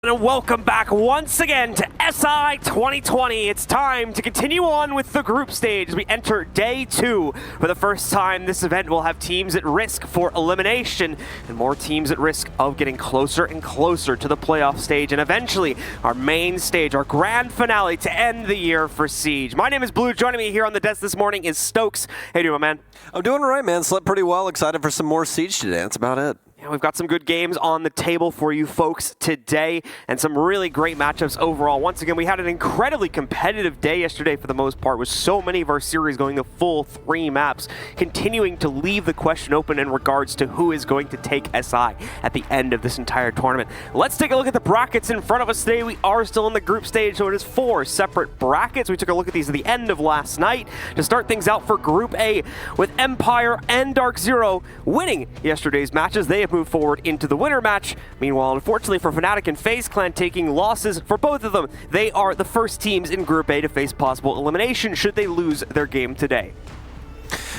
And welcome back once again to SI 2020. It's time to continue on with the group stage as we enter day 2. For the first time, this event will have teams at risk for elimination and more teams at risk of getting closer and closer to the playoff stage and eventually our main stage, our grand finale to end the year for Siege. My name is Blue. Joining me here on the desk this morning is Stokes. How you doing, my man? I'm doing all right, man. Slept pretty well. Excited for some more Siege today. That's about it. Yeah, we've got some good games on the table for you folks today and some really great matchups overall. Once again, we had an incredibly competitive day yesterday for the most part with so many of our series going the full 3 maps, continuing to leave the question open in regards to who is going to take SI at the end of this entire tournament. Let's take a look at the brackets in front of us today. We are still in the group stage, so it is 4 separate brackets. We took a look at these at the end of last night to start things out for Group A with Empire and Dark Zero winning yesterday's matches. They have moved forward into the winner match. Meanwhile, unfortunately for Fnatic and FaZe Clan taking losses for both of them, they are the first teams in Group A to face possible elimination should they lose their game today.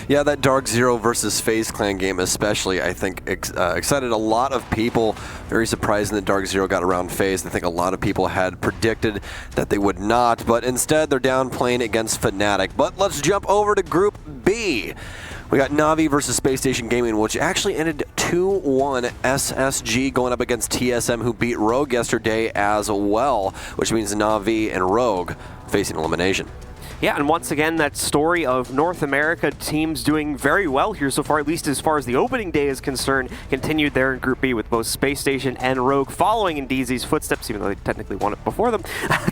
Yeah, that Dark Zero versus FaZe Clan game especially, I think, excited a lot of people. Very surprising that Dark Zero got around FaZe. I think a lot of people had predicted that they would not, but instead they're down playing against Fnatic. But let's jump over to Group B. We got Navi versus Space Station Gaming, which actually ended 2-1. SSG going up against TSM, who beat Rogue yesterday as well, which means Navi and Rogue facing elimination. Yeah, and once again, that story of North America teams doing very well here so far, at least as far as the opening day is concerned, continued there in Group B with both Space Station and Rogue following in DZ's footsteps, even though they technically won it before them,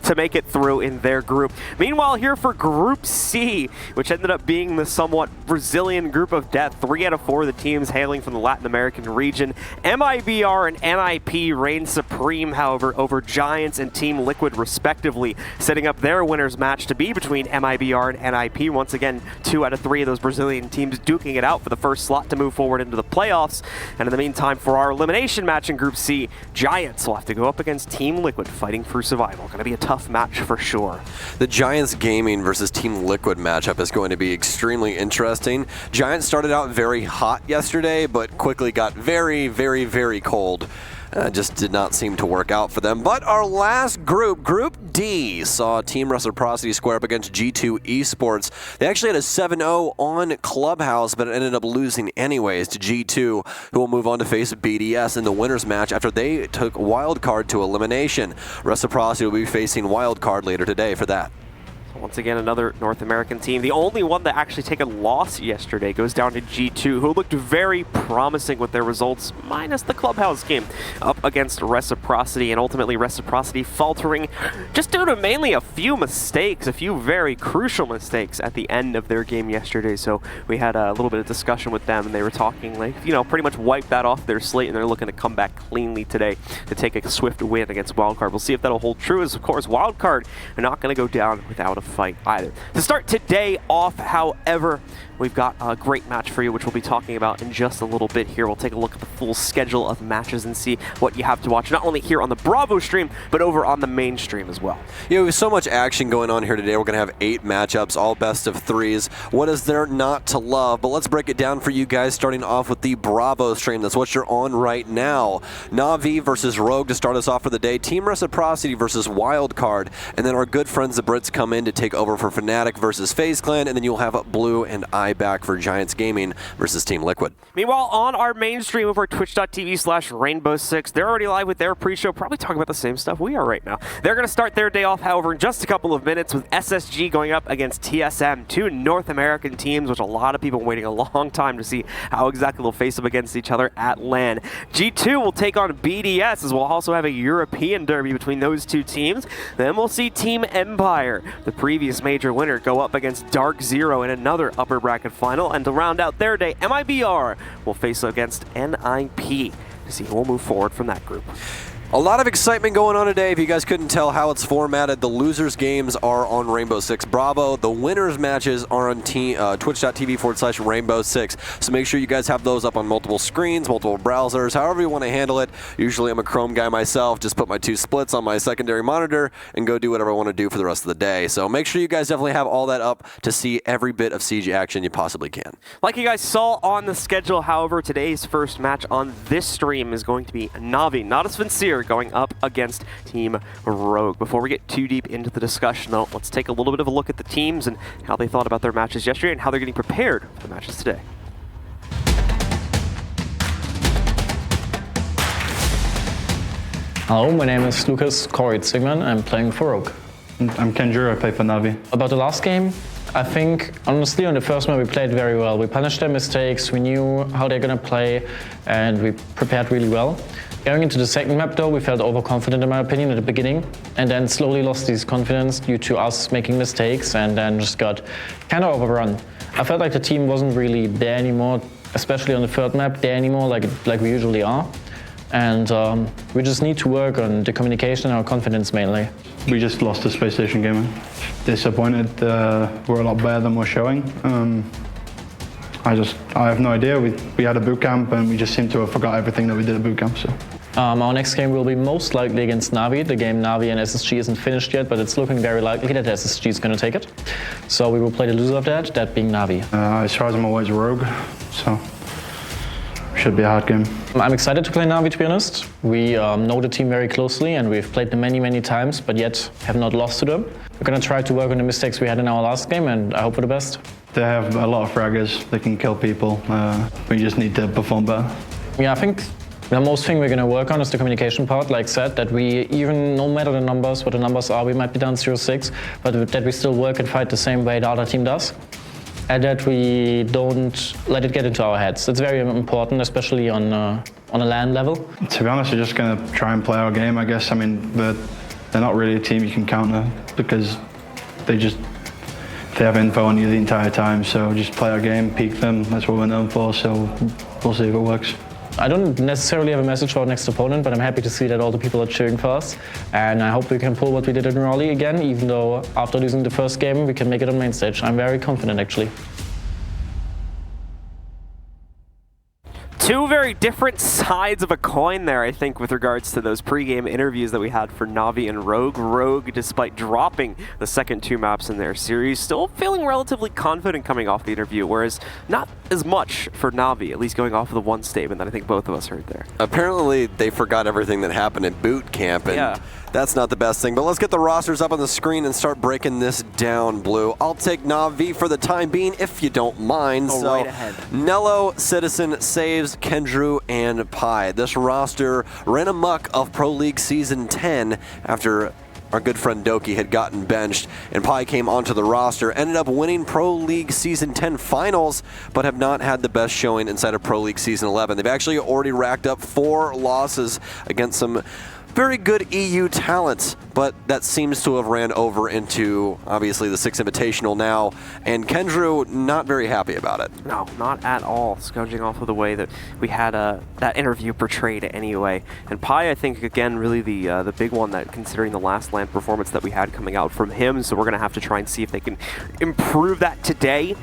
to make it through in their group. Meanwhile, here for Group C, which ended up being the somewhat Brazilian group of death, 3 out of 4 of the teams hailing from the Latin American region. MIBR and NIP reigned supreme, however, over Giants and Team Liquid respectively, setting up their winners match to be between MIBR and NIP. Once again, 2 out of 3 of those Brazilian teams duking it out for the first slot to move forward into the playoffs. And in the meantime, for our elimination match in Group C, Giants will have to go up against Team Liquid fighting for survival. Going to be a tough match for sure. The Giants Gaming versus Team Liquid matchup is going to be extremely interesting. Giants started out very hot yesterday, but quickly got very, very, very cold. Just did not seem to work out for them. But our last group, Group D, saw Team Reciprocity square up against G2 Esports. They actually had a 7-0 on Clubhouse, but it ended up losing anyways to G2, who will move on to face BDS in the winners match after they took Wildcard to elimination. Reciprocity will be facing Wildcard later today for that. Once again, another North American team. The only one that actually took a loss yesterday goes down to G2, who looked very promising with their results, minus the Clubhouse game, up against Reciprocity, and ultimately Reciprocity faltering just due to mainly a few mistakes, a few very crucial mistakes at the end of their game yesterday. So we had a little bit of discussion with them, and they were talking like, you know, pretty much wiped that off their slate, and they're looking to come back cleanly today to take a swift win against Wildcard. We'll see if that'll hold true, as of course, Wildcard are not going to go down without a fight either. To start today off, however, we've got a great match for you, which we'll be talking about in just a little bit here. We'll take a look at the full schedule of matches and see what you have to watch, not only here on the Bravo stream, but over on the main stream as well. Yeah, we have so much action going on here today. We're going to have 8 matchups, all best of 3s. What is there not to love? But let's break it down for you guys, starting off with the Bravo stream. That's what you're on right now. Navi versus Rogue to start us off for the day. Team Reciprocity versus Wildcard. And then our good friends, the Brits, come in to take over for Fnatic versus FaZe Clan. And then you'll have Blue and I back for Giants Gaming versus Team Liquid. Meanwhile, on our main stream over twitch.tv/Rainbow6, they're already live with their pre-show, probably talking about the same stuff we are right now. They're going to start their day off, however, in just a couple of minutes with SSG going up against TSM, 2 North American teams, which a lot of people waiting a long time to see how exactly they'll face up against each other at LAN. G2 will take on BDS, as we'll also have a European derby between those 2 teams. Then we'll see Team Empire, the previous major winner, go up against Dark Zero in another upper bracket final. And to round out their day, MIBR will face against NIP to see who will move forward from that group. A lot of excitement going on today. If you guys couldn't tell how it's formatted, the losers games are on Rainbow Six Bravo. The winners matches are on twitch.tv/Rainbow Six. So make sure you guys have those up on multiple screens, multiple browsers, however you want to handle it. Usually I'm a Chrome guy myself. Just put my 2 splits on my secondary monitor and go do whatever I want to do for the rest of the day. So make sure you guys definitely have all that up to see every bit of Siege action you possibly can. Like you guys saw on the schedule, however, today's first match on this stream is going to be Navi, Natus Vincere here going up against Team Rogue. Before we get too deep into the discussion, though, let's take a little bit of a look at the teams and how they thought about their matches yesterday and how they're getting prepared for the matches today. Hello, my name is Lucas Sigman. I'm playing for Rogue. I'm Kendra, I play for Navi. About the last game, I think, honestly, on the first map we played very well. We punished their mistakes, we knew how they're going to play, and we prepared really well. Going into the second map, though, we felt overconfident, in my opinion, at the beginning, and then slowly lost this confidence due to us making mistakes, and then just got kind of overrun. I felt like the team wasn't really there anymore, especially on the third map, there anymore, like we usually are. And we just need to work on the communication and our confidence mainly. We just lost the space station game. Disappointed. We're a lot better than we're showing. I have no idea. We had a boot camp and we just seem to have forgot everything that we did at boot camp. So. Our next game will be most likely against Navi. The game Navi and SSG isn't finished yet, but it's looking very likely that SSG is going to take it. So we will play the loser of that being Navi. As far as I'm aware, it's Rogue. So. Should be a hard game. I'm excited to play Navi, to be honest. We know the team very closely and we've played them many, many times, but yet have not lost to them. We're going to try to work on the mistakes we had in our last game, and I hope for the best. They have a lot of fraggers. They can kill people. We just need to perform better. Yeah, I think the most thing we're going to work on is the communication part, like said, that we, even no matter the numbers, what the numbers are, we might be down 0-6, but that we still work and fight the same way the other team does. And that we don't let it get into our heads. It's very important, especially on a LAN level. To be honest, we're just going to try and play our game, I guess. I mean, they're not really a team you can counter because they have info on you the entire time. So just play our game, peek them. That's what we're known for. So we'll see if it works. I don't necessarily have a message for our next opponent, but I'm happy to see that all the people are cheering for us. And I hope we can pull what we did in Raleigh again, even though after losing the first game, we can make it on main stage. I'm very confident, actually. Two very different sides of a coin there, I think, with regards to those pre-game interviews that we had for Navi and Rogue. Rogue, despite dropping the second two maps in their series, still feeling relatively confident coming off the interview, whereas not as much for Navi, at least going off of the one statement that I think both of us heard there. Apparently, they forgot everything that happened at boot camp, and that's not the best thing. But let's get the rosters up on the screen and start breaking this down, Blue. I'll take Navi for the time being, if you don't mind. Go right ahead. Nello, Citizen, Saves, Kendrew, and Pi. This roster ran amok of Pro League Season 10 after our good friend Doki had gotten benched, and Pi came onto the roster, ended up winning Pro League Season 10 finals, but have not had the best showing inside of Pro League Season 11. They've actually already racked up 4 losses against some very good EU talents, but that seems to have ran over into, obviously, the Six Invitational now, and Kendrew not very happy about it. No, not at all, scrounging off of the way that we had that interview portrayed anyway. And Pi, I think, again, really the big one, that considering the last LAN performance that we had coming out from him, so we're going to have to try and see if they can improve that today.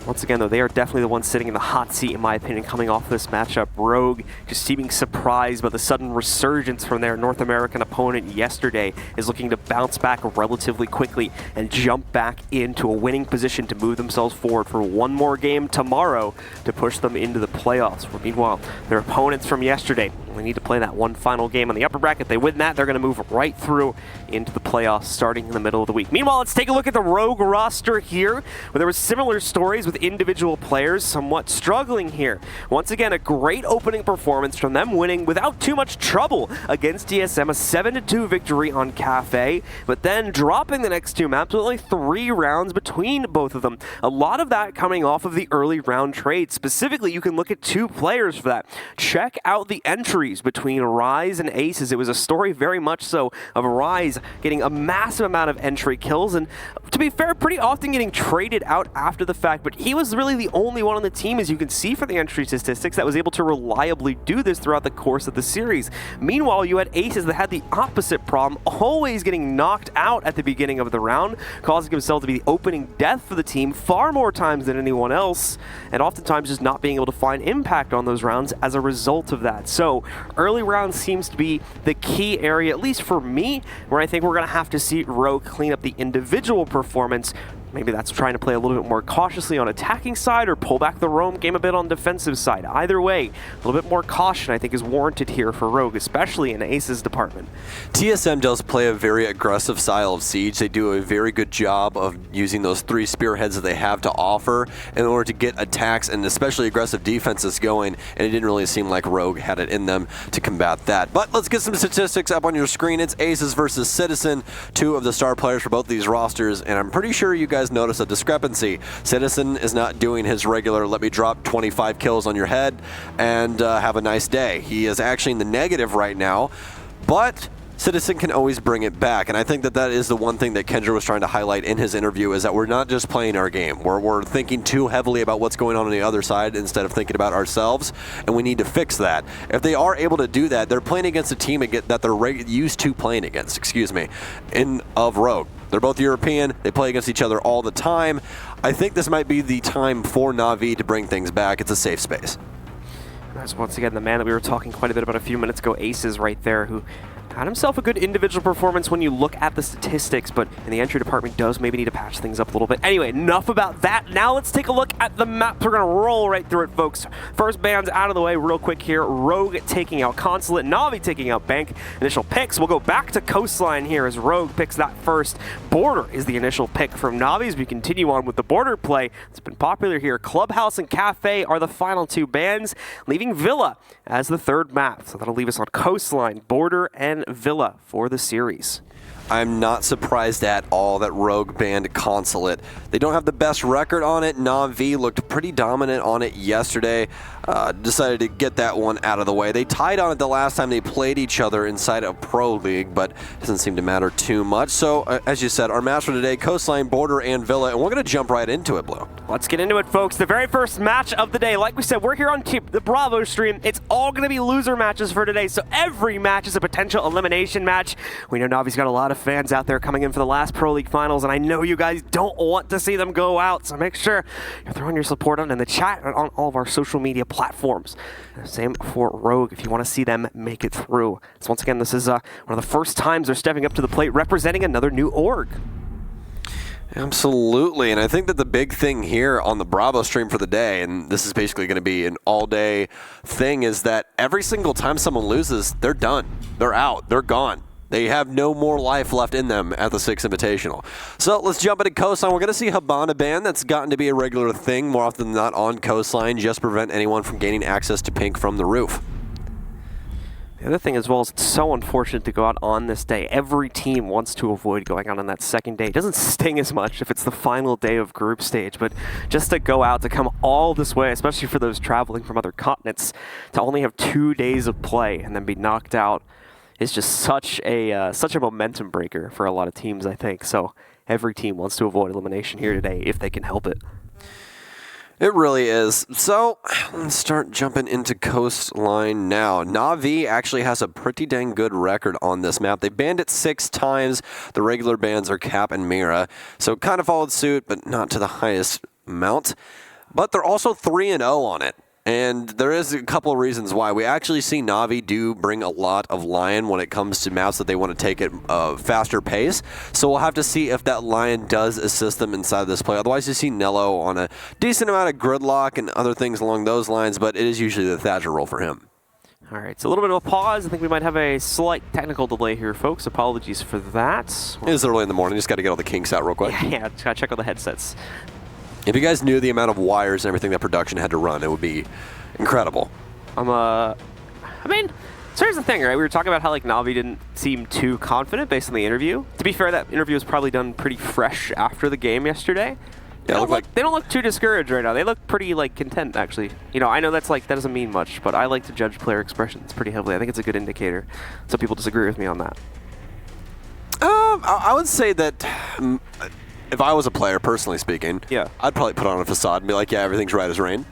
Once again, though, they are definitely the ones sitting in the hot seat, in my opinion, coming off this matchup. Rogue, just seeming surprised by the sudden resurgence from their North American opponent yesterday, is looking to bounce back relatively quickly and jump back into a winning position to move themselves forward for one more game tomorrow to push them into the playoffs. Meanwhile, their opponents from yesterday only need to play that one final game on the upper bracket. If they win that, they're going to move right through into the playoffs starting in the middle of the week. Meanwhile, let's take a look at the Rogue roster here, where there were similar stories with individual players somewhat struggling here. Once again, a great opening performance from them, winning without too much trouble against DSM, a 7-2 victory on Cafe, but then dropping the next two maps with only 3 rounds between both of them. A lot of that coming off of the early round trade. Specifically, you can look at 2 players for that. Check out the entries between Rise and Aces. It was a story very much so of Rise getting a massive amount of entry kills, and to be fair, pretty often getting traded out after the fact, but he was really the only one on the team, as you can see from the entry statistics, that was able to reliably do this throughout the course of the series. Meanwhile, you had Aces that had the opposite problem, always getting knocked out at the beginning of the round, causing himself to be the opening death for the team far more times than anyone else, and oftentimes just not being able to find impact on those rounds as a result of that. So early round seems to be the key area, at least for me, where I think we're going to have to see Rogue clean up the individual performance maybe that's trying to play a little bit more cautiously on attacking side or pull back the roam game a bit on defensive side. Either way, a little bit more caution I think is warranted here for Rogue, especially in Ace's department. TSM does play a very aggressive style of siege. They do a very good job of using those 3 spearheads that they have to offer in order to get attacks and especially aggressive defenses going, and it didn't really seem like Rogue had it in them to combat that. But let's get some statistics up on your screen. It's Aces versus Citizen, 2 of the star players for both these rosters, and I'm pretty sure you guys notice a discrepancy. Citizen is not doing his regular let me drop 25 kills on your head and have a nice day. He is actually in the negative right now, but Citizen can always bring it back, and I think that that is the one thing that Kendra was trying to highlight in his interview, is that we're not just playing our game. We're thinking too heavily about what's going on the other side instead of thinking about ourselves, and we need to fix that. If they are able to do that, they're playing against a team that they're used to playing against, of Rogue. They're both European, they play against each other all the time. I think this might be the time for Na'Vi to bring things back. It's a safe space. That's once again the man that we were talking quite a bit about a few minutes ago, Aces right there, who had himself a good individual performance when you look at the statistics, but in the entry department does maybe need to patch things up a little bit. Anyway, enough about that. Now let's take a look at the map. We're going to roll right through it, folks. First bands out of the way real quick here. Rogue taking out Consulate, Na'Vi taking out Bank. Initial picks. We'll go back to Coastline here as Rogue picks that first. Border is the initial pick from Na'Vi as we continue on with the border play. It's been popular here. Clubhouse and Cafe are the final 2 bands, leaving Villa as the third map. So that'll leave us on Coastline, Border, and Villa for the series. I'm not surprised at all that Rogue banned Consulate. They don't have the best record on it. Na'Vi looked pretty dominant on it yesterday. Decided to get that one out of the way. They tied on it the last time they played each other inside a pro league, but it doesn't seem to matter too much. So, as you said, our match for today, Coastline, Border, and Villa, and we're going to jump right into it, Blue. Let's get into it, folks. The very first match of the day. Like we said, we're here on the Bravo stream. It's all going to be loser matches for today, so every match is a potential elimination match. We know Na'Vi's got a lot of fans out there coming in for the last Pro League Finals, and I know you guys don't want to see them go out, so make sure you're throwing your support on in the chat and on all of our social media platforms. Same for Rogue if you want to see them make it through. So once again, this is one of the first times they're stepping up to the plate representing another new org. Absolutely, and I think that the big thing here on the Bravo stream for the day, and this is basically going to be an all-day thing, is that every single time someone loses, they're done. They're out. They're gone. They have no more life left in them at the Six Invitational. So let's jump into Coastline. We're going to see Habana ban. That's gotten to be a regular thing more often than not on Coastline, just to prevent anyone from gaining access to Pink from the roof. The other thing as well is it's so unfortunate to go out on this day. Every team wants to avoid going out on that second day. It doesn't sting as much if it's the final day of group stage, but just to go out, to come all this way, especially for those traveling from other continents, to only have 2 days of play and then be knocked out is just such a momentum breaker for a lot of teams, I think. So every team wants to avoid elimination here today if they can help it. It really is. So let's start jumping into Coastline now. Na'Vi actually has a pretty dang good record on this map. They banned it 6 times. The regular bans are Cap and Mira. So kind of followed suit, but not to the highest amount. But they're also 3-0 on it. And there is a couple of reasons why. We actually see Na'Vi do bring a lot of Lion when it comes to maps that they want to take at a faster pace. So we'll have to see if that Lion does assist them inside of this play. Otherwise, you see Nello on a decent amount of gridlock and other things along those lines, but it is usually the Thatcher role for him. All right, so a little bit of a pause. I think we might have a slight technical delay here, folks. Apologies for that. It is early in the morning. Just got to get all the kinks out real quick. Yeah, just got to check all the headsets. If you guys knew the amount of wires and everything that production had to run, it would be incredible. I mean, so here's the thing, right? We were talking about how like Na'Vi didn't seem too confident based on the interview. To be fair, that interview was probably done pretty fresh after the game yesterday. Yeah, they don't look too discouraged right now. They look pretty like content, actually. You know, I know that doesn't mean much, but I like to judge player expressions pretty heavily. I think it's a good indicator. Some people disagree with me on that. I would say that if I was a player, personally speaking, yeah, I'd probably put on a facade and be like, yeah, everything's right as rain.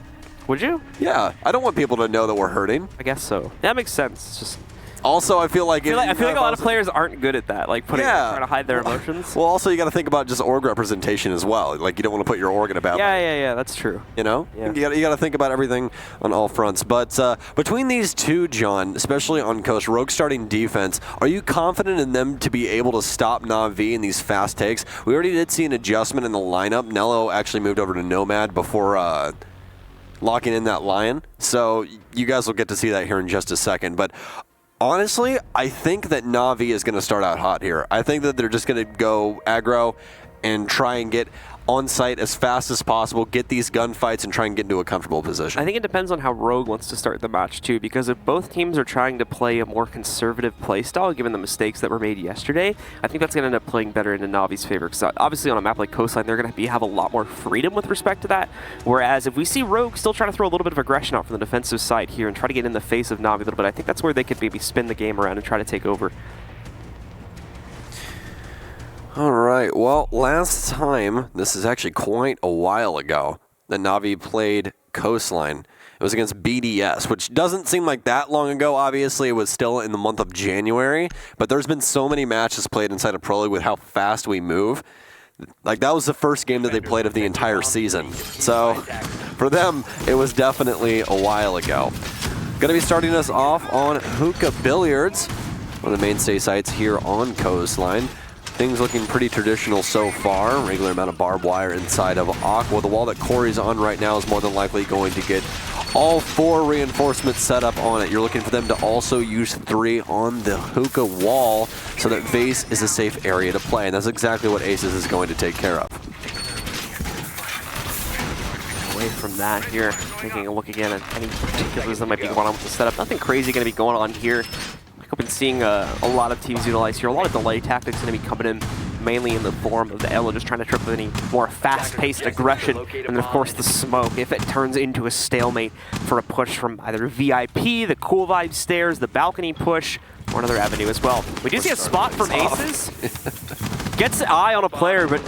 Would you? Yeah, I don't want people to know that we're hurting. I guess so. That makes sense. It's just Also, I feel like I feel like a lot of players aren't good at that, like trying to hide their emotions. Well, also you got to think about just org representation as well. Like you don't want to put your org in a bad light. Yeah, that's true. You know, Yeah. you got to think about everything on all fronts. But between these two, John, especially on Coast, Rogue starting defense, are you confident in them to be able to stop Na'Vi in these fast takes? We already did see an adjustment in the lineup. Nello actually moved over to Nomad before locking in that Lion. So you guys will get to see that here in just a second. But honestly, I think that Na'Vi is going to start out hot here. I think that they're just going to go aggro and try and get on site as fast as possible, get these gunfights, and try and get into a comfortable position. I think it depends on how Rogue wants to start the match too, because if both teams are trying to play a more conservative playstyle, given the mistakes that were made yesterday, I think that's going to end up playing better into Na'Vi's favor, because obviously on a map like Coastline, they're going to have a lot more freedom with respect to that, whereas if we see Rogue still trying to throw a little bit of aggression out from the defensive side here and try to get in the face of Na'Vi a little bit, I think that's where they could maybe spin the game around and try to take over. All right, well, last time, this is actually quite a while ago, that Na'Vi played Coastline. It was against BDS, which doesn't seem like that long ago. Obviously, it was still in the month of January, but there's been so many matches played inside of Pro League with how fast we move. Like, that was the first game that they played of the entire season. So, for them, it was definitely a while ago. Gonna be starting us off on Hookah Billiards, one of the mainstay sites here on Coastline. Things looking pretty traditional so far. Regular amount of barbed wire inside of Aqua. The wall that Corey's on right now is more than likely going to get all 4 reinforcements set up on it. You're looking for them to also use 3 on the Hookah wall so that Vase is a safe area to play. And that's exactly what Aces is going to take care of. Away from that here, taking a look again at any particulars that might be going on with the setup. Nothing crazy going to be going on here. I've been seeing a lot of teams utilize here. A lot of delay tactics going to be coming in, mainly in the form of the Elo, just trying to trip with any more fast-paced aggression. And then, of course, the smoke, if it turns into a stalemate for a push from either VIP, the Cool Vibe stairs, the balcony push, or another avenue as well. We do see a spot from Aces. Gets the eye on a player, but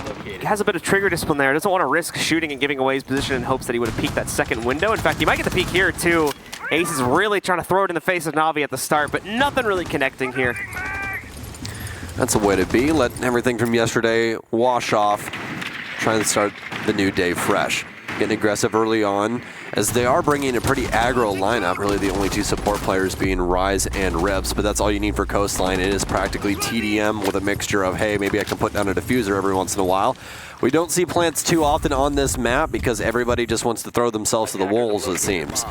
has a bit of trigger discipline there. Doesn't want to risk shooting and giving away his position in hopes that he would have peeked that second window. In fact, he might get the peek here, too. Ace is really trying to throw it in the face of Na'Vi at the start, but nothing really connecting here. That's the way to be. Let everything from yesterday wash off. Trying to start the new day fresh. Getting aggressive early on, as they are bringing a pretty aggro lineup. Really the only 2 support players being Rise and Rips, but that's all you need for Coastline. It is practically TDM with a mixture of, hey, maybe I can put down a diffuser every once in a while. We don't see plants too often on this map because everybody just wants to throw themselves to the wolves, it seems.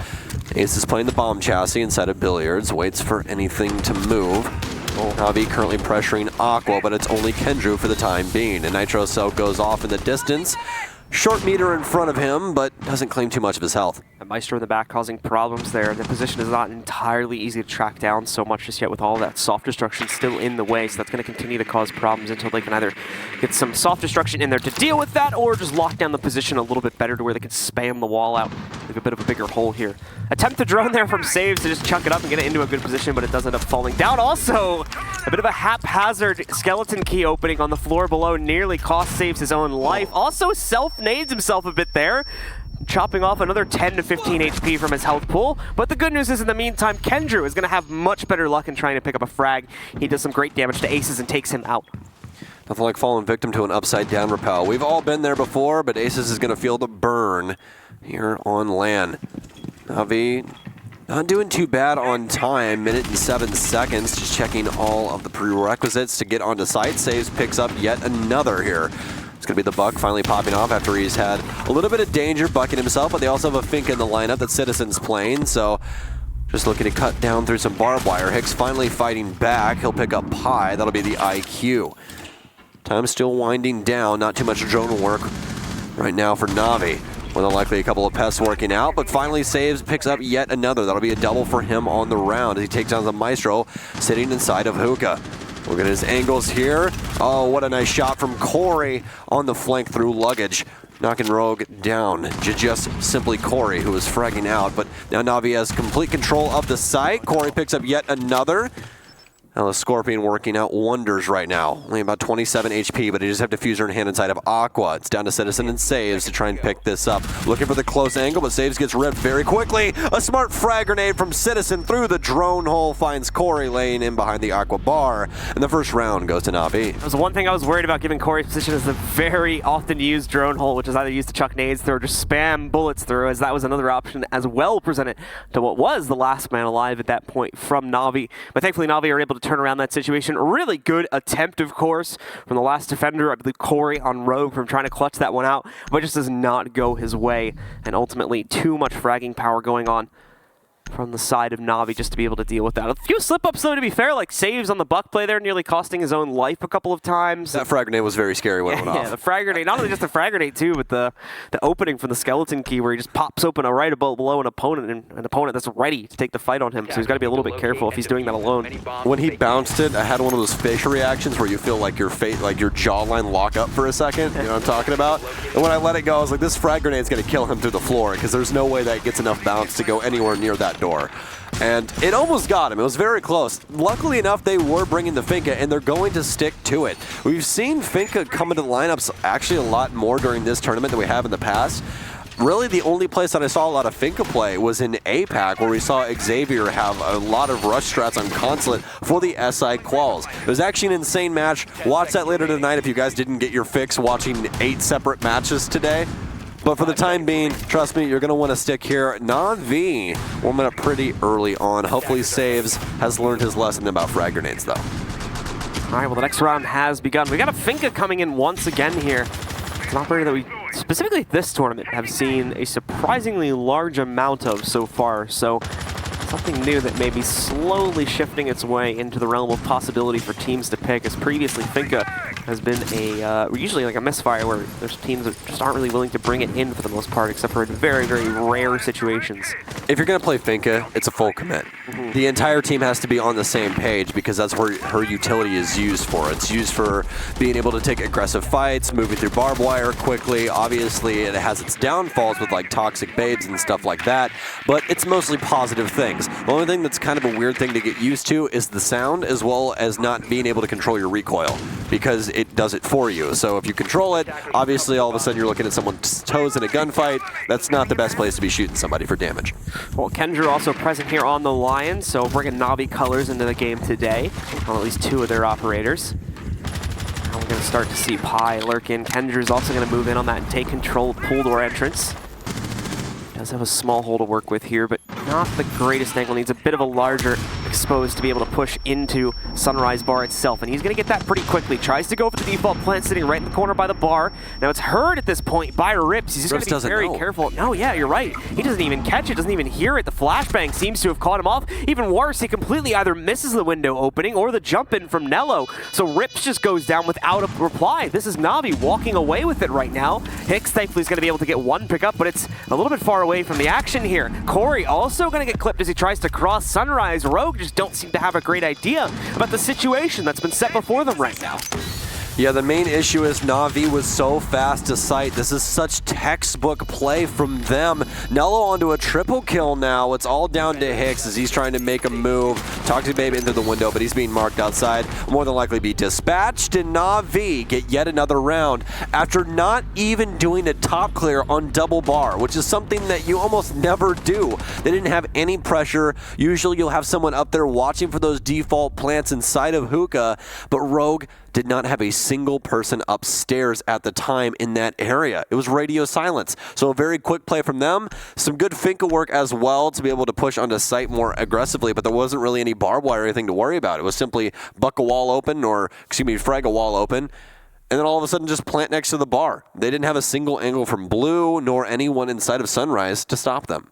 Ace is playing the bomb chassis inside of Billiards, waits for anything to move. Na'Vi currently pressuring Aqua, but it's only Kendrew for the time being. And Nitro Cell goes off in the distance. Short meter in front of him, but doesn't claim too much of his health. A Maestro in the back causing problems there. The position is not entirely easy to track down so much just yet with all that soft destruction still in the way, so that's going to continue to cause problems until they can either get some soft destruction in there to deal with that or just lock down the position a little bit better to where they can spam the wall out. Leave a bit of a bigger hole here. Attempt to drone there from Saves to just chuck it up and get it into a good position, but it does end up falling down. Also, a bit of a haphazard skeleton key opening on the floor below nearly cost Saves his own life. Also self-nades himself a bit there, chopping off another 10 to 15 HP from his health pool. But the good news is in the meantime, Kendrew is going to have much better luck in trying to pick up a frag. He does some great damage to Aces and takes him out. Nothing like falling victim to an upside-down rappel. We've all been there before, but Aces is going to feel the burn here on LAN. Na'Vi not doing too bad on time, minute and 7 seconds, just checking all of the prerequisites to get onto site. Saves picks up yet another here. It's going to be the Buck finally popping off after he's had a little bit of danger bucking himself, but they also have a Fink in the lineup that Citizen's playing, so just looking to cut down through some barbed wire. Hicks finally fighting back. He'll pick up Pi. That'll be the IQ. Time still winding down. Not too much drone work right now for Na'Vi. More than likely a couple of pests working out, but finally Saves, picks up yet another. That'll be a double for him on the round as he takes down the Maestro sitting inside of Hookah. Look at his angles here. Oh, what a nice shot from Corey on the flank through luggage. Knocking Rogue down. Just simply Corey, who was fragging out, but now Na'Vi has complete control of the site. Corey picks up yet another. Now the Scorpion working out wonders right now. Only about 27 HP, but he just have Diffuser in hand inside of Aqua. It's down to Citizen and Saves to try and pick this up. Looking for the close angle, but Saves gets ripped very quickly. A smart frag grenade from Citizen through the drone hole finds Corey laying in behind the Aqua bar. And the first round goes to Na'Vi. That was the one thing I was worried about giving Corey's position is the very often used drone hole, which is either used to chuck nades through or just spam bullets through, as that was another option as well presented to what was the last man alive at that point from Na'Vi. But thankfully Na'Vi are able to turn around that situation. Really good attempt, of course, from the last defender, I believe Corey on Rogue, from trying to clutch that one out, but just does not go his way, and ultimately too much fragging power going on from the side of Na'Vi just to be able to deal with that. A few slip-ups, though, to be fair, like Saves on the buck play there, nearly costing his own life a couple of times. That frag grenade was very scary when it went off. Yeah, the frag grenade, not only just the frag grenade, too, but the opening from the skeleton key where he just pops open a right below an opponent, and an opponent that's ready to take the fight on him, so he's got to be a little bit careful if he's doing that alone. When he bounced it, I had one of those facial reactions where you feel like your jawline lock up for a second, you know what I'm talking about? And when I let it go, I was like, this frag grenade's going to kill him through the floor, because there's no way that it gets enough bounce to go anywhere near that door. And it almost got him. It was very close. Luckily enough, they were bringing the Finka, and they're going to stick to it. We've seen Finka come into the lineups actually a lot more during this tournament than we have in the past. Really, the only place that I saw a lot of Finka play was in APAC, where we saw Xavier have a lot of rush strats on Consulate for the SI Quals. It was actually an insane match. Watch that later tonight if you guys didn't get your fix watching 8 separate matches today. But for the time being, trust me, you're going to want to stick here. Na'Vi warming up pretty early on. Hopefully Saves has learned his lesson about frag grenades, though. All right, well, the next round has begun. We got a Finka coming in once again here. It's an operator that we, specifically this tournament, have seen a surprisingly large amount of so far. So something new that may be slowly shifting its way into the realm of possibility for teams to pick, as previously Finka has been usually like a misfire where there's teams that just aren't really willing to bring it in for the most part, except for in very, very rare situations. If you're going to play Finka, it's a full commit. The entire team has to be on the same page, because that's where her utility is used for. It's used for being able to take aggressive fights, moving through barbed wire quickly. Obviously, it has its downfalls with like toxic babes and stuff like that, but it's mostly positive things. The only thing that's kind of a weird thing to get used to is the sound, as well as not being able to control your recoil, because it does it for you. So if you control it, obviously all of a sudden you're looking at someone's toes in a gunfight. That's not the best place to be shooting somebody for damage. Well, Kendra also present here on the Lions, so bringing Na'Vi colors into the game today on at least 2 of their operators. Now we're going to start to see Pi lurk in. Kendra's also going to move in on that and take control of pool door entrance. Does have a small hole to work with here, but not the greatest angle. Needs a bit of a larger exposed to be able to push into Sunrise Bar itself, and he's going to get that pretty quickly. Tries to go for the default plant, sitting right in the corner by the bar. Now it's heard at this point by Rips. He's just going to be very careful. No, yeah, you're right. He doesn't even catch it, doesn't even hear it. The flashbang seems to have caught him off. Even worse, he completely either misses the window opening or the jump in from Nello. So Rips just goes down without a reply. This is Na'Vi walking away with it right now. Hicks thankfully is going to be able to get one pickup, but it's a little bit far away from the action here. Corey also going to get clipped as he tries to cross Sunrise. Rogue just don't seem to have a great idea about the situation that's been set before them right now. Yeah, the main issue is Na'Vi was so fast to sight. This is such textbook play from them. Nello onto a triple kill now. It's all down to Hicks as he's trying to make a move. Toxic Babe into the window, but he's being marked outside. More than likely be dispatched, and Na'Vi get yet another round after not even doing a top clear on double bar, which is something that you almost never do. They didn't have any pressure. Usually you'll have someone up there watching for those default plants inside of Hookah, but Rogue did not have a single person upstairs at the time in that area. It was radio silence. So a very quick play from them. Some good Finka work as well to be able to push onto site more aggressively, but there wasn't really any barbed wire or anything to worry about. It was simply buck a wall open, or excuse me, frag a wall open, and then all of a sudden just plant next to the bar. They didn't have a single angle from Blue nor anyone inside of Sunrise to stop them.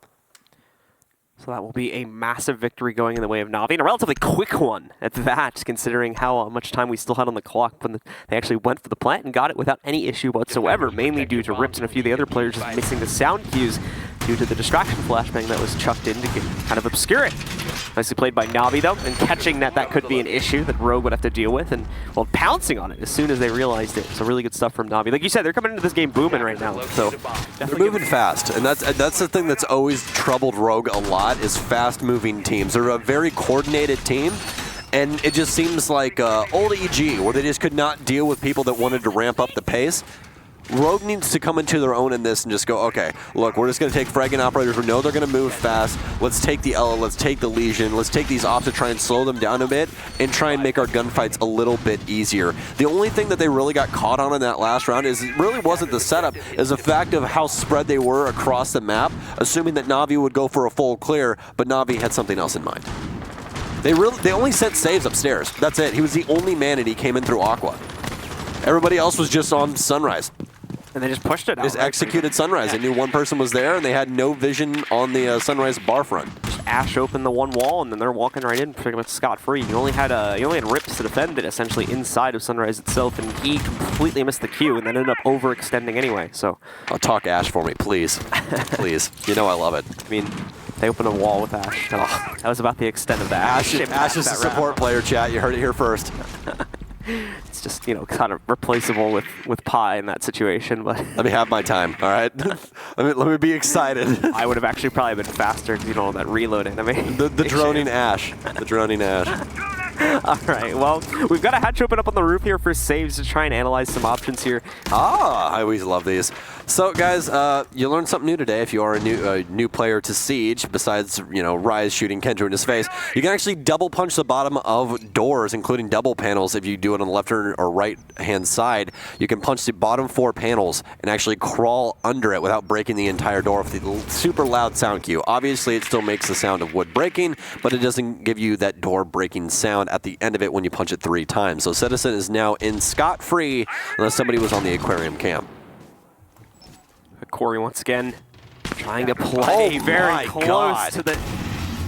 So that will be a massive victory going in the way of Na'Vi, and a relatively quick one at that, considering how much time we still had on the clock when they actually went for the plant and got it without any issue whatsoever, mainly due to Rips and a few of the other players just missing the sound cues due to the distraction flashbang that was chucked in to kind of obscure it. Nicely played by Na'Vi, though, and catching that could be an issue that Rogue would have to deal with, and, well, pouncing on it as soon as they realized it. So really good stuff from Na'Vi. Like you said, they're coming into this game booming right now, so they're moving fast, and that's the thing that's always troubled Rogue a lot, is fast-moving teams. They're a very coordinated team, And it just seems like old EG, where they just could not deal with people that wanted to ramp up the pace. Rogue needs to come into their own in this and just go, okay, look, we're just going to take fragging operators. We know they're going to move fast. Let's take the Ela, let's take the Legion, let's take these ops to try and slow them down a bit and try and make our gunfights a little bit easier. The only thing that they really got caught on in that last round is it really wasn't the setup, is the fact of how spread they were across the map, assuming that Na'Vi would go for a full clear, but Na'Vi had something else in mind. They only sent saves upstairs. That's it. He was the only man and he came in through Aqua. Everybody else was just on Sunrise. And they just pushed it out. Just executed Sunrise. They knew one person was there, and they had no vision on the Sunrise bar front. Just Ash opened the one wall, and then they're walking right in pretty much scot-free. You only had Rips to defend it essentially inside of Sunrise itself, and he completely missed the queue, and then ended up overextending anyway. So, Talk Ash for me, please, please. You know I love it. I mean, they opened a wall with Ash. That was about the extent of that. Ash is a support player, chat. You heard it here first. It's just, you know, kind of replaceable with Pi in that situation, but let me have my time, all right? let me be excited. I would have actually probably been faster because, you know, that reloading. I mean, the droning Ash. The droning Ash. All right, well, we've got a hatch open up on the roof here for saves to try and analyze some options here. I always love these. So, guys, you learned something new today if you are a new player to Siege, besides, you know, Rise shooting Kendra in his face. You can actually double punch the bottom of doors, including double panels, if you do it on the left or right-hand side. You can punch the bottom 4 panels and actually crawl under it without breaking the entire door with the super loud sound cue. Obviously, it still makes the sound of wood breaking, but it doesn't give you that door breaking sound at the end of it when you punch it 3 times. So Citizen is now in scot-free unless somebody was on the aquarium cam. Corey once again trying to play very close to the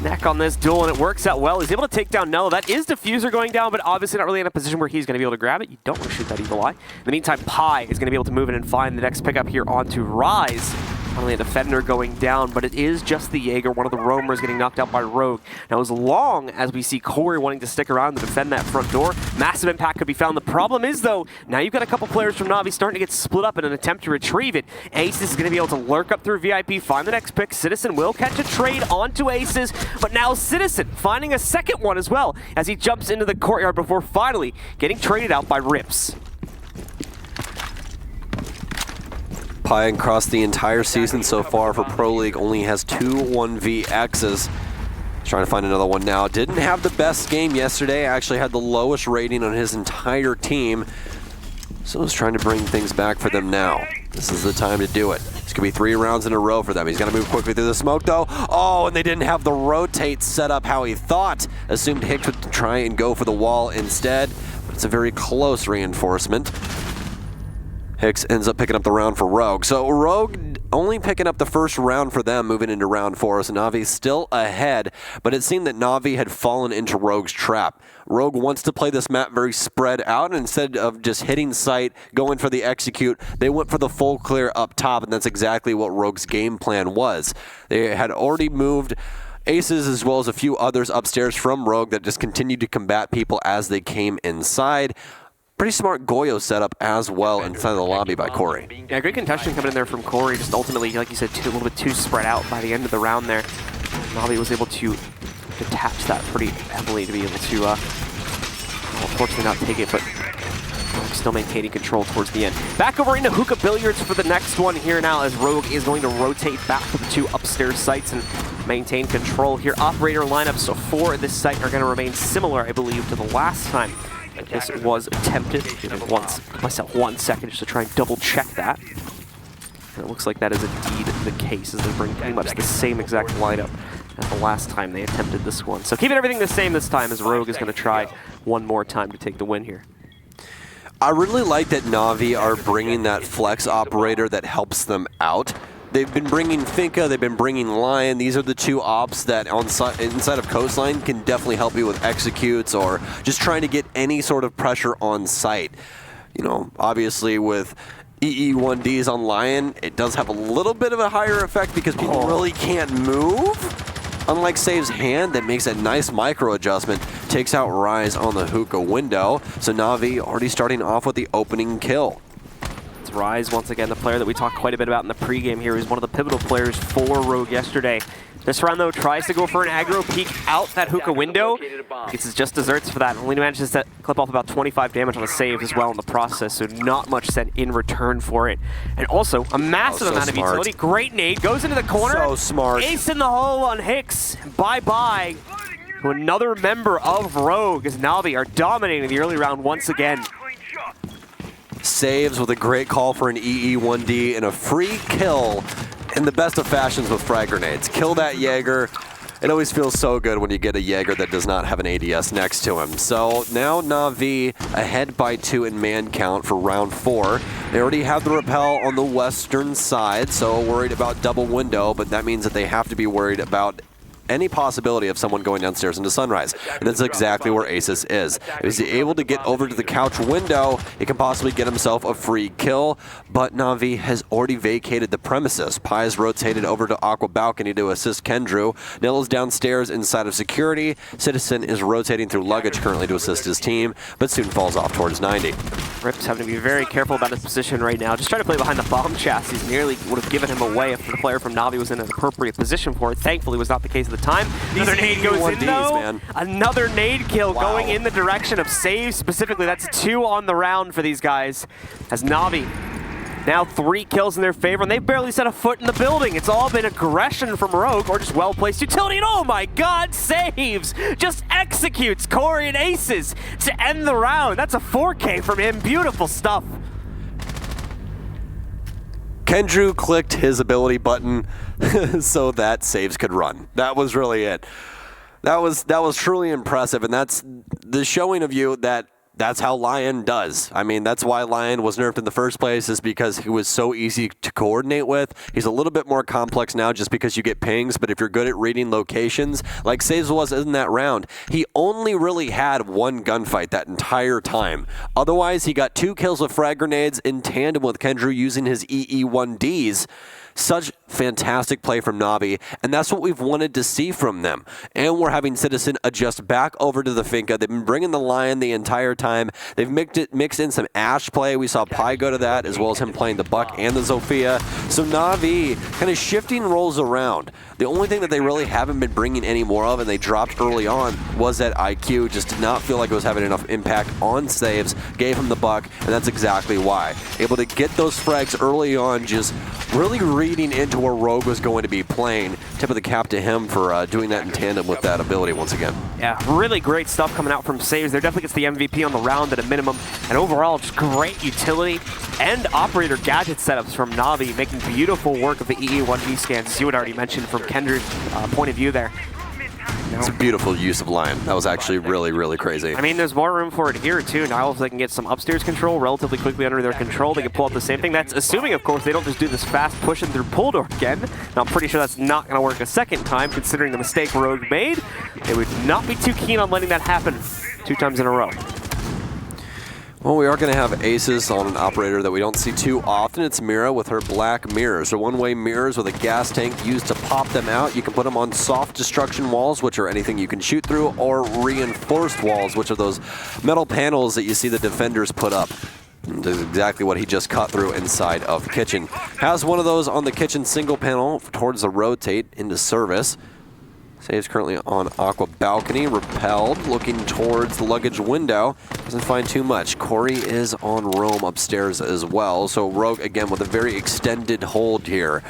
neck on this duel, and it works out well. He's able to take down Nello. That is Diffuser going down, but obviously not really in a position where he's going to be able to grab it. You don't want to shoot that Eagle Eye. In the meantime, Pi is going to be able to move in and find the next pickup here onto Rise. Not only a defender going down, but it is just the Jaeger, one of the roamers getting knocked out by Rogue. Now, as long as we see Corey wanting to stick around to defend that front door, massive impact could be found. The problem is, though, now you've got a couple players from Na'Vi starting to get split up in an attempt to retrieve it. Aces is going to be able to lurk up through VIP, find the next pick. Citizen will catch a trade onto Aces, but now Citizen finding a second one as well as he jumps into the courtyard before finally getting traded out by Rips. Pi across the entire season so far for Pro League only has 2 1vXs. He's trying to find another one now. Didn't have the best game yesterday. Actually had the lowest rating on his entire team. So he's trying to bring things back for them now. This is the time to do it. It's going to be 3 rounds in a row for them. He's got to move quickly through the smoke, though. Oh, and they didn't have the rotate set up how he thought. Assumed Hicks would try and go for the wall instead. But it's a very close reinforcement. Hicks ends up picking up the round for Rogue. So Rogue only picking up the first round for them, moving into round 4. So Na'Vi still ahead, but it seemed that Na'Vi had fallen into Rogue's trap. Rogue wants to play this map very spread out, and instead of just hitting sight, going for the execute, they went for the full clear up top, and that's exactly what Rogue's game plan was. They had already moved Aces as well as a few others upstairs from Rogue that just continued to combat people as they came inside. Pretty smart Goyo setup as well inside of the lobby by Corey. Yeah, great contention coming in there from Corey. Just ultimately, like you said, a little bit too spread out by the end of the round there. Na'Vi was able to detach that pretty heavily to be able to, unfortunately not take it, but still maintaining control towards the end. Back over into Hookah Billiards for the next one here now, as Rogue is going to rotate back to the 2 upstairs sites and maintain control here. Operator lineups for this site are going to remain similar, I believe, to the last time this was attempted. Give myself 1 second just to try and double check that. And it looks like that is indeed the case, as they bring pretty much the same exact lineup as the last time they attempted this one. So keeping everything the same this time, as Rogue is going to try one more time to take the win here. I really like that Na'Vi are bringing that flex operator that helps them out. They've been bringing Finka, they've been bringing Lion. These are the 2 ops that inside of Coastline can definitely help you with executes or just trying to get any sort of pressure on site. You know, obviously with EE1Ds on Lion, it does have a little bit of a higher effect because people really can't move. Unlike Save's hand that makes a nice micro adjustment, takes out Rise on the hookah window. So Na'Vi already starting off with the opening kill. It's Rise, once again, the player that we talked quite a bit about in the pregame here, is one of the pivotal players for Rogue yesterday. This round, though, tries to go for an aggro, peek out that hookah window. Gets his just desserts for that. Only manages to clip off about 25 damage on a save as well in the process, so not much sent in return for it. And also, a massive amount of utility. Great nade, goes into the corner. So smart. Ace in the hole on Hicks. Bye-bye to another member of Rogue, as Na'Vi are dominating the early round once again. Saves with a great call for an EE1D and a free kill in the best of fashions with frag grenades. Kill that Jaeger. It always feels so good when you get a Jaeger that does not have an ADS next to him. So now Na'Vi ahead by 2 in man count for round 4. They already have the repel on the western side, so worried about double window, but that means that they have to be worried about any possibility of someone going downstairs into Sunrise. And that's exactly where Asus is. If he's able to get over to the couch window, he can possibly get himself a free kill, but Na'Vi has already vacated the premises. Pi is rotated over to Aqua Balcony to assist Kendrew. Nilla's downstairs inside of security. Citizen is rotating through luggage currently to assist his team, but soon falls off towards 90. Rip's having to be very careful about his position right now. Just trying to play behind the bomb chassis. Nearly would have given him away if the player from Na'Vi was in an appropriate position for it. Thankfully, was not the case at the time. Another nade goes in, though. Man. Another nade kill going in the direction of saves. Specifically, that's 2 on the round for these guys. As Na'Vi now 3 kills in their favor, and they've barely set a foot in the building. It's all been aggression from Rogue, or just well-placed utility, and oh my god, saves! Just executes Corey and Aces to end the round. That's a 4K from him. Beautiful stuff. Kendrew clicked his ability button so that saves could run. That was really it. That was truly impressive, and that's the showing of you that that's how Lion does. I mean, that's why Lion was nerfed in the first place, is because he was so easy to coordinate with. He's a little bit more complex now just because you get pings, but if you're good at reading locations, like Saves was in that round, he only really had 1 gunfight that entire time. Otherwise, he got 2 kills with frag grenades in tandem with Kendrew using his EE1Ds. Such fantastic play from Na'Vi, and that's what we've wanted to see from them. And we're having Citizen adjust back over to the Finca. They've been bringing the Lion the entire time. They've mixed in some Ash play. We saw Pi go to that, as well as him playing the Buck and the Zofia. So Na'Vi kind of shifting roles around. The only thing that they really haven't been bringing any more of, and they dropped early on, was that IQ. Just did not feel like it was having enough impact on saves. Gave him the Buck, and that's exactly why. Able to get those frags early on, just really reading into where Rogue was going to be playing. Tip of the cap to him for doing that in tandem with that ability once again. Yeah, really great stuff coming out from Saves. There definitely gets the MVP on the round at a minimum. And overall, just great utility and operator gadget setups from Na'Vi, making beautiful work of the EE1D scans, as you had already mentioned from Kendrew's point of view there. It's a beautiful use of Lion. That was actually really, really crazy. I mean, there's more room for it here, too. Now, if they can get some upstairs control relatively quickly under their control, they can pull out the same thing. That's assuming, of course, they don't just do this fast pushing through pull door again. Now, I'm pretty sure that's not going to work a second time, considering the mistake Rogue made. They would not be too keen on letting that happen 2 times in a row. Well, we are going to have aces on an operator that we don't see too often. It's Mira with her black mirrors. They're one-way mirrors with a gas tank used to pop them out. You can put them on soft destruction walls, which are anything you can shoot through, or reinforced walls, which are those metal panels that you see the defenders put up. That's exactly what he just cut through inside of kitchen. Has one of those on the kitchen single panel towards the rotate into service. Saves currently on Aqua Balcony, repelled, looking towards the luggage window. Doesn't find too much. Corey is on Rome upstairs as well. So Rogue, again, with a very extended hold here.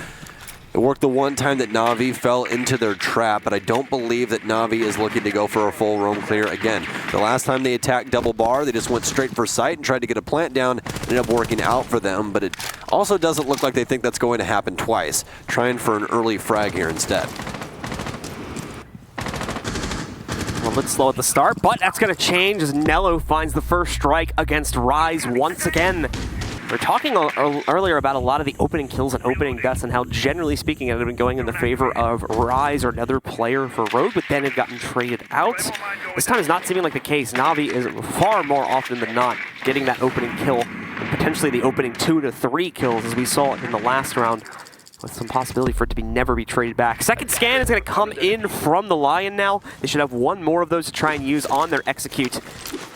It worked the one time that Na'Vi fell into their trap, but I don't believe that Na'Vi is looking to go for a full roam clear again. The last time they attacked double bar, they just went straight for sight and tried to get a plant down. Ended up working out for them, but it also doesn't look like they think that's going to happen twice. Trying for an early frag here instead. A little bit slow at the start, but that's going to change as Nello finds the first strike against Rise once again. We were talking earlier about a lot of the opening kills and opening deaths and how, generally speaking, it had been going in the favor of Rise or another player for Rogue, but then it gotten traded out. This time is not seeming like the case. Na'Vi is far more often than not getting that opening kill, and potentially the opening 2 to 3 kills, as we saw in the last round, with some possibility for it to never be traded back. Second scan is going to come in from the Lion now. They should have one more of those to try and use on their execute.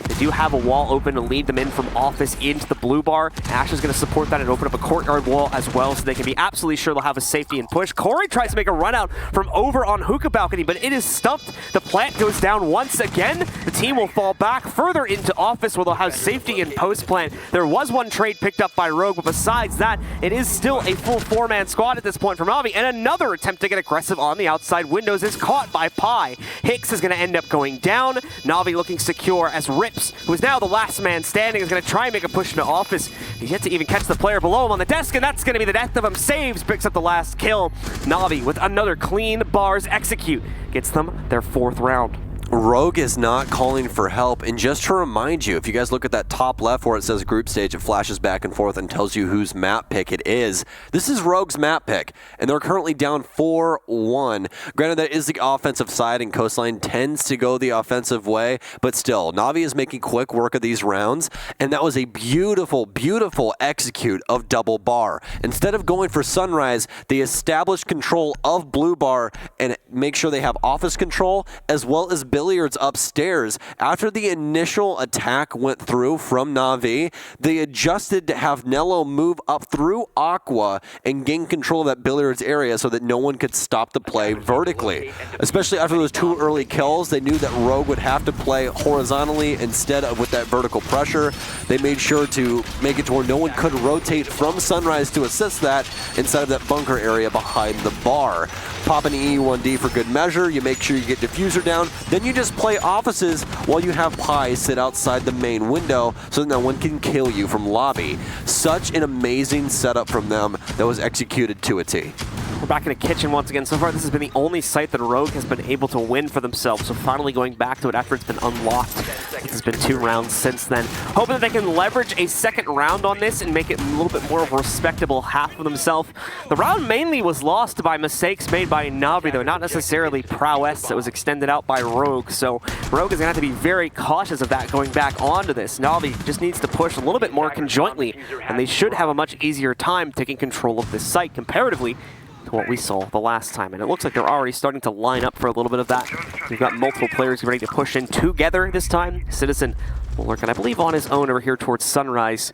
They They do have a wall open to lead them in from office into the blue bar. Ash is going to support that and open up a courtyard wall as well, so they can be absolutely sure they'll have a safety and push. Corey tries to make a run out from over on hookah balcony, but it is stumped. The plant goes down once again. The team will fall back further into office where they'll have safety and post plant. There was one trade picked up by Rogue, but besides that, it is still a full 4-man squad at this point from Navi, and another attempt to get aggressive on the outside windows is caught by Pi. Hicks is going to end up going down. Navi looking secure as Rips, who is now the last man standing, is going to try and make a push into office. He's yet to even catch the player below him on the desk, and that's going to be the death of him. Saves, picks up the last kill. Navi with another clean bars execute gets them their 4th round. Rogue is not calling for help, and just to remind you, if you guys look at that top left where it says group stage, it flashes back and forth and tells you whose map pick it is. This is Rogue's map pick, and they're currently down 4-1. Granted, that is the offensive side, and Coastline tends to go the offensive way, but still, Navi is making quick work of these rounds, and that was a beautiful, beautiful execute of double bar. Instead of going for Sunrise, they established control of blue bar and make sure they have office control as well as billiards upstairs. After the initial attack went through from Navi, they adjusted to have Nello move up through Aqua and gain control of that billiards area so that no one could stop the play vertically. Especially after those 2 early kills, they knew that Rogue would have to play horizontally instead of with that vertical pressure. They made sure to make it to where no one could rotate from Sunrise to assist that inside of that bunker area behind the bar. Pop an E1D for good measure, you make sure you get diffuser down, then you just play offices while you have Pi sit outside the main window so that no one can kill you from lobby. Such an amazing setup from them that was executed to a T. We're back in the kitchen once again. So far, this has been the only site that Rogue has been able to win for themselves. So finally going back to it after it's been unlocked. It's been 2 rounds since then. Hoping that they can leverage a 2nd round on this and make it a little bit more of a respectable half for themselves. The round mainly was lost by mistakes made by Navi, though, not necessarily prowess that was extended out by Rogue. So Rogue is going to have to be very cautious of that going back onto this. Navi just needs to push a little bit more conjointly, and they should have a much easier time taking control of this site comparatively to what we saw the last time. And it looks like they're already starting to line up for a little bit of that. We've got multiple players ready to push in together this time. Citizen will lurk, and I believe on his own over here towards Sunrise.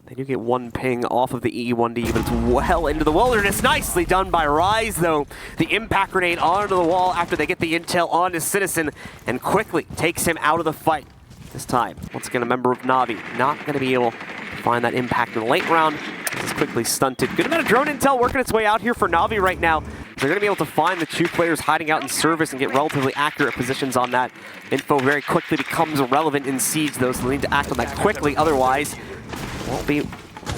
They do get 1 ping off of the E1D, but it's well into the wilderness. Nicely done by Rise, though. The impact grenade onto the wall after they get the intel onto Citizen and quickly takes him out of the fight. This time, once again, a member of Navi not going to be able to find that impact in the late round. This is quickly stunted. Good amount of drone intel working its way out here for Navi right now. They're going to be able to find the 2 players hiding out in service and get relatively accurate positions on that. Info very quickly becomes irrelevant in Siege, though, so they need to act on that quickly. Otherwise, won't be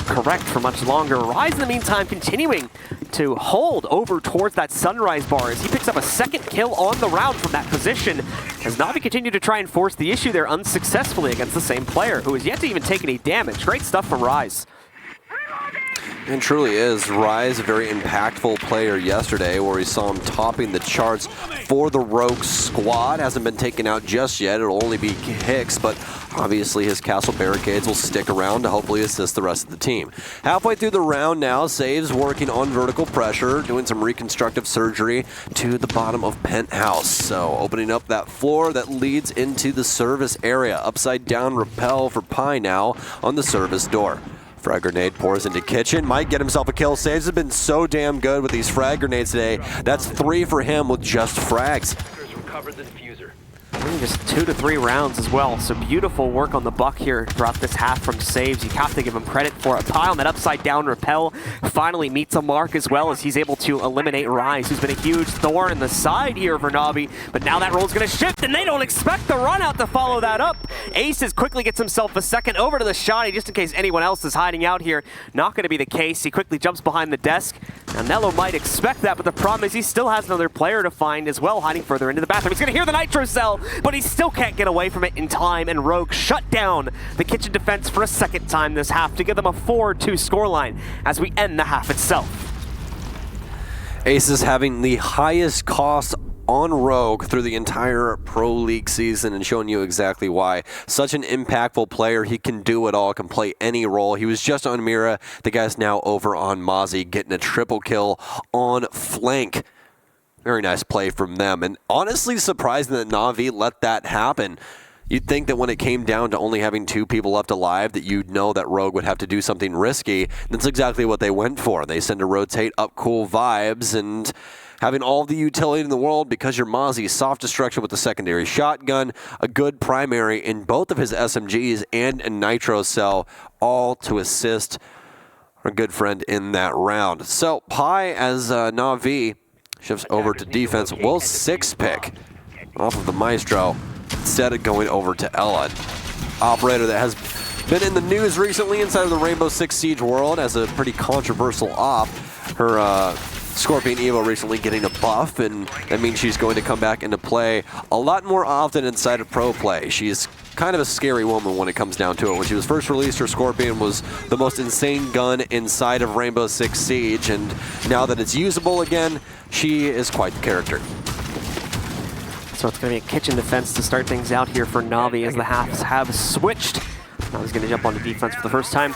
correct for much longer. Rise, in the meantime, continuing to hold over towards that Sunrise bar as he picks up a 2nd kill on the round from that position as Navi continue to try and force the issue there unsuccessfully against the same player who has yet to even take any damage. Great stuff from Rise. And truly is. Rise, a very impactful player yesterday where we saw him topping the charts for the Rogue squad. Hasn't been taken out just yet. It'll only be Hicks, but obviously his castle barricades will stick around to hopefully assist the rest of the team. Halfway through the round now, Saves working on vertical pressure, doing some reconstructive surgery to the bottom of Penthouse. So opening up that floor that leads into the service area. Upside down rappel for Pi now on the service door. Frag grenade pours into kitchen. Might get himself a kill. Saves have been so damn good with these frag grenades today. That's 3 for him with just frags. Recovered the diffuser. Just 2 to 3 rounds as well. So beautiful work on the buck here throughout this half from Saves. You have to give him credit for it. Pile on that upside down rappel finally meets a mark as well as he's able to eliminate Rise, who's been a huge thorn in the side here for Navi. But now that role's going to shift and they don't expect the run out to follow that up. Aces quickly gets himself a 2nd over to the shotty just in case anyone else is hiding out here. Not going to be the case. He quickly jumps behind the desk. Now Nello might expect that, but the problem is he still has another player to find as well, hiding further into the bathroom. He's going to hear the nitro cell, but he still can't get away from it in time, and Rogue shut down the kitchen defense for a 2nd time this half to give them a 4-2 scoreline as we end the half itself. Aces having the highest cost on Rogue through the entire Pro League season and showing you exactly why. Such an impactful player. He can do it all, can play any role. He was just on Mira. The guy's now over on Mozzie, getting a triple kill on flank. Very nice play from them. And honestly surprising that Navi let that happen. You'd think that when it came down to only having 2 people left alive, that you'd know that Rogue would have to do something risky. That's exactly what they went for. They send to rotate up Cool Vibes, and having all the utility in the world because your Mozzie, soft destruction with the secondary shotgun, a good primary in both of his SMGs, and a Nitro Cell, all to assist our good friend in that round. So Pi, as Na'Vi shifts over to defense, will 6-pick off of the Maestro instead of going over to Ella. Operator that has been in the news recently inside of the Rainbow Six Siege world as a pretty controversial op. Her Scorpion Evo recently getting a buff, and that means she's going to come back into play a lot more often inside of pro play. She's kind of a scary woman when it comes down to it. When she was first released, her Scorpion was the most insane gun inside of Rainbow Six Siege, and now that it's usable again, she is quite the character. So it's going to be a kitchen defense to start things out here for Na'Vi as the halves have switched. Navi's going to jump onto defense for the first time.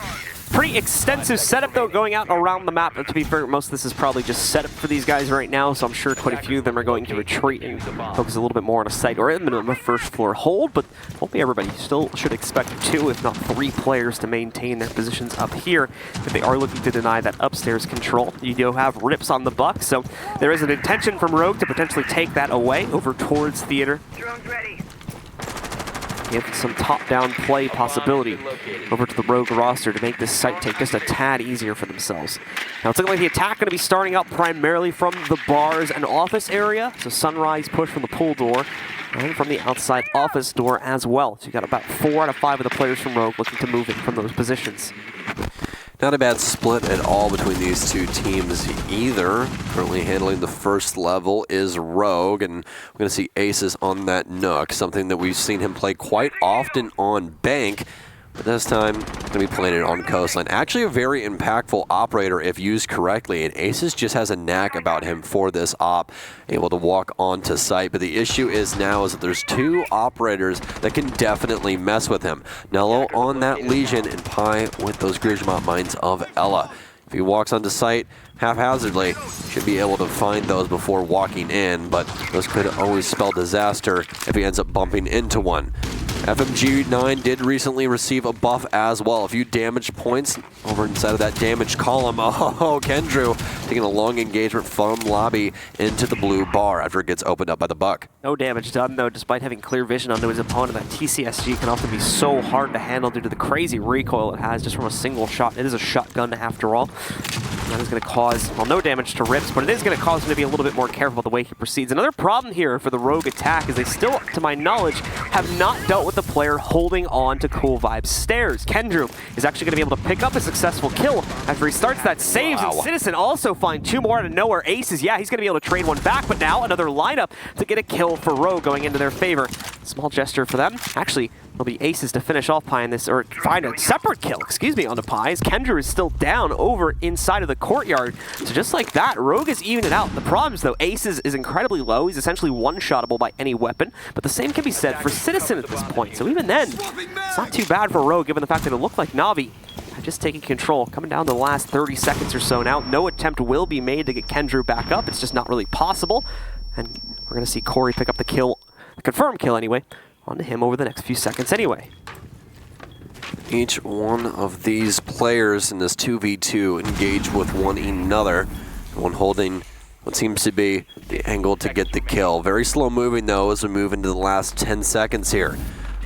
Pretty extensive setup, though, going out around the map. To be fair, most of this is probably just setup for these guys right now, so I'm sure quite a few of them are going to retreat and focus a little bit more on a site or at the minimum a first floor hold, but hopefully everybody still should expect 2, if not 3 players to maintain their positions up here if they are looking to deny that upstairs control. You do have rips on the buck, so there is an intention from Rogue to potentially take that away over towards Theater. Drone's ready. Give some top-down play possibility over to the Rogue roster to make this site take just a tad easier for themselves. Now it's looking like the attack going to be starting out primarily from the bars and office area, so Sunrise push from the pool door and from the outside office door as well. So you got about 4 out of 5 of the players from Rogue looking to move in from those positions. Not a bad split at all between these 2 teams either. Currently handling the first level is Rogue, and we're going to see Aces on that Nook, something that we've seen him play quite often on Bank, but this time going to be playing it on Coastline. Actually a very impactful operator if used correctly, and Aces just has a knack about him for this op, able to walk onto site. But the issue is now is that there's 2 operators that can definitely mess with him. Nello on that Legion, and Pi with those Grishamot mines of Ella. If he walks onto site haphazardly, should be able to find those before walking in, but those could always spell disaster if he ends up bumping into one. FMG9 did recently receive a buff as well. A few damage points over inside of that damage column. Oh, Kendrew taking a long engagement from lobby into the blue bar after it gets opened up by the buck. No damage done, though, despite having clear vision onto his opponent. That TCSG can often be so hard to handle due to the crazy recoil it has just from a single shot. It is a shotgun after all. That is going to cause, well, no damage to Rips, but it is going to cause him to be a little bit more careful the way he proceeds. Another problem here for the Rogue attack is they still, to my knowledge, have not dealt with the player holding on to Cool Vibes stairs. Kendrew is actually going to be able to pick up a successful kill after he starts that saves, and Citizen also find 2 more out of nowhere. Aces, yeah, he's going to be able to trade one back, but now another lineup to get a kill for Rogue going into their favor. Small gesture for them. Actually, it'll be Aces to finish off Pi in this, or find a separate kill, on the Pi, as Kendrew is still down over inside of the courtyard. So just like that, Rogue is evening it out. The problem is, though, Aces is incredibly low. He's essentially one-shottable by any weapon, but the same can be said for Citizen at this point. So even then, it's not too bad for Rogue, given the fact that it looked like Na'Vi just taking control. Coming down to the last 30 seconds or so now, no attempt will be made to get Kendrew back up. It's just not really possible. And we're going to see Corey pick up the kill, the confirmed kill anyway, onto him over the next few seconds anyway. Each one of these players in this 2v2 engage with one another, one holding what seems to be the angle to get the kill. Very slow moving though as we move into the last 10 seconds here.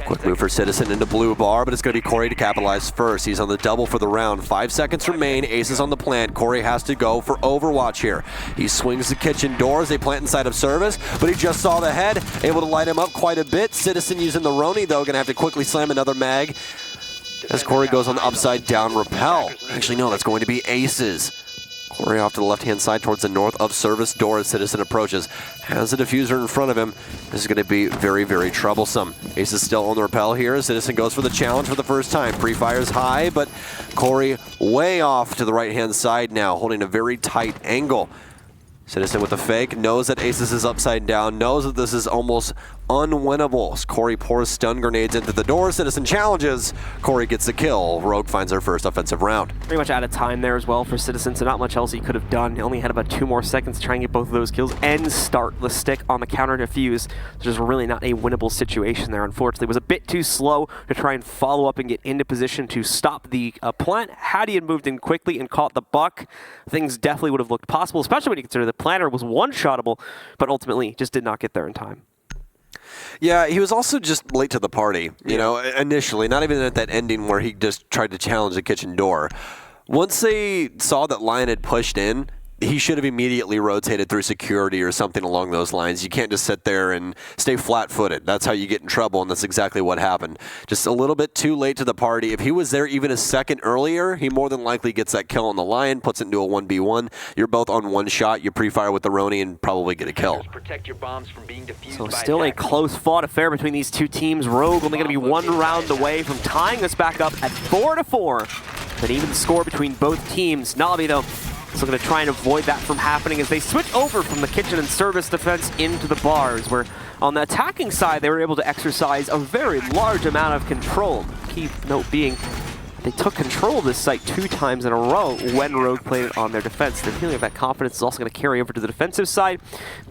Quick move for Citizen into blue bar, but it's going to be Corey to capitalize first. He's on the double for the round. 5 seconds remain. Aces on the plant. Corey has to go for Overwatch here. He swings the kitchen doors. They plant inside of service, but he just saw the head. Able to light him up quite a bit. Citizen using the Roni, though, going to have to quickly slam another mag as Corey goes on the upside down rappel. Actually, no, that's going to be Aces. Corey off to the left-hand side towards the north of service door as Citizen approaches. Has a diffuser in front of him. This is going to be very, very troublesome. Ace is still on the rappel here. Citizen goes for the challenge for the first time. Pre-fires high, but Corey way off to the right-hand side now, holding a very tight angle. Citizen with the fake, knows that Aces is upside down, knows that this is almost unwinnable. Corey pours stun grenades into the door. Citizen challenges. Corey gets the kill. Rogue finds their first offensive round. Pretty much out of time there as well for Citizen, so not much else he could have done. He only had about 2 more seconds to try and get both of those kills and start the stick on the counter defuse. There's really not a winnable situation there, unfortunately. It was a bit too slow to try and follow up and get into position to stop the plant. Had he had moved in quickly and caught the buck, things definitely would have looked possible, especially when you consider the planter was one-shottable, but ultimately just did not get there in time. Yeah, he was also just late to the party, you know, initially, not even at that ending where he just tried to challenge the kitchen door. Once they saw that Lion had pushed in, he should have immediately rotated through security or something along those lines. You can't just sit there and stay flat-footed. That's how you get in trouble, and that's exactly what happened. Just a little bit too late to the party. If he was there even a second earlier, he more than likely gets that kill on the Lion, puts it into a 1v1. You're both on one shot. You pre-fire with the Roni and probably get a kill. So still a close-fought affair between these two teams. Rogue only going to be 1 round away from tying us back up at 4-4. An even score between both teams. Navi, though, so going to try and avoid that from happening as they switch over from the kitchen and service defense into the bars, where on the attacking side they were able to exercise a very large amount of control. Key note being they took control of this site 2 times in a row when Rogue played it on their defense. The feeling of that confidence is also going to carry over to the defensive side.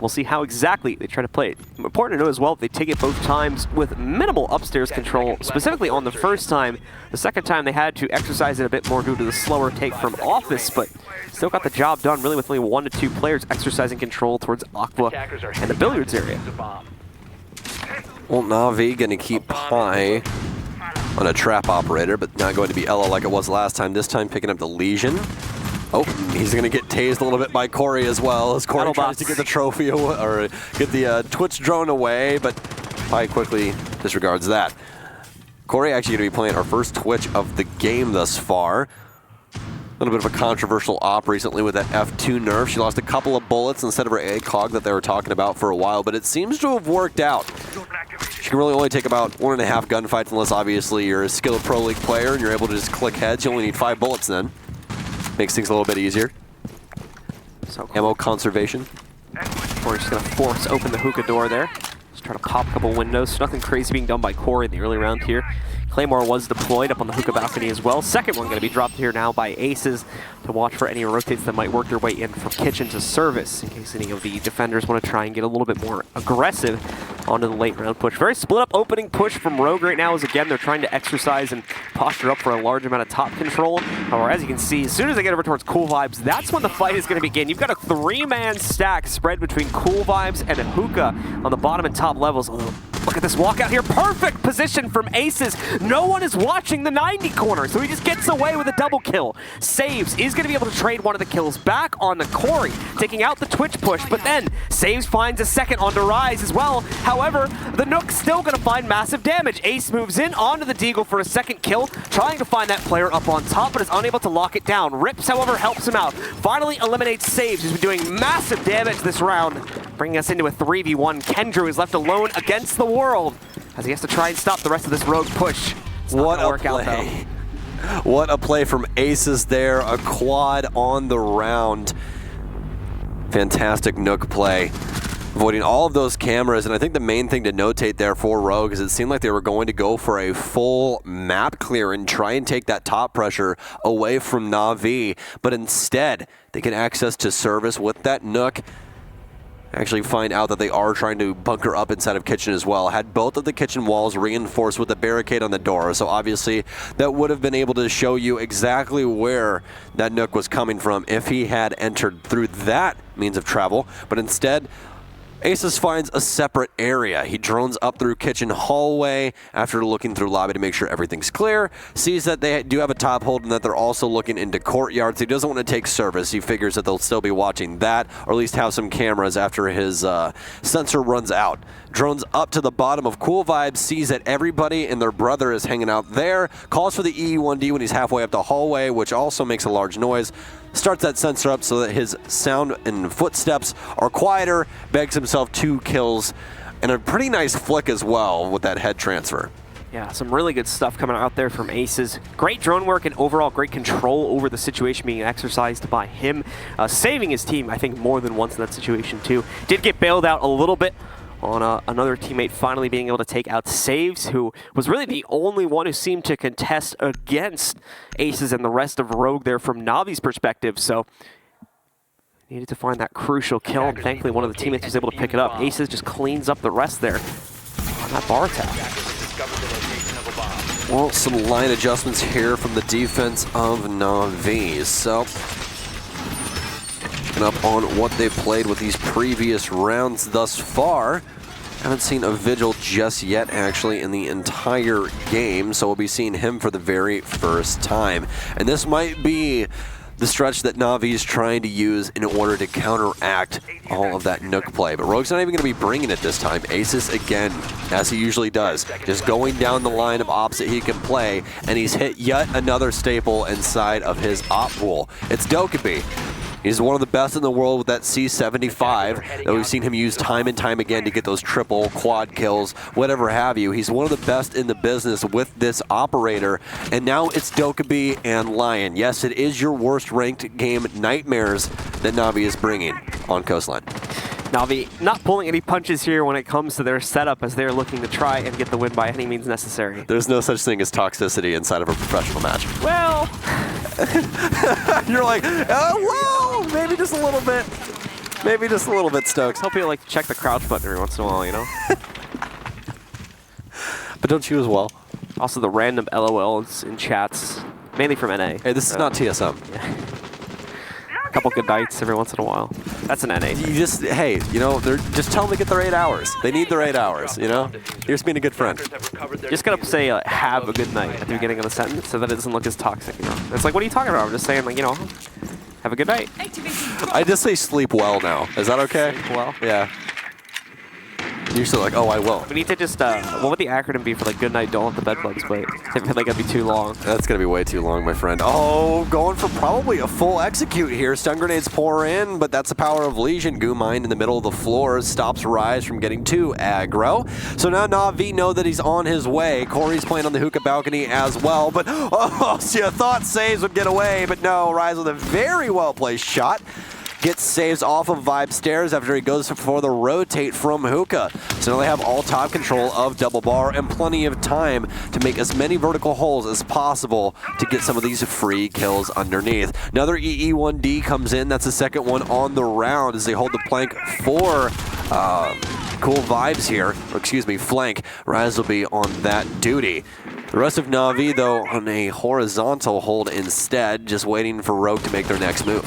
We'll see how exactly they try to play it. Important to know as well, they take it both times with minimal upstairs control, specifically on the first time. The second time they had to exercise it a bit more due to the slower take from Office, but still got the job done really with only 1 to 2 players exercising control towards Aqua and the billiards area. Well, Navi going to keep high on a trap operator, but not going to be Ella like it was last time. This time picking up the Legion. Oh, he's going to get tased a little bit by Corey as well, as Corey tries to get the trophy away, or get the Twitch drone away, but Pi quickly disregards that. Corey actually going to be playing our first Twitch of the game thus far. A little bit of a controversial op recently with that F2 nerf. She lost a couple of bullets instead of her ACOG that they were talking about for a while, but it seems to have worked out. She can really only take about 1.5 gunfights unless obviously you're a skilled Pro League player and you're able to just click heads. You only need 5 bullets then. Makes things a little bit easier. So cool. Ammo conservation. Corey's just going to force open the hookah door there. Just try to pop a couple windows. So nothing crazy being done by Corey in the early round here. Claymore was deployed up on the hookah balcony as well. Second one going to be dropped here now by Aces to watch for any rotates that might work their way in from kitchen to service in case any of the defenders want to try and get a little bit more aggressive onto the late round push. Very split up opening push from Rogue right now as again they're trying to exercise and posture up for a large amount of top control. However, as you can see, as soon as they get over towards Cool Vibes, that's when the fight is going to begin. You've got a 3-man stack spread between Cool Vibes and hookah on the bottom and top levels. Look at this walkout here. Perfect position from Aces. No one is watching the 90 corner, so he just gets away with a double kill. Saves is going to be able to trade one of the kills back on the Corey, taking out the Twitch push, but then Saves finds a second onto Rise as well. However, the Nook's still going to find massive damage. Ace moves in onto the Deagle for a second kill, trying to find that player up on top, but is unable to lock it down. Rips, however, helps him out. Finally eliminates Saves, who's been doing massive damage this round, bringing us into a 3v1. Kendrew is left alone against the world as he has to try and stop the rest of this Rogue push. It's not gonna work out, though. What a play from Aces there. A quad on the round. Fantastic Nook play. Avoiding all of those cameras, and I think the main thing to notate there for Rogue is it seemed like they were going to go for a full map clear and try and take that top pressure away from Na'Vi, but instead they get access to service with that Nook. Actually find out that they are trying to bunker up inside of kitchen as well. Had both of the kitchen walls reinforced with a barricade on the door, so obviously that would have been able to show you exactly where that Nook was coming from if he had entered through that means of travel, but instead Aces finds a separate area. He drones up through kitchen hallway after looking through lobby to make sure everything's clear, sees that they do have a top hold and that they're also looking into courtyards. He doesn't want to take service. He figures that they'll still be watching that, or at least have some cameras after his sensor runs out. Drones up to the bottom of Cool Vibes, sees that everybody and their brother is hanging out there, calls for the EE1D when he's halfway up the hallway, which also makes a large noise. Starts that sensor up so that his sound and footsteps are quieter, bags himself 2 kills, and a pretty nice flick as well with that head transfer. Yeah, some really good stuff coming out there from Aces. Great drone work and overall great control over the situation being exercised by him. Saving his team, I think, more than once in that situation too. Did get bailed out a little bit on another teammate finally being able to take out Saves, who was really the only one who seemed to contest against Aces and the rest of Rogue there from Navi's perspective. So needed to find that crucial kill, and thankfully one of the teammates was able to pick it up. Aces just cleans up the rest there on that bar attack. Well, some line adjustments here from the defense of Navi. So, picking up on what they've played with these previous rounds thus far. Haven't seen a Vigil just yet, actually, in the entire game, so we'll be seeing him for the very first time. And this might be the stretch that Navi is trying to use in order to counteract all of that Nook play. But Rogue's not even going to be bringing it this time. Aces, again, as he usually does, just going down the line of ops that he can play, and he's hit yet another staple inside of his op pool. It's Dokkaebi. He's one of the best in the world with that C75 that we've seen him use time and time again to get those triple, quad kills, whatever have you. He's one of the best in the business with this operator. And now it's Dokkaebi and Lion. Yes, it is your worst ranked game nightmares that Navi is bringing on Coastline. Navi not pulling any punches here when it comes to their setup, as they're looking to try and get the win by any means necessary. There's no such thing as toxicity inside of a professional match. Well, you're like, oh, well, maybe just a little bit. Maybe just a little bit, Stokes. Hope you like to check the crouch button every once in a while, you know? But don't you as well? Also the random LOLs in chats, mainly from NA. Hey, this is not TSM. Yeah. A couple good nights every once in a while. That's an NA. You just, hey, you know, they're just tell them to get their 8 hours. They need their 8 hours, you know? You're just being a good friend. Just gotta say, have a good night at the beginning of the sentence so that it doesn't look as toxic, you know? It's like, what are you talking about? I'm just saying, like, you know, have a good night. I just say sleep well now. Is that okay? Sleep well? Yeah. Usually like, oh, I will. We need to just, what would the acronym be for, like, good night, don't let the bed bugs bite? I feel like that'd be too long. That's going to be way too long, my friend. Oh, going for probably a full execute here. Stun grenades pour in, but that's the power of Legion. Goomind in the middle of the floor stops Rise from getting too aggro. So now Navi know that he's on his way. Corey's playing on the hookah balcony as well, but oh, so you thought Saves would get away, but no, Rise with a very well-placed shot. Gets Saves off of Vibe stairs after he goes for the rotate from Hookah. So now they have all top control of Double Bar and plenty of time to make as many vertical holes as possible to get some of these free kills underneath. Another EE1D comes in. That's the second one on the round as they hold the plank for Cool Vibes here. Or excuse me, flank. Rise will be on that duty. The rest of Navi, though, on a horizontal hold instead, just waiting for Rogue to make their next move.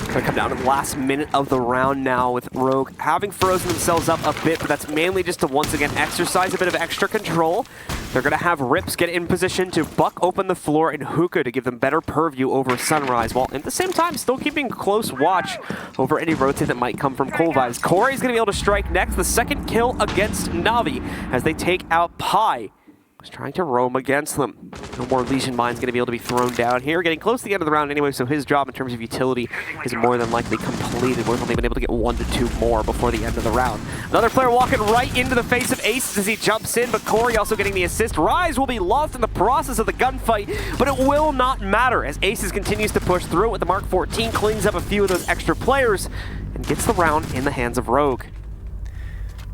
Gonna come down to the last minute of the round now with Rogue having frozen themselves up a bit, but that's mainly just to once again exercise a bit of extra control. They're gonna have Rips get in position to buck open the floor and Hookah to give them better purview over Sunrise, while at the same time still keeping close watch over any rotate that might come from Cool Vibes. Corey's gonna be able to strike next, the second kill against Navi as they take out Pi. Was trying to roam against them. No more Legion Mines going to be able to be thrown down here. Getting close to the end of the round anyway, so his job in terms of utility is more than likely completed. We've only been able to get 1 to 2 more before the end of the round. Another player walking right into the face of Aces as he jumps in, but Corey also getting the assist. Rise will be lost in the process of the gunfight, but it will not matter as Aces continues to push through with the Mark 14, cleans up a few of those extra players, and gets the round in the hands of Rogue.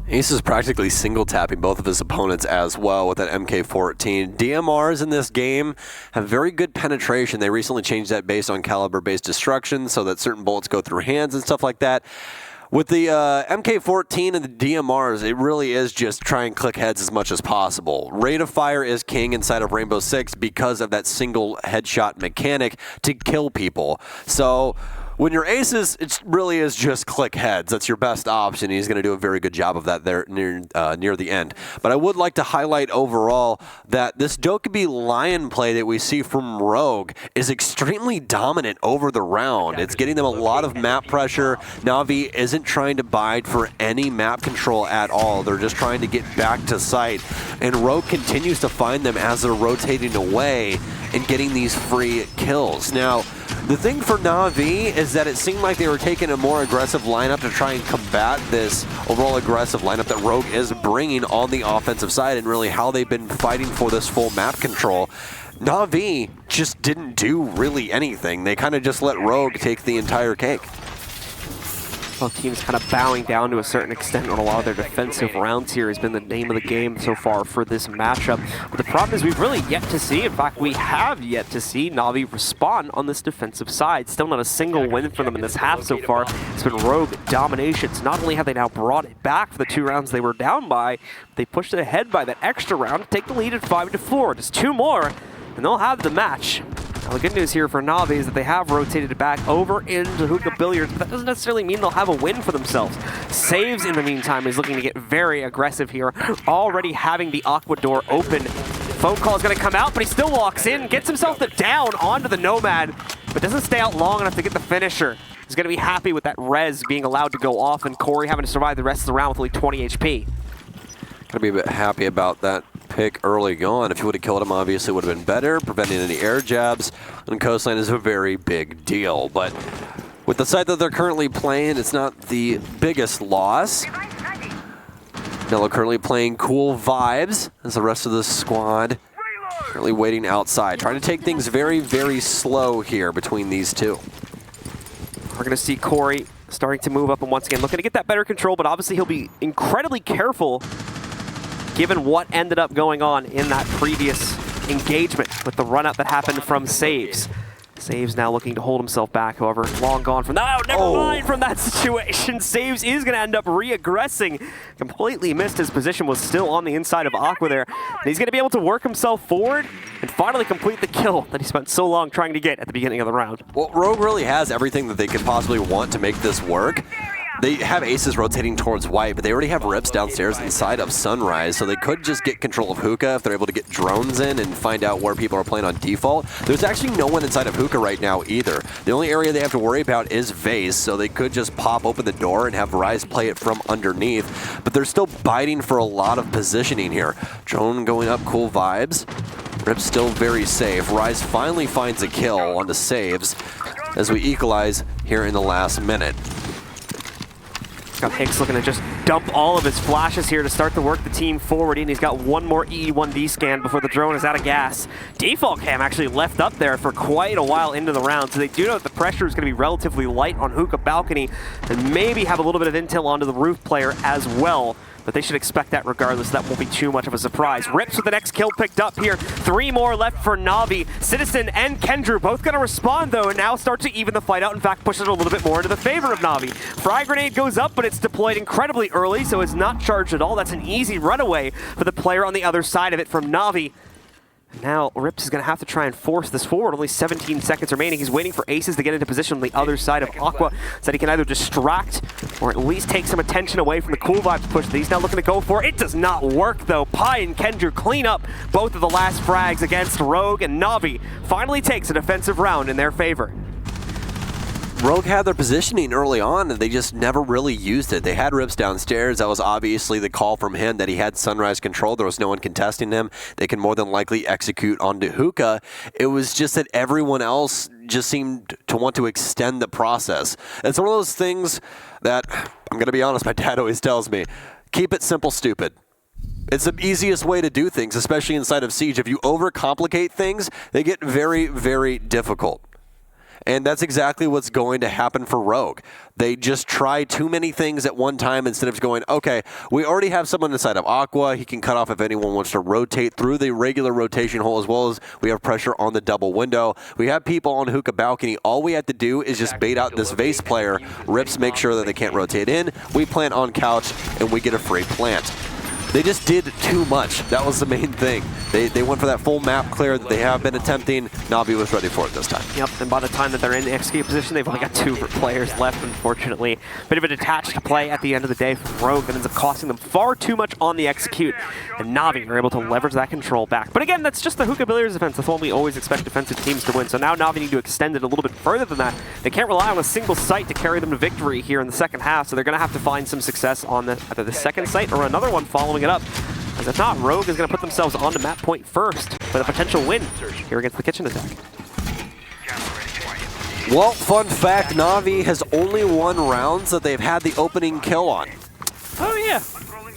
Ace is practically single-tapping both of his opponents as well with that MK14. DMRs in this game have very good penetration. They recently changed that based on caliber-based destruction so that certain bullets go through hands and stuff like that. With the MK14 and the DMRs, it really is just try and click heads as much as possible. Rate of fire is king inside of Rainbow Six because of that single headshot mechanic to kill people. So when you're Aces, it really is just click heads. That's your best option. He's going to do a very good job of that there near the end. But I would like to highlight overall that this Dokkaebi Lion play that we see from Rogue is extremely dominant over the round. It's getting them a lot of map pressure. Navi isn't trying to bide for any map control at all. They're just trying to get back to site. And Rogue continues to find them as they're rotating away and getting these free kills. Now, the thing for Navi is that it seemed like they were taking a more aggressive lineup to try and combat this overall aggressive lineup that Rogue is bringing on the offensive side and really how they've been fighting for this full map control. Navi just didn't do really anything. They kind of just let Rogue take the entire cake. Both teams kind of bowing down to a certain extent on a lot of their defensive rounds here has been the name of the game so far for this matchup. But the problem is we've really yet to see, in fact, we have yet to see Na'Vi respond on this defensive side. Still not a single win for them in this half so far. It's been Rogue dominations. Not only have they now brought it back for the 2 rounds they were down by, they pushed it ahead by that extra round to take the lead at 5-4. Just 2 more, and they'll have the match. Now, the good news here for Na'Vi is that they have rotated it back over into Hookah Billiards, but that doesn't necessarily mean they'll have a win for themselves. Saves, in the meantime, is looking to get very aggressive here, already having the Aqua door open. Phone call is going to come out, but he still walks in, gets himself the down onto the Nomad, but doesn't stay out long enough to get the finisher. He's going to be happy with that res being allowed to go off, and Corey having to survive the rest of the round with only 20 HP. Gotta be a bit happy about that pick early on. If you would have killed him, obviously it would have been better. Preventing any air jabs on Coastline is a very big deal. But with the site that they're currently playing, it's not the biggest loss. Nello currently playing cool vibes as the rest of the squad currently waiting outside. Trying to take things very, very slow here between these two. We're going to see Corey starting to move up and once again looking to get that better control, but obviously he'll be incredibly careful given what ended up going on in that previous engagement with the run-up that happened from Saves. Saves now looking to hold himself back, however, long gone from that. Oh, never mind from that situation. Saves is going to end up re-aggressing. Completely missed his position, was still on the inside of Aqua there. And he's going to be able to work himself forward and finally complete the kill that he spent so long trying to get at the beginning of the round. Well, Rogue really has everything that they could possibly want to make this work. They have aces rotating towards white, but they already have rips downstairs inside of Sunrise, so they could just get control of Hookah if they're able to get drones in and find out where people are playing on default. There's actually no one inside of Hookah right now either. The only area they have to worry about is Vase, so they could just pop open the door and have Rise play it from underneath, but they're still biting for a lot of positioning here. Drone going up, cool vibes. Rip's still very safe. Rise finally finds a kill on the Saves as we equalize here in the last minute. Got Hicks looking to just dump all of his flashes here to start to work the team forward, and he's got one more EE1D scan before the drone is out of gas. Default cam actually left up there for quite a while into the round, so they do know that the pressure is going to be relatively light on Hookah balcony and maybe have a little bit of intel onto the roof player as well. But they should expect that regardless. That won't be too much of a surprise. Rips with the next kill picked up here. 3 more left for Na'Vi. Citizen and Kendrew both going to respond, though, and now start to even the fight out. In fact, push it a little bit more into the favor of Na'Vi. Frag grenade goes up, but it's deployed incredibly early, so it's not charged at all. That's an easy runaway for the player on the other side of it from Na'Vi. Now, Rips is going to have to try and force this forward. Only 17 seconds remaining. He's waiting for aces to get into position on the other side of Aqua so that he can either distract or at least take some attention away from the cool vibes push that he's now looking to go for. It does not work, though. Pi and Kendrew clean up both of the last frags against Rogue, and Na'Vi finally takes a defensive round in their favor. Rogue had their positioning early on, and they just never really used it. They had Rips downstairs. That was obviously the call from him that he had Sunrise control. There was no one contesting him. They can more than likely execute onto Hookah. It was just that everyone else just seemed to want to extend the process. It's one of those things that, I'm going to be honest, my dad always tells me, keep it simple, stupid. It's the easiest way to do things, especially inside of Siege. If you overcomplicate things, they get very, very difficult. And that's exactly what's going to happen for Rogue. They just try too many things at one time instead of going, okay, we already have someone inside of Aqua. He can cut off if anyone wants to rotate through the regular rotation hole, as well as we have pressure on the double window. We have people on Hookah balcony. All we have to do is just bait out this Vase player. Rips make sure that they can't rotate in. We plant on couch, and we get a free plant. They just did too much. That was the main thing. They went for that full map clear that they have been attempting. Na'Vi was ready for it this time. Yep, and by the time that they're in the execute position, they've only got 2 players left, unfortunately. Bit of a detached play at the end of the day from Rogue that ends up costing them far too much on the execute, and Na'Vi are able to leverage that control back. But again, that's just the Hookah Billiards defense. That's what we always expect defensive teams to win. So now Na'Vi need to extend it a little bit further than that. They can't rely on a single site to carry them to victory here in the second half, so they're going to have to find some success on either the second site or another one following it up. As if not, Rogue is going to put themselves onto map point first with a potential win here against the kitchen attack. Well, fun fact, Na'Vi has only won rounds that they've had the opening kill on. Oh yeah.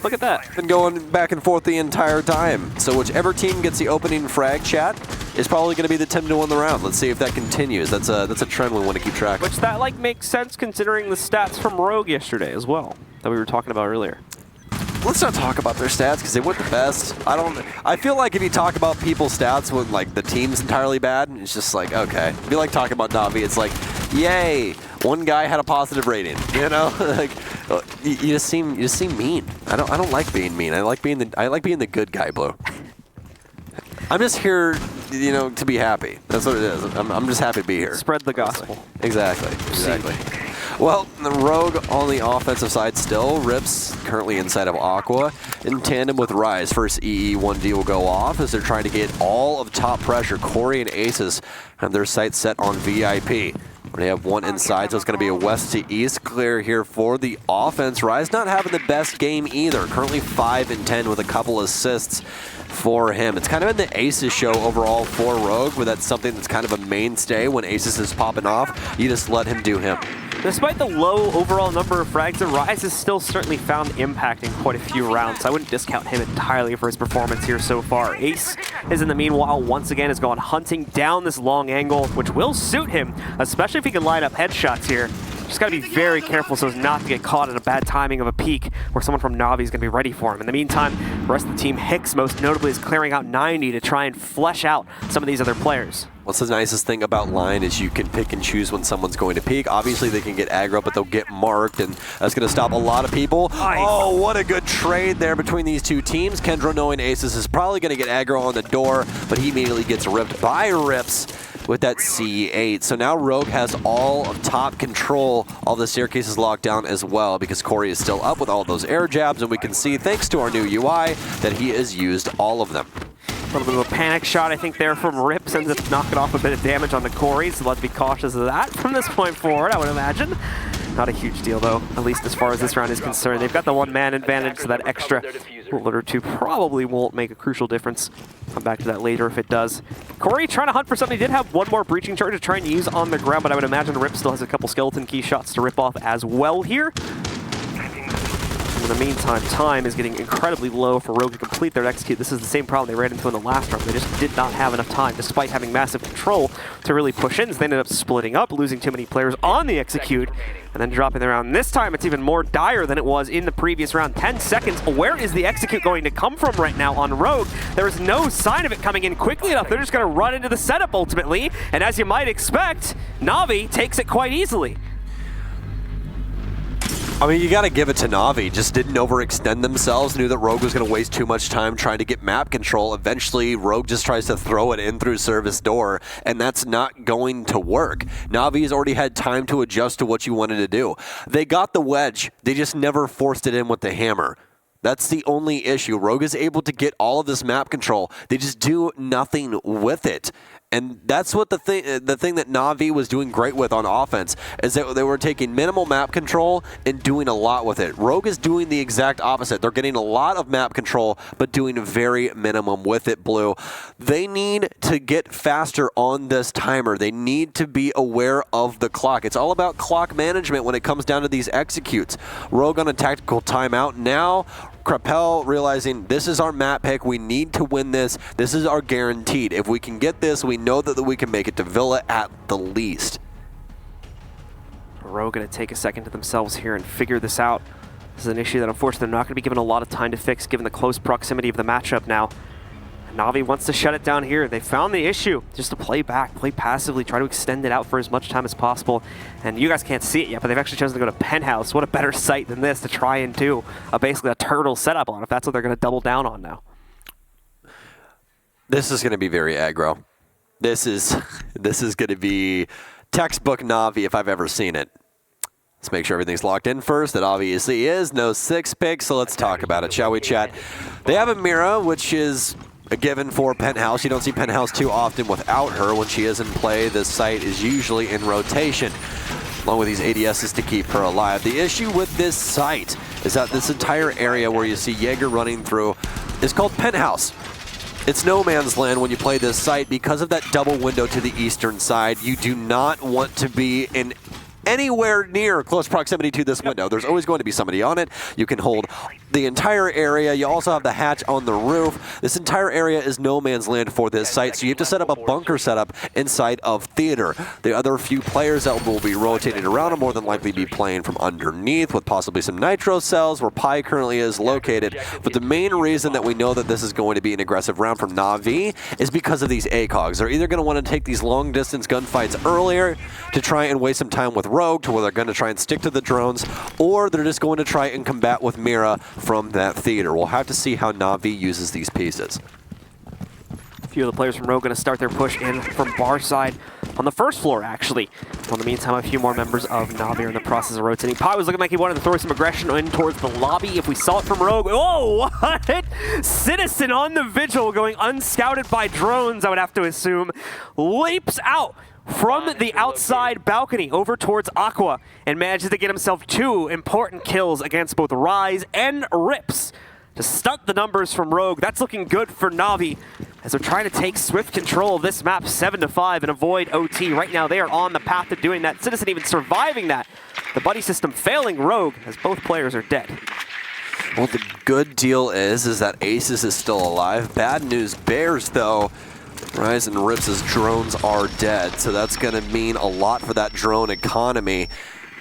Look at that. Been going back and forth the entire time. So whichever team gets the opening frag chat is probably going to be the team to win the round. Let's see if that continues. That's a trend we want to keep track of. Which that like makes sense considering the stats from Rogue yesterday as well that we were talking about earlier. Let's not talk about their stats because they weren't the best. I feel like if you talk about people's stats when like the team's entirely bad, it's just like, okay. If you like talking about Navi, it's like, yay, one guy had a positive rating. You know, like you just seem mean. I don't like being mean. I like being the good guy, Blue. I'm just here, you know, to be happy. That's what it is. I'm just happy to be here. Spread the gospel. Exactly. Well, the Rogue on the offensive side still. Rips currently inside of Aqua in tandem with Rise. First EE1D will go off as they're trying to get all of top pressure. Corey and Aces have their sights set on VIP. They have one inside, so it's going to be a west to east clear here for the offense. Rise not having the best game either. Currently 5 and 10 with a couple assists for him. It's kind of been the Aces show overall for Rogue, but that's something that's kind of a mainstay when Aces is popping off. You just let him do him. Despite the low overall number of frags, the Rise has still certainly found impact in quite a few rounds. I wouldn't discount him entirely for his performance here so far. Ace is in the meanwhile once again has gone hunting down this long angle, which will suit him, especially if he can line up headshots here. Just got to be very careful so as not to get caught in a bad timing of a peek where someone from Navi is going to be ready for him. In the meantime, the rest of the team, Hicks most notably, is clearing out 90 to try and flesh out some of these other players. What's the nicest thing about Line is you can pick and choose when someone's going to peek. Obviously, they can get aggro, but they'll get marked, and that's going to stop a lot of people. Nice. Oh, what a good trade there between these two teams. Kendra, knowing Aces, is probably going to get aggro on the door, but he immediately gets ripped by Rips with that C8. So now Rogue has all of top control. All the staircases locked down as well because Corey is still up with all those air jabs, and we can see, thanks to our new UI, that he has used all of them. A little bit of a panic shot, I think, there from Rips, ends up knocking off a bit of damage on the Corey, so let's be cautious of that from this point forward, I would imagine. Not a huge deal, though, at least as far as this round is concerned. They've got the one-man advantage, so that extra bullet or two probably won't make a crucial difference. Come back to that later if it does. Corey trying to hunt for something. He did have one more breaching charge to try and use on the ground, but I would imagine Rip still has a couple skeleton key shots to rip off as well here. In the meantime, time is getting incredibly low for Rogue to complete their execute. This is the same problem they ran into in the last round. They just did not have enough time, despite having massive control, to really push in. So they ended up splitting up, losing too many players on the execute, and then dropping the round. This time, it's even more dire than it was in the previous round. 10 seconds. Where is the execute going to come from right now on Rogue? There is no sign of it coming in quickly enough. They're just going to run into the setup ultimately, and as you might expect, Navi takes it quite easily. I mean, you got to give it to Navi. Just didn't overextend themselves. Knew that Rogue was going to waste too much time trying to get map control. Eventually, Rogue just tries to throw it in through service door, and that's not going to work. Navi's already had time to adjust to what you wanted to do. They got the wedge. They just never forced it in with the hammer. That's the only issue. Rogue is able to get all of this map control. They just do nothing with it. And that's what the thing that Navi was doing great with on offense, is that they were taking minimal map control and doing a lot with it. Rogue is doing the exact opposite. They're getting a lot of map control, but doing very minimum with it, Blue. They need to get faster on this timer. They need to be aware of the clock. It's all about clock management when it comes down to these executes. Rogue on a tactical timeout now. Krapel realizing this is our map pick. We need to win this. This is our guaranteed. If we can get this, we know that we can make it to Villa at the least. Rogue going to take a second to themselves here and figure this out. This is an issue that unfortunately they're not going to be given a lot of time to fix given the close proximity of the matchup now. Navi wants to shut it down here. They found the issue, just to play back, play passively, try to extend it out for as much time as possible. And you guys can't see it yet, but they've actually chosen to go to Penthouse. What a better site than this to try and do basically a turtle setup on, if that's what they're going to double down on now. This is going to be very aggro. This is going to be textbook Navi if I've ever seen it. Let's make sure everything's locked in first. That obviously is. No 6 picks, so let's talk about it, shall we, chat? They have a Mira, which is a given for Penthouse. You don't see Penthouse too often without her. When she is in play, this site is usually in rotation, along with these ADSs to keep her alive. The issue with this site is that this entire area where you see Jaeger running through is called Penthouse. It's no man's land when you play this site because of that double window to the eastern side. You do not want to be in anywhere near close proximity to this window. There's always going to be somebody on it. You can hold the entire area. You also have the hatch on the roof. This entire area is no man's land for this site, so you have to set up a bunker setup inside of theater. The other few players that will be rotating around will more than likely be playing from underneath with possibly some nitro cells where Pi currently is located. But the main reason that we know that this is going to be an aggressive round from Na'Vi is because of these ACOGs. They're either going to want to take these long distance gunfights earlier to try and waste some time with Rogue, to where they're going to try and stick to the drones, or they're just going to try and combat with Mira from that theater. We'll have to see how Na'Vi uses these pieces. A few of the players from Rogue going to start their push in from bar side on the first floor, actually. In the meantime, a few more members of Na'Vi are in the process of rotating. Pi was looking like he wanted to throw some aggression in towards the lobby. If we saw it from Rogue, oh, what? Citizen on the vigil going unscouted by drones, I would have to assume, leaps out from the outside balcony over towards Aqua and manages to get himself 2 important kills against both Rise and Rips to stunt the numbers from Rogue. That's looking good for Na'Vi as they're trying to take swift control of this map 7-5 and avoid OT. Right now they are on the path to doing that. Citizen even surviving that. The buddy system failing Rogue as both players are dead. Well, the good deal is that Aces is still alive. Bad news bears, though. Rise and Rips' drones are dead, so that's going to mean a lot for that drone economy.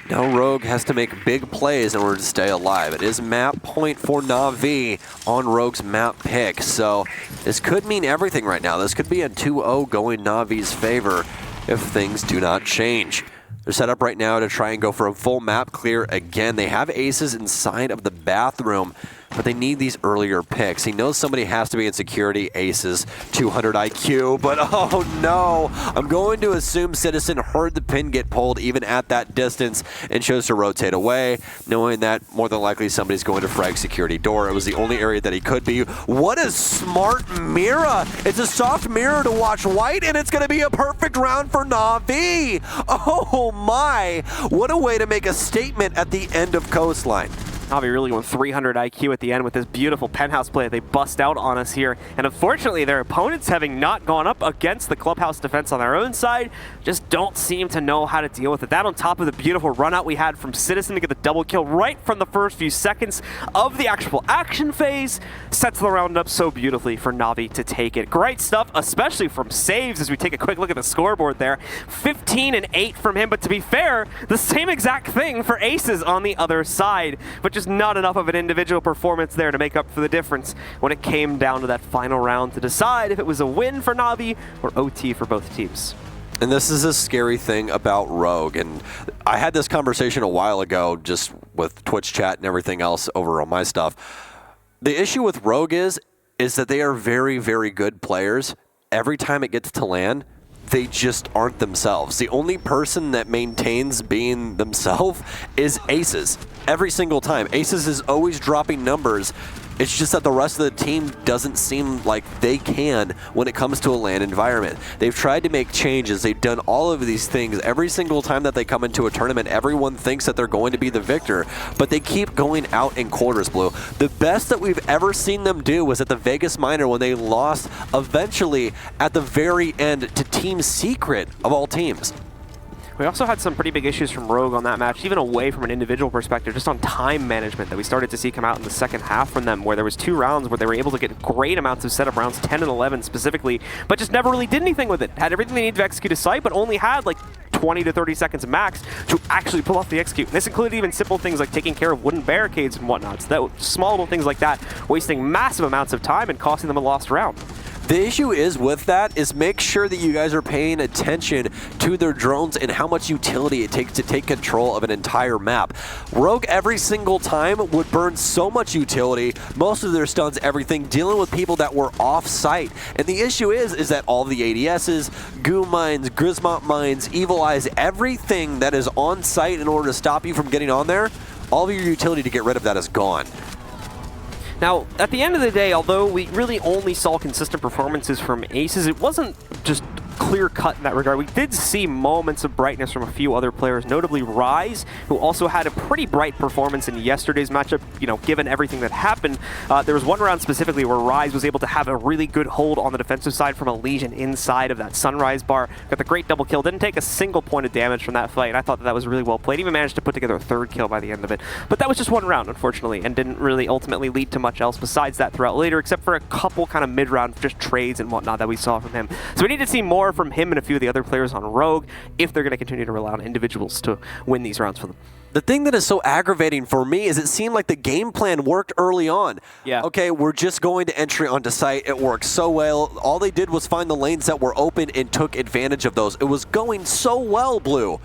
Now Rogue has to make big plays in order to stay alive. It is map point for Na'Vi on Rogue's map pick, so this could mean everything right now. This could be a 2-0 going Na'Vi's favor if things do not change. They're set up right now to try and go for a full map clear again. They have Aces inside of the bathroom, but they need these earlier picks. He knows somebody has to be in security. Aces, 200 IQ, but oh no! I'm going to assume Citizen heard the pin get pulled even at that distance and chose to rotate away, knowing that more than likely somebody's going to frag security door. It was the only area that he could be. What a smart Mira! It's a soft mirror to watch white, and it's going to be a perfect round for Na'Vi! Oh my! What a way to make a statement at the end of Coastline. Na'Vi really going 300 IQ at the end with this beautiful penthouse play. They bust out on us here. And unfortunately, their opponents, having not gone up against the clubhouse defense on their own side, just don't seem to know how to deal with it. That on top of the beautiful run out we had from Citizen to get the double kill right from the first few seconds of the actual action phase sets the round up so beautifully for Na'Vi to take it. Great stuff, especially from saves as we take a quick look at the scoreboard there. 15 and 8 from him, but to be fair, the same exact thing for Aces on the other side. But just not enough of an individual performance there to make up for the difference when it came down to that final round to decide if it was a win for Na'Vi or OT for both teams. And this is a scary thing about Rogue, and I had this conversation a while ago just with Twitch chat and everything else over on my stuff. The issue with Rogue is that they are very, very good players. Every time it gets to land, they just aren't themselves. The only person that maintains being themselves is Aces. Every single time. Aces is always dropping numbers. It's just that the rest of the team doesn't seem like they can when it comes to a LAN environment. They've tried to make changes. They've done all of these things. Every single time that they come into a tournament, everyone thinks that they're going to be the victor, but they keep going out in quarters, Blue. The best that we've ever seen them do was at the Vegas Minor when they lost eventually at the very end to Team Secret of all teams. We also had some pretty big issues from Rogue on that match, even away from an individual perspective, just on time management that we started to see come out in the second half from them, where there was 2 rounds where they were able to get great amounts of setup rounds, 10 and 11 specifically, but just never really did anything with it. Had everything they needed to execute a site, but only had like 20 to 30 seconds max to actually pull off the execute. And this included even simple things like taking care of wooden barricades and whatnot. So that, small little things like that, wasting massive amounts of time and costing them a lost round. The issue is with that is make sure that you guys are paying attention to their drones and how much utility it takes to take control of an entire map. Rogue every single time would burn so much utility, most of their stuns, everything, dealing with people that were off-site. And the issue is that all the ADSs, Goo Mines, Grismont Mines, Evil Eyes, everything that is on-site in order to stop you from getting on there, all of your utility to get rid of that is gone. Now, at the end of the day, although we really only saw consistent performances from Aces, it wasn't just clear-cut in that regard. We did see moments of brightness from a few other players, notably Rise, who also had a pretty bright performance in yesterday's matchup, you know, given everything that happened. There was one round specifically where Rise was able to have a really good hold on the defensive side from a Legion inside of that Sunrise bar. Got the great double kill, didn't take a single point of damage from that fight, and I thought that was really well played. Even managed to put together a third kill by the end of it. But that was just one round, unfortunately, and didn't really ultimately lead to much else besides that throughout later, except for a couple kind of mid-round just trades and whatnot that we saw from him. So we need to see more from him and a few of the other players on Rogue if they're going to continue to rely on individuals to win these rounds for them. The thing that is so aggravating for me is it seemed like the game plan worked early on. Yeah. Okay, we're just going to entry onto site. It worked so well. All they did was find the lanes that were open and took advantage of those. It was going so well, Blue.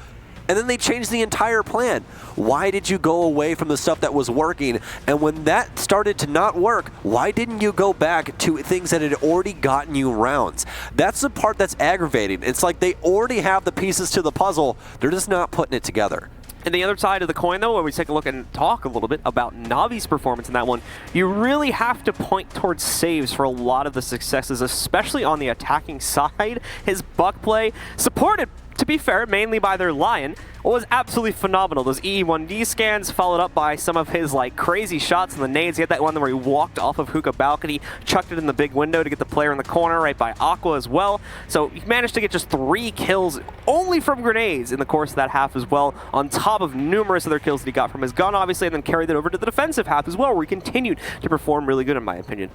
And then they changed the entire plan. Why did you go away from the stuff that was working? And when that started to not work, why didn't you go back to things that had already gotten you rounds? That's the part that's aggravating. It's like they already have the pieces to the puzzle. They're just not putting it together. And the other side of the coin, though, when we take a look and talk a little bit about Navi's performance in that one, you really have to point towards saves for a lot of the successes, especially on the attacking side. His buck play, supported, to be fair, mainly by their Lion, was absolutely phenomenal. Those EE1D scans followed up by some of his like crazy shots in the nades. He had that one where he walked off of Hookah balcony, chucked it in the big window to get the player in the corner right by Aqua as well. So he managed to get just 3 kills only from grenades in the course of that half as well, on top of numerous other kills that he got from his gun, obviously, and then carried that over to the defensive half as well, where he continued to perform really good, in my opinion.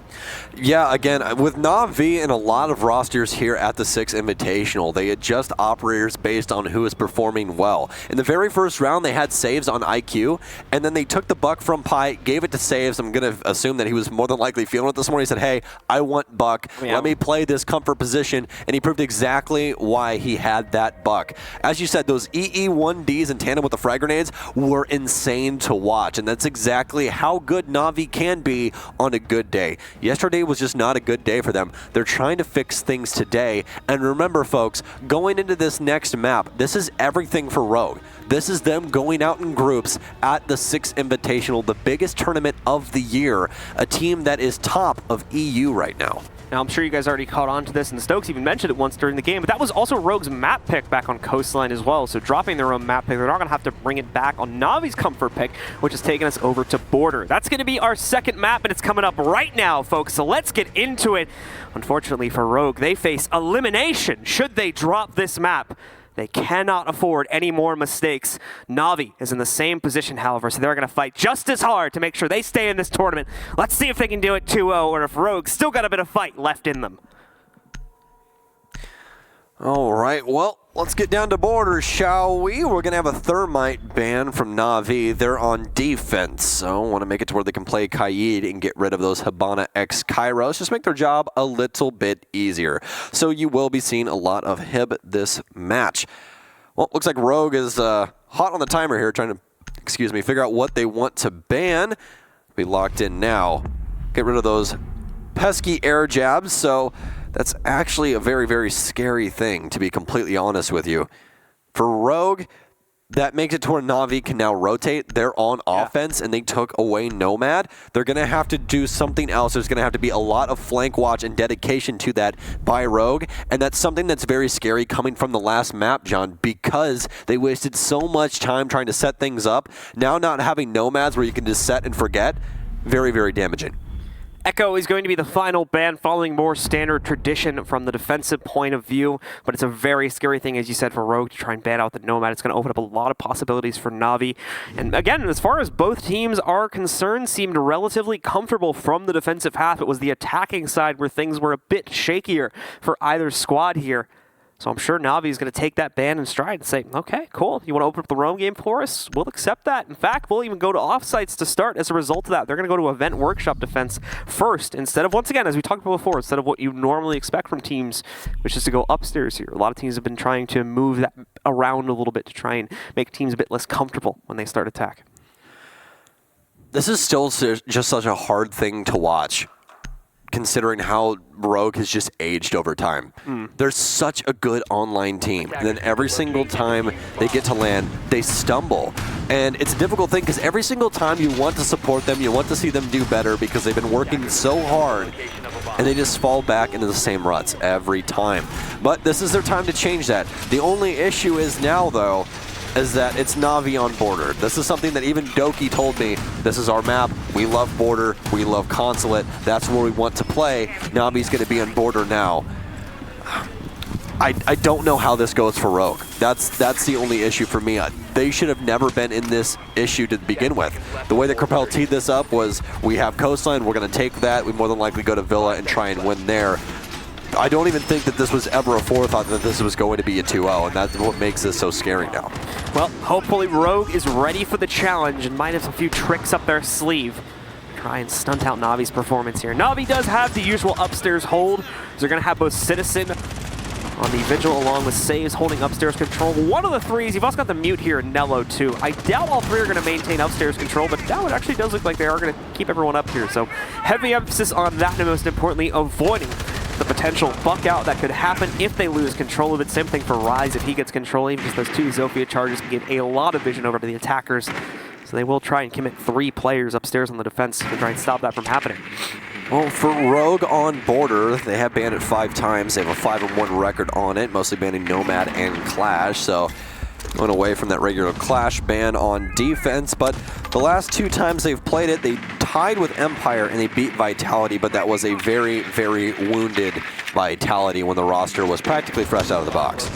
Yeah, again, with Na'Vi and a lot of rosters here at the Six Invitational, they adjust operators based on who is performing well. In the very first round, they had saves on IQ, and then they took the buck from Pi, gave it to saves. I'm going to assume that he was more than likely feeling it this morning. He said, hey, I want buck. Yeah. Let me play this comfort position, and he proved exactly why he had that buck. As you said, those EE1Ds in tandem with the frag grenades were insane to watch, and that's exactly how good Na'Vi can be on a good day. Yesterday was just not a good day for them. They're trying to fix things today, and remember, folks, going into this next map, this is everything for Rogue. This is them going out in groups at the Six Invitational, the biggest tournament of the year, a team that is top of EU right now. Now, I'm sure you guys already caught on to this, and Stokes even mentioned it once during the game, but that was also Rogue's map pick back on Coastline as well. So dropping their own map pick, they're not going to have to bring it back on Navi's comfort pick, which is taking us over to Border. That's going to be our second map, and it's coming up right now, folks. So let's get into it. Unfortunately for Rogue, they face elimination should they drop this map. They cannot afford any more mistakes. Na'Vi is in the same position, however, so they're going to fight just as hard to make sure they stay in this tournament. Let's see if they can do it 2-0, or if Rogue's still got a bit of fight left in them. All right, well, let's get down to Border, shall we? We're going to have a Thermite ban from Na'Vi. They're on defense, so want to make it to where they can play Kaid and get rid of those Hibana X Kairos. Just make their job a little bit easier. So you will be seeing a lot of Hib this match. Well, looks like Rogue is hot on the timer here, trying to, figure out what they want to ban. Be locked in now. Get rid of those pesky air jabs, so that's actually a very, very scary thing, to be completely honest with you. For Rogue, that makes it to where Na'Vi can now rotate. They're on offense, and they took away Nomad. They're going to have to do something else. There's going to have to be a lot of flank watch and dedication to that by Rogue, and that's something that's very scary coming from the last map, John, because they wasted so much time trying to set things up. Now not having Nomads where you can just set and forget, very, very damaging. Echo is going to be the final ban, following more standard tradition from the defensive point of view, but it's a very scary thing, as you said, for Rogue to try and ban out the Nomad. It's going to open up a lot of possibilities for Na'Vi. And again, as far as both teams are concerned, seemed relatively comfortable from the defensive half. It was the attacking side where things were a bit shakier for either squad here. So I'm sure Na'Vi is going to take that ban in stride and say, okay, cool, you want to open up the roam game for us? We'll accept that. In fact, we'll even go to offsites to start as a result of that. They're going to go to event workshop defense first, instead of, once again, as we talked about before, instead of what you normally expect from teams, which is to go upstairs here. A lot of teams have been trying to move that around a little bit to try and make teams a bit less comfortable when they start attack. This is still just such a hard thing to watch. considering how Rogue has just aged over time. They're such a good online team, and then every single time they get to land, they stumble. And it's a difficult thing because every single time you want to support them, you want to see them do better because they've been working so hard, and they just fall back into the same ruts every time. But this is their time to change that. The only issue is now, though, is that it's Na'Vi on border. This is something that even Doki told me, this is our map, we love border, we love consulate, that's where we want to play. Na'Vi's going to be on border now. I don't know how this goes for Rogue. That's the only issue for me. They should have never been in this issue to begin with. The way that Capel teed this up was, we have Coastline, we're going to take that, we more than likely go to Villa and try and win there. I don't even think that this was ever a forethought that this was going to be a 2-0, and that's what makes this so scary now. Well, hopefully Rogue is ready for the challenge and might have a few tricks up their sleeve. Try and stunt out Na'Vi's performance here. Na'Vi does have the usual upstairs hold, so they're going to have both Citizen on the Vigil along with Saves holding upstairs control. One of the threes, you've also got the mute here, Nello too. I doubt all three are going to maintain upstairs control, but now it actually does look like they are going to keep everyone up here. So heavy emphasis on that, and most importantly, avoiding the potential buck out that could happen if they lose control of it. Same thing for Rise if he gets control, even just those two Zofia charges can give a lot of vision over to the attackers. So they will try and commit 3 players upstairs on the defense to try and stop that from happening. Well, for Rogue on border, they have banned it 5 times. They have a 5-1 record on it, mostly banning Nomad and Clash. So going away from that regular Clash ban on defense, but the last 2 times they've played it, they tied with Empire and they beat Vitality, but that was a very, very wounded Vitality when the roster was practically fresh out of the box.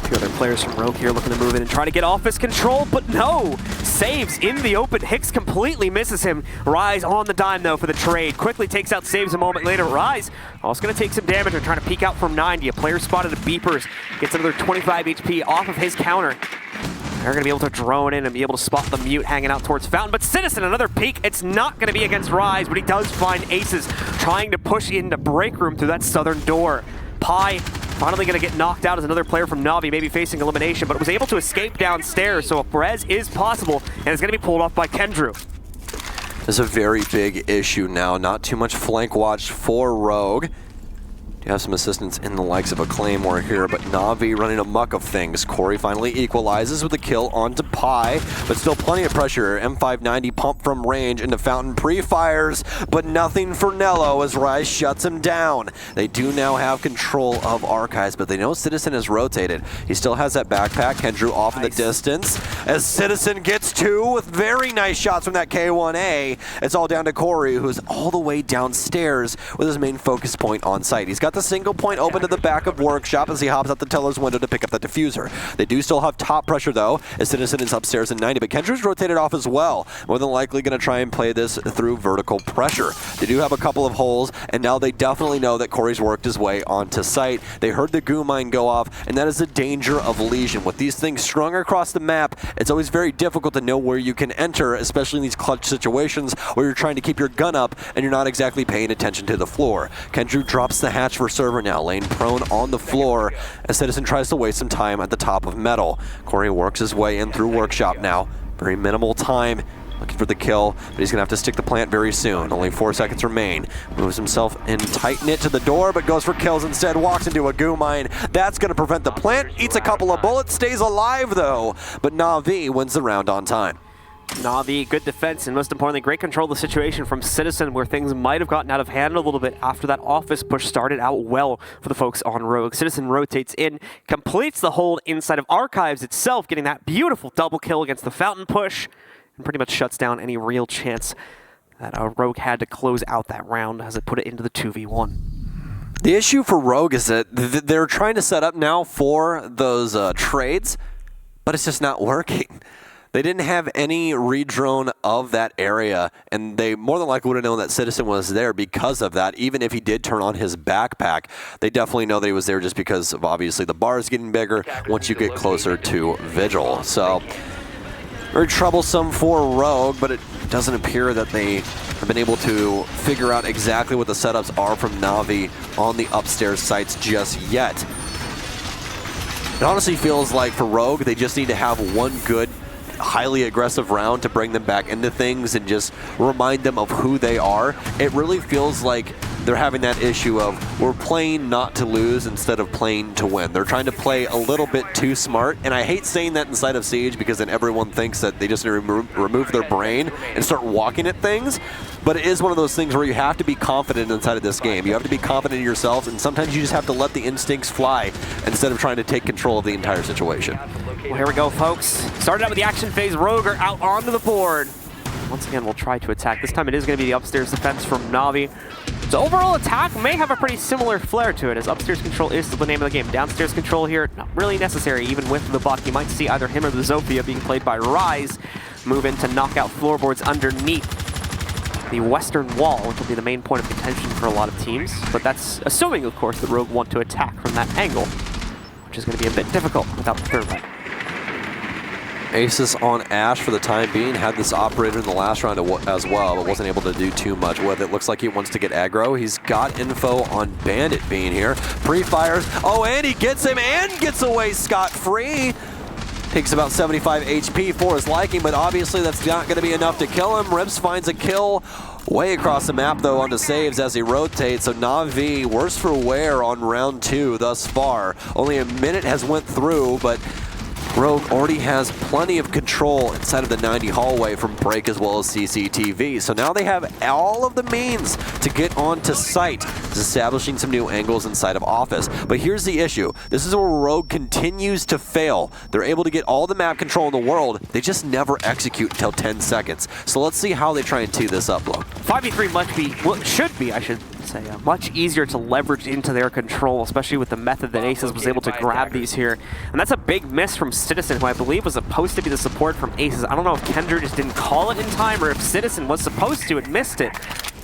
Two other players from Rogue here looking to move in and try to get off his control, but no! Saves in the open. Hicks completely misses him. Rise on the dime, though, for the trade. Quickly takes out Saves a moment later. Rise also going to take some damage and trying to peek out from 90. A player spotted at Beepers. Gets another 25 HP off of his counter. They're going to be able to drone in and be able to spot the mute hanging out towards Fountain. But Citizen, another peek. It's not going to be against Rise, but he does find Aces trying to push into break room through that southern door. Pi finally going to get knocked out as another player from Na'Vi, maybe facing elimination, but was able to escape downstairs, so a Perez is possible, and it's going to be pulled off by Kendrew. There's a very big issue now. Not too much flank watch for Rogue. You have some assistance in the likes of a Claymore here, but Na'Vi running amok of things. Corey finally equalizes with a kill onto Pi, but still plenty of pressure. M590 pump from range into Fountain pre-fires, but nothing for Nello as Rise shuts him down. They do now have control of Archives, but they know Citizen has rotated. He still has that backpack. Kendrew off in the distance as Citizen gets 2 with very nice shots from that K1A. It's all down to Corey, who's all the way downstairs with his main focus point on site. He's got the single point open to the back of Workshop as he hops out the teller's window to pick up the diffuser. They do still have top pressure though, as Citizen is upstairs in 90, but Kendrew's rotated off as well. More than likely going to try and play this through vertical pressure. They do have a couple of holes, and now they definitely know that Corey's worked his way onto site. They heard the goo mine go off, and that is the danger of Legion. With these things strung across the map, it's always very difficult to know where you can enter, especially in these clutch situations where you're trying to keep your gun up and you're not exactly paying attention to the floor. Kendrew drops the hatch for server now, laying prone on the floor as Citizen tries to waste some time at the top of metal. Corey works his way in through Workshop now. Very minimal time, looking for the kill, but he's gonna have to stick the plant very soon. Only 4 seconds remain. Moves himself in tight knit to the door, but goes for kills instead, walks into a goo mine. That's gonna prevent the plant, eats a couple of bullets, stays alive though, but Na'Vi wins the round on time. Na'Vi, good defense, and most importantly, great control of the situation from Citizen, where things might have gotten out of hand a little bit after that office push started out well for the folks on Rogue. Citizen rotates in, completes the hold inside of Archives itself, getting that beautiful double kill against the Fountain push, and pretty much shuts down any real chance that Rogue had to close out that round as it put it into the 2v1. The issue for Rogue is that they're trying to set up now for those trades, but it's just not working. They didn't have any redrone of that area, and they more than likely would have known that Citizen was there because of that. Even if he did turn on his backpack, they definitely know that he was there just because of obviously the bar is getting bigger once you get closer to Vigil. So very troublesome for Rogue, but it doesn't appear that they have been able to figure out exactly what the setups are from Na'Vi on the upstairs sites just yet. It honestly feels like for Rogue, they just need to have one good highly aggressive round to bring them back into things and just remind them of who they are. It really feels like they're having that issue of we're playing not to lose instead of playing to win. They're trying to play a little bit too smart, and I hate saying that inside of Siege because then everyone thinks that they just need to remove their brain and start walking at things. But it is one of those things where you have to be confident inside of this game. You have to be confident in yourself, and sometimes you just have to let the instincts fly instead of trying to take control of the entire situation. Well, here we go, folks. Started out with the action phase. Rogue are out onto the board. Once again, we'll try to attack. This time it is going to be the upstairs defense from Na'Vi. So overall attack may have a pretty similar flair to it, as upstairs control is still the name of the game. Downstairs control here, not really necessary, even with the buck. You might see either him or the Zofia being played by Rise move in to knock out floorboards underneath the western wall, which will be the main point of contention for a lot of teams. But that's assuming, of course, that Rogue want to attack from that angle, which is going to be a bit difficult without the third light. Asus on Ash for the time being. Had this operator in the last round as well, but wasn't able to do too much with it. Looks like he wants to get aggro. He's got info on Bandit being here. Pre-fires. Oh, and he gets him and gets away scot-free. Takes about 75 HP for his liking, but obviously that's not going to be enough to kill him. Rips finds a kill way across the map, though, onto saves as he rotates. So Na'Vi, worse for wear on round 2 thus far. Only a minute has went through, but Rogue already has plenty of control inside of the 90 hallway from break as well as CCTV. So now they have all of the means to get onto site, establishing some new angles inside of office. But here's the issue. This is where Rogue continues to fail. They're able to get all the map control in the world. They just never execute until 10 seconds. So let's see how they try and tee this up, Lo. 5v3 must be, well, it should be, I should say, much easier to leverage into their control, especially with the method that Aces was able to grab these here. And that's a big miss from Citizen, who I believe was supposed to be the support from Aces. I don't know if Kendra just didn't call it in time or if Citizen was supposed to and missed it.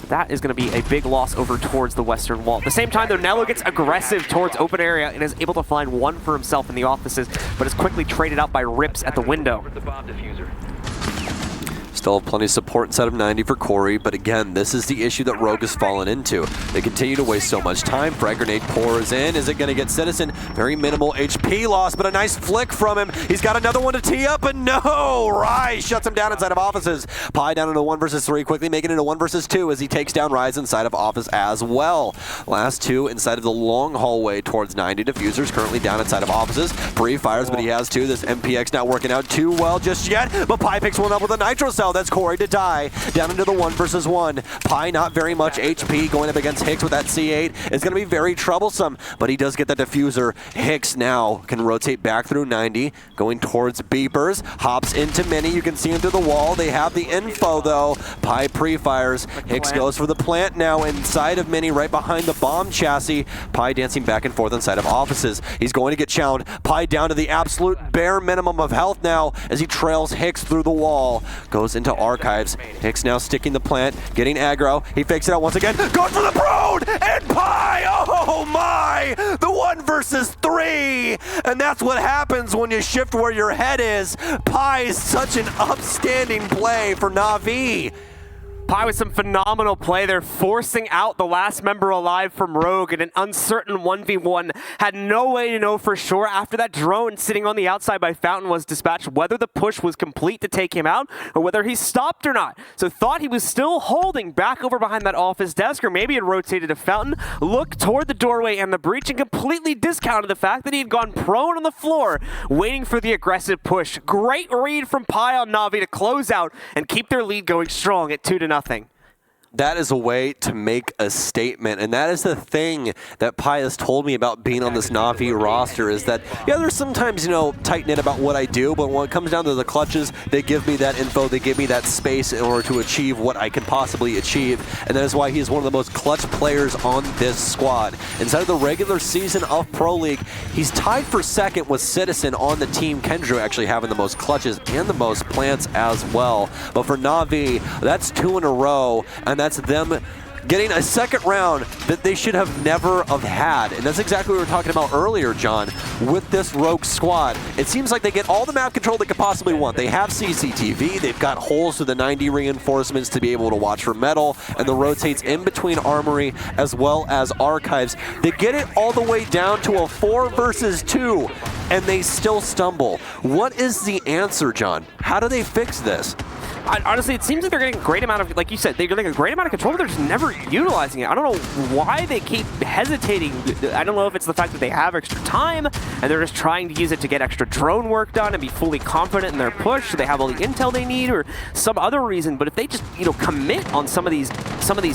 That is going to be a big loss over towards the western wall. At the same time, though, Nello gets aggressive towards open area and is able to find one for himself in the offices, but is quickly traded out by Rips at the window. Still have plenty of support inside of 90 for Corey, but again, this is the issue that Rogue has fallen into. They continue to waste so much time. Frag grenade pours in. Is it going to get Citizen? Very minimal HP loss, but a nice flick from him. He's got another one to tee up, and no! Rise shuts him down inside of offices. Pi down into 1 versus 3, quickly making it a 1 versus 2 as he takes down Rise inside of office as well. Last two inside of the long hallway towards 90. Diffusers currently down inside of offices. Pre-fires, but he has two. This MPX not working out too well just yet, but Pi picks one up with a Nitro Cell. That's Corey to die. Down into the 1 versus 1. Pi not very much HP going up against Hicks with that C8. It's going to be very troublesome, but he does get that diffuser. Hicks now can rotate back through 90, going towards Beepers. Hops into Mini. You can see him through the wall. They have the info though. Pi pre-fires. Hicks goes for the plant now inside of Mini, right behind the bomb chassis. Pi dancing back and forth inside of offices. He's going to get chowned. Pi down to the absolute bare minimum of health now as he trails Hicks through the wall. Goes into Archives. Hicks now sticking the plant, getting aggro. He fakes it out once again. Goes for the Brood! And Pi! Oh my! The 1 versus 3! And that's what happens when you shift where your head is. Pi is such an upstanding play for Na'Vi. Pi with some phenomenal play there, forcing out the last member alive from Rogue in an uncertain 1v1. Had no way to know for sure after that drone sitting on the outside by Fountain was dispatched whether the push was complete to take him out or whether he stopped or not. So thought he was still holding back over behind that office desk, or maybe it rotated to Fountain, looked toward the doorway and the breach and completely discounted the fact that he had gone prone on the floor waiting for the aggressive push. Great read from Pi on Na'Vi to close out and keep their lead going strong at 2-0. That is a way to make a statement, and that is the thing that Pi has told me about being on this Na'Vi roster, is that, yeah, there's sometimes, you know, tight-knit about what I do, but when it comes down to the clutches, they give me that info, they give me that space in order to achieve what I can possibly achieve, and that is why he is one of the most clutch players on this squad. Inside of the regular season of Pro League, he's tied for second with Citizen on the team, Kendra actually having the most clutches and the most plants as well. But for Na'Vi, that's 2 in a row, and that's them getting a second round that they should have never have had. And that's exactly what we were talking about earlier, John, with this Rogue squad. It seems like they get all the map control they could possibly want. They have CCTV, they've got holes to the 90 reinforcements to be able to watch for metal, and the rotates in between armory as well as archives. They get it all the way down to a 4 versus 2. and they still stumble. What is the answer, John? How do they fix this? Honestly, it seems like they're getting a great amount of, like you said, they're getting a great amount of control, but they're just never utilizing it. I don't know why they keep hesitating. I don't know if it's the fact that they have extra time and they're just trying to use it to get extra drone work done and be fully confident in their push, so they have all the intel they need, or some other reason. But if they just, you know, commit on some of these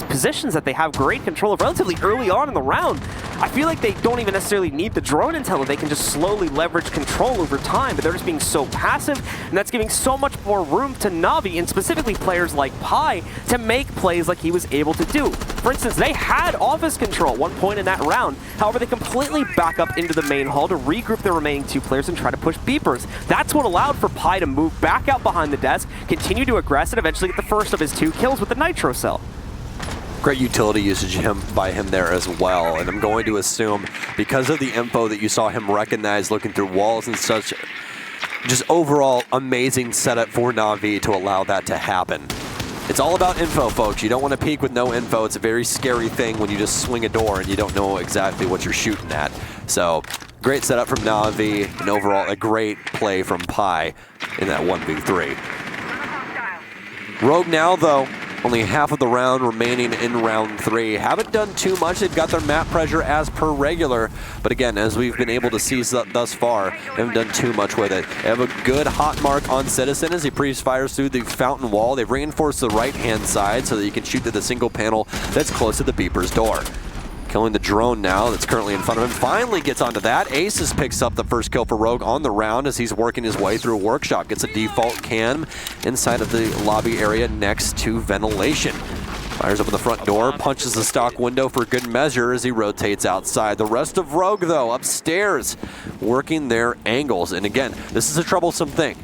positions that they have great control of relatively early on in the round, I feel like they don't even necessarily need the drone intel. They can just slowly leverage control over time, but they're just being so passive, and that's giving so much more room to Na'Vi, and specifically players like Pi, to make plays like he was able to do. For instance, they had office control at one point in that round. However, they completely back up into the main hall to regroup the remaining 2 players and try to push beepers. That's what allowed for Pi to move back out behind the desk, continue to aggress, and eventually get the first of his 2 kills with the Nitro Cell. Great utility usage by him there as well, and I'm going to assume because of the info that you saw him recognize looking through walls and such, just overall amazing setup for Na'Vi to allow that to happen. It's all about info, folks. You don't want to peek with no info. It's a very scary thing when you just swing a door and you don't know exactly what you're shooting at. So, great setup from Na'Vi, and overall a great play from Pi in that 1v3. Rogue now, though, only half of the round remaining in round 3. Haven't done too much. They've got their map pressure as per regular. But again, as we've been able to see thus far, haven't done too much with it. They have a good hot mark on Citizen as he fires through the fountain wall. They've reinforced the right-hand side so that you can shoot to the single panel that's close to the beeper's door. Killing the drone now that's currently in front of him. Finally gets onto that. Aces picks up the first kill for Rogue on the round as he's working his way through a workshop. Gets a default cam inside of the lobby area next to ventilation. Fires open the front door, punches the stock window for good measure as he rotates outside. The rest of Rogue, though, upstairs, working their angles. And again, this is a troublesome thing.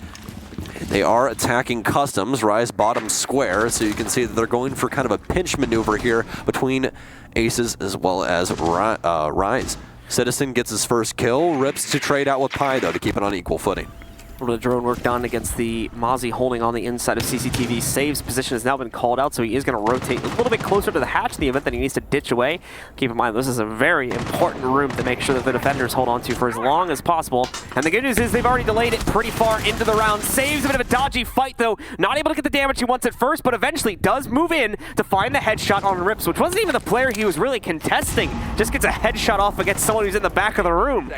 They are attacking customs, rise bottom square, so you can see that they're going for kind of a pinch maneuver here between Aces as well as Rise. Citizen gets his first kill, rips to trade out with Pi, though, to keep it on equal footing. A little bit of drone work done against the Mozzie holding on the inside of CCTV. Save's position has now been called out, so he is going to rotate a little bit closer to the hatch in the event that he needs to ditch away. Keep in mind, this is a very important room to make sure that the defenders hold on to for as long as possible. And the good news is they've already delayed it pretty far into the round. Saves a bit of a dodgy fight, though. Not able to get the damage he wants at first, but eventually does move in to find the headshot on Rips, which wasn't even the player he was really contesting. Just gets a headshot off against someone who's in the back of the room.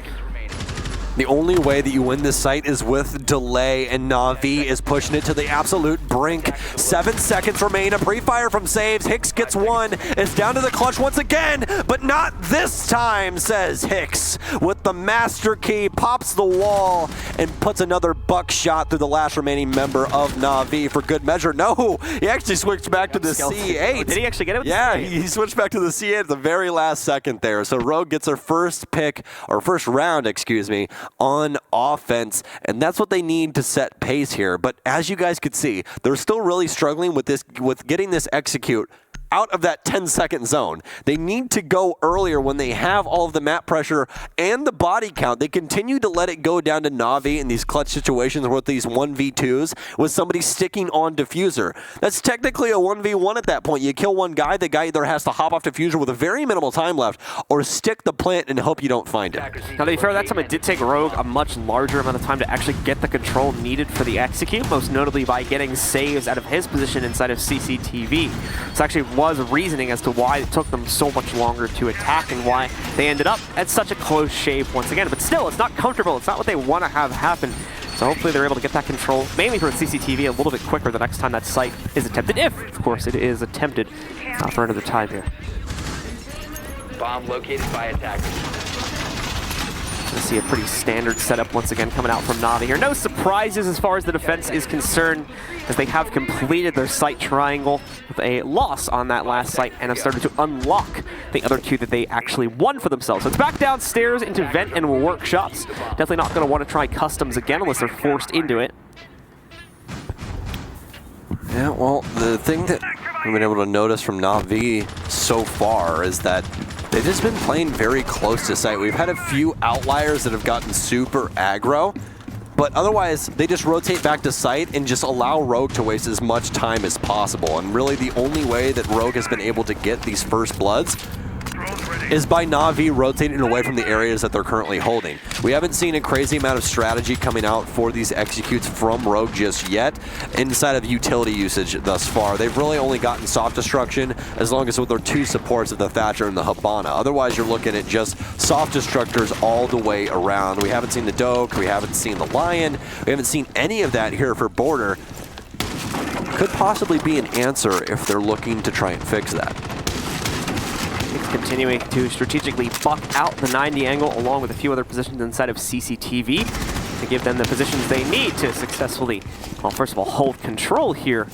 The only way that you win this fight is with delay, and Na'Vi is pushing it to the absolute brink. 7 seconds remain. A pre-fire from Saves. Hicks gets one. It's down to the clutch once again, but not this time, says Hicks. With the master key, pops the wall and puts another buckshot through the last remaining member of Na'Vi for good measure. No, he actually switched back to the C8. Oh, did he actually get it with Yeah, the C8? he switched back to the C8 at the very last second there. So Rogue gets her first pick, or first round, excuse me, on offense, and that's what they need to set pace here. But as you guys could see, they're still really struggling with this, with getting this execute out of that 10-second zone. They need to go earlier when they have all of the map pressure and the body count. They continue to let it go down to Na'Vi in these clutch situations with these 1v2s with somebody sticking on diffuser. That's technically a 1v1 at that point. You kill one guy, the guy either has to hop off diffuser with a very minimal time left or stick the plant and hope you don't find it. Now, to be fair, that time it did take Rogue a much larger amount of time to actually get the control needed for the execute, most notably by getting saves out of his position inside of CCTV. So actually was reasoning as to why it took them so much longer to attack and why they ended up at such a close shave once again. But still, it's not comfortable. It's not what they want to have happen. So hopefully they're able to get that control, mainly for CCTV, a little bit quicker the next time that site is attempted, if, of course, it is attempted for another time here. Bomb located by attackers. We see a pretty standard setup once again coming out from Na'Vi here. No surprises as far as the defense is concerned, as they have completed their site triangle with a loss on that last site and have started to unlock the other 2 that they actually won for themselves. So it's back downstairs into vent and workshops. Definitely not going to want to try customs again unless they're forced into it. Yeah, well, the thing that we've been able to notice from Na'Vi so far is that they've just been playing very close to site. We've had a few outliers that have gotten super aggro, but otherwise they just rotate back to site and just allow Rogue to waste as much time as possible. And really the only way that Rogue has been able to get these first bloods is by Na'Vi rotating away from the areas that they're currently holding. We haven't seen a crazy amount of strategy coming out for these executes from Rogue just yet inside of utility usage thus far. They've really only gotten soft destruction as long as with their 2 supports of the Thatcher and the Hibana. Otherwise, you're looking at just soft destructors all the way around. We haven't seen the Doke, we haven't seen the Lion, we haven't seen any of that here for Border. Could possibly be an answer if they're looking to try and fix that. It's continuing to strategically buck out the 90 angle along with a few other positions inside of CCTV to give them the positions they need to successfully, well, first of all, hold control here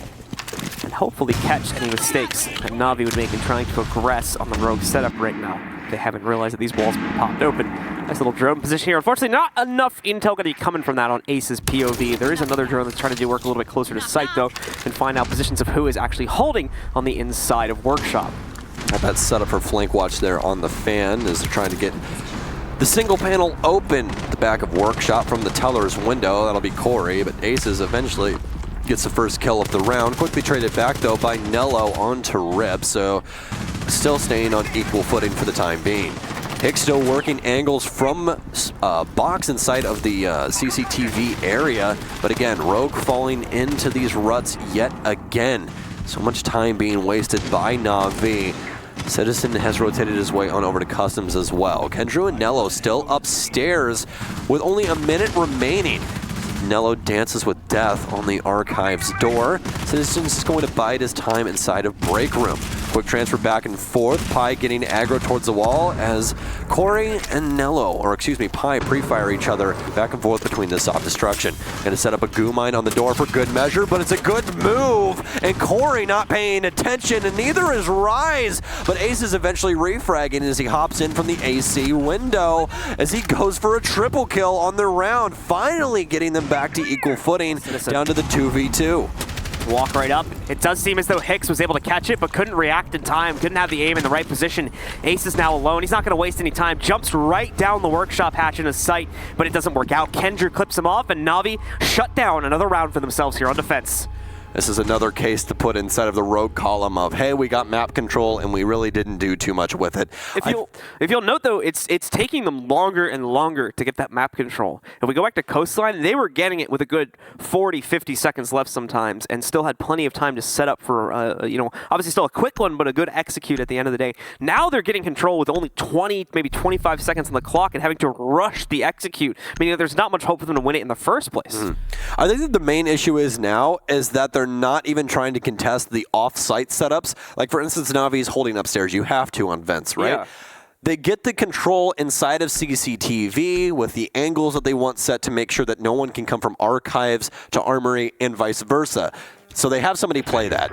and hopefully catch any mistakes that Na'Vi would make in trying to progress on the Rogue setup right now. They haven't realized that these walls have been popped open. Nice little drone position here. Unfortunately, not enough intel going to be coming from that on Ace's POV. There is another drone that's trying to do work a little bit closer to site, though, and find out positions of who is actually holding on the inside of Workshop. Got that set up for flank watch there on the fan as they're trying to get the single panel open at the back of Workshop from the teller's window. That'll be Corey, but Aces eventually gets the first kill of the round. Quickly traded back, though, by Nello onto Rip, so still staying on equal footing for the time being. Hicks still working angles from box inside of the CCTV area, but again, Rogue falling into these ruts yet again. So much time being wasted by Na'Vi. Citizen has rotated his way on over to Customs as well. Kendrew and Nello still upstairs with only a minute remaining. Nello dances with death on the Archives door. Citizen's is going to bide his time inside of Break Room. Quick transfer back and forth. Pi getting aggro towards the wall as Corey and Nello, or excuse me, Pi pre-fire each other back and forth between the soft destruction. Gonna set up a goo mine on the door for good measure, but it's a good move. And Corey not paying attention, and neither is Rise. But Ace is eventually refragging as he hops in from the AC window as he goes for a triple kill on the round, finally getting them back to equal footing, down to the 2v2. Walk right up. It does seem as though Hicks was able to catch it, but couldn't react in time, couldn't have the aim in the right position. Ace is now alone. He's not going to waste any time. Jumps right down the Workshop hatch in his sight, but it doesn't work out. Kendra clips him off, and Na'Vi shut down another round for themselves here on defense. This is another case to put inside of the Rogue column of, hey, we got map control and we really didn't do too much with it. If you'll note, though, it's taking them longer and longer to get that map control. If we go back to Coastline, they were getting it with a good 40, 50 seconds left sometimes and still had plenty of time to set up for, obviously still a quick one, but a good execute at the end of the day. Now they're getting control with only 20, maybe 25 seconds on the clock and having to rush the execute, meaning that there's not much hope for them to win it in the first place. I think that the main issue is now is that they're not even trying to contest the off-site setups. Like, for instance, Navi's holding upstairs. You have to on vents, right? Yeah. They get the control inside of CCTV with the angles that they want set to make sure that no one can come from Archives to Armory and vice versa. So they have somebody play that.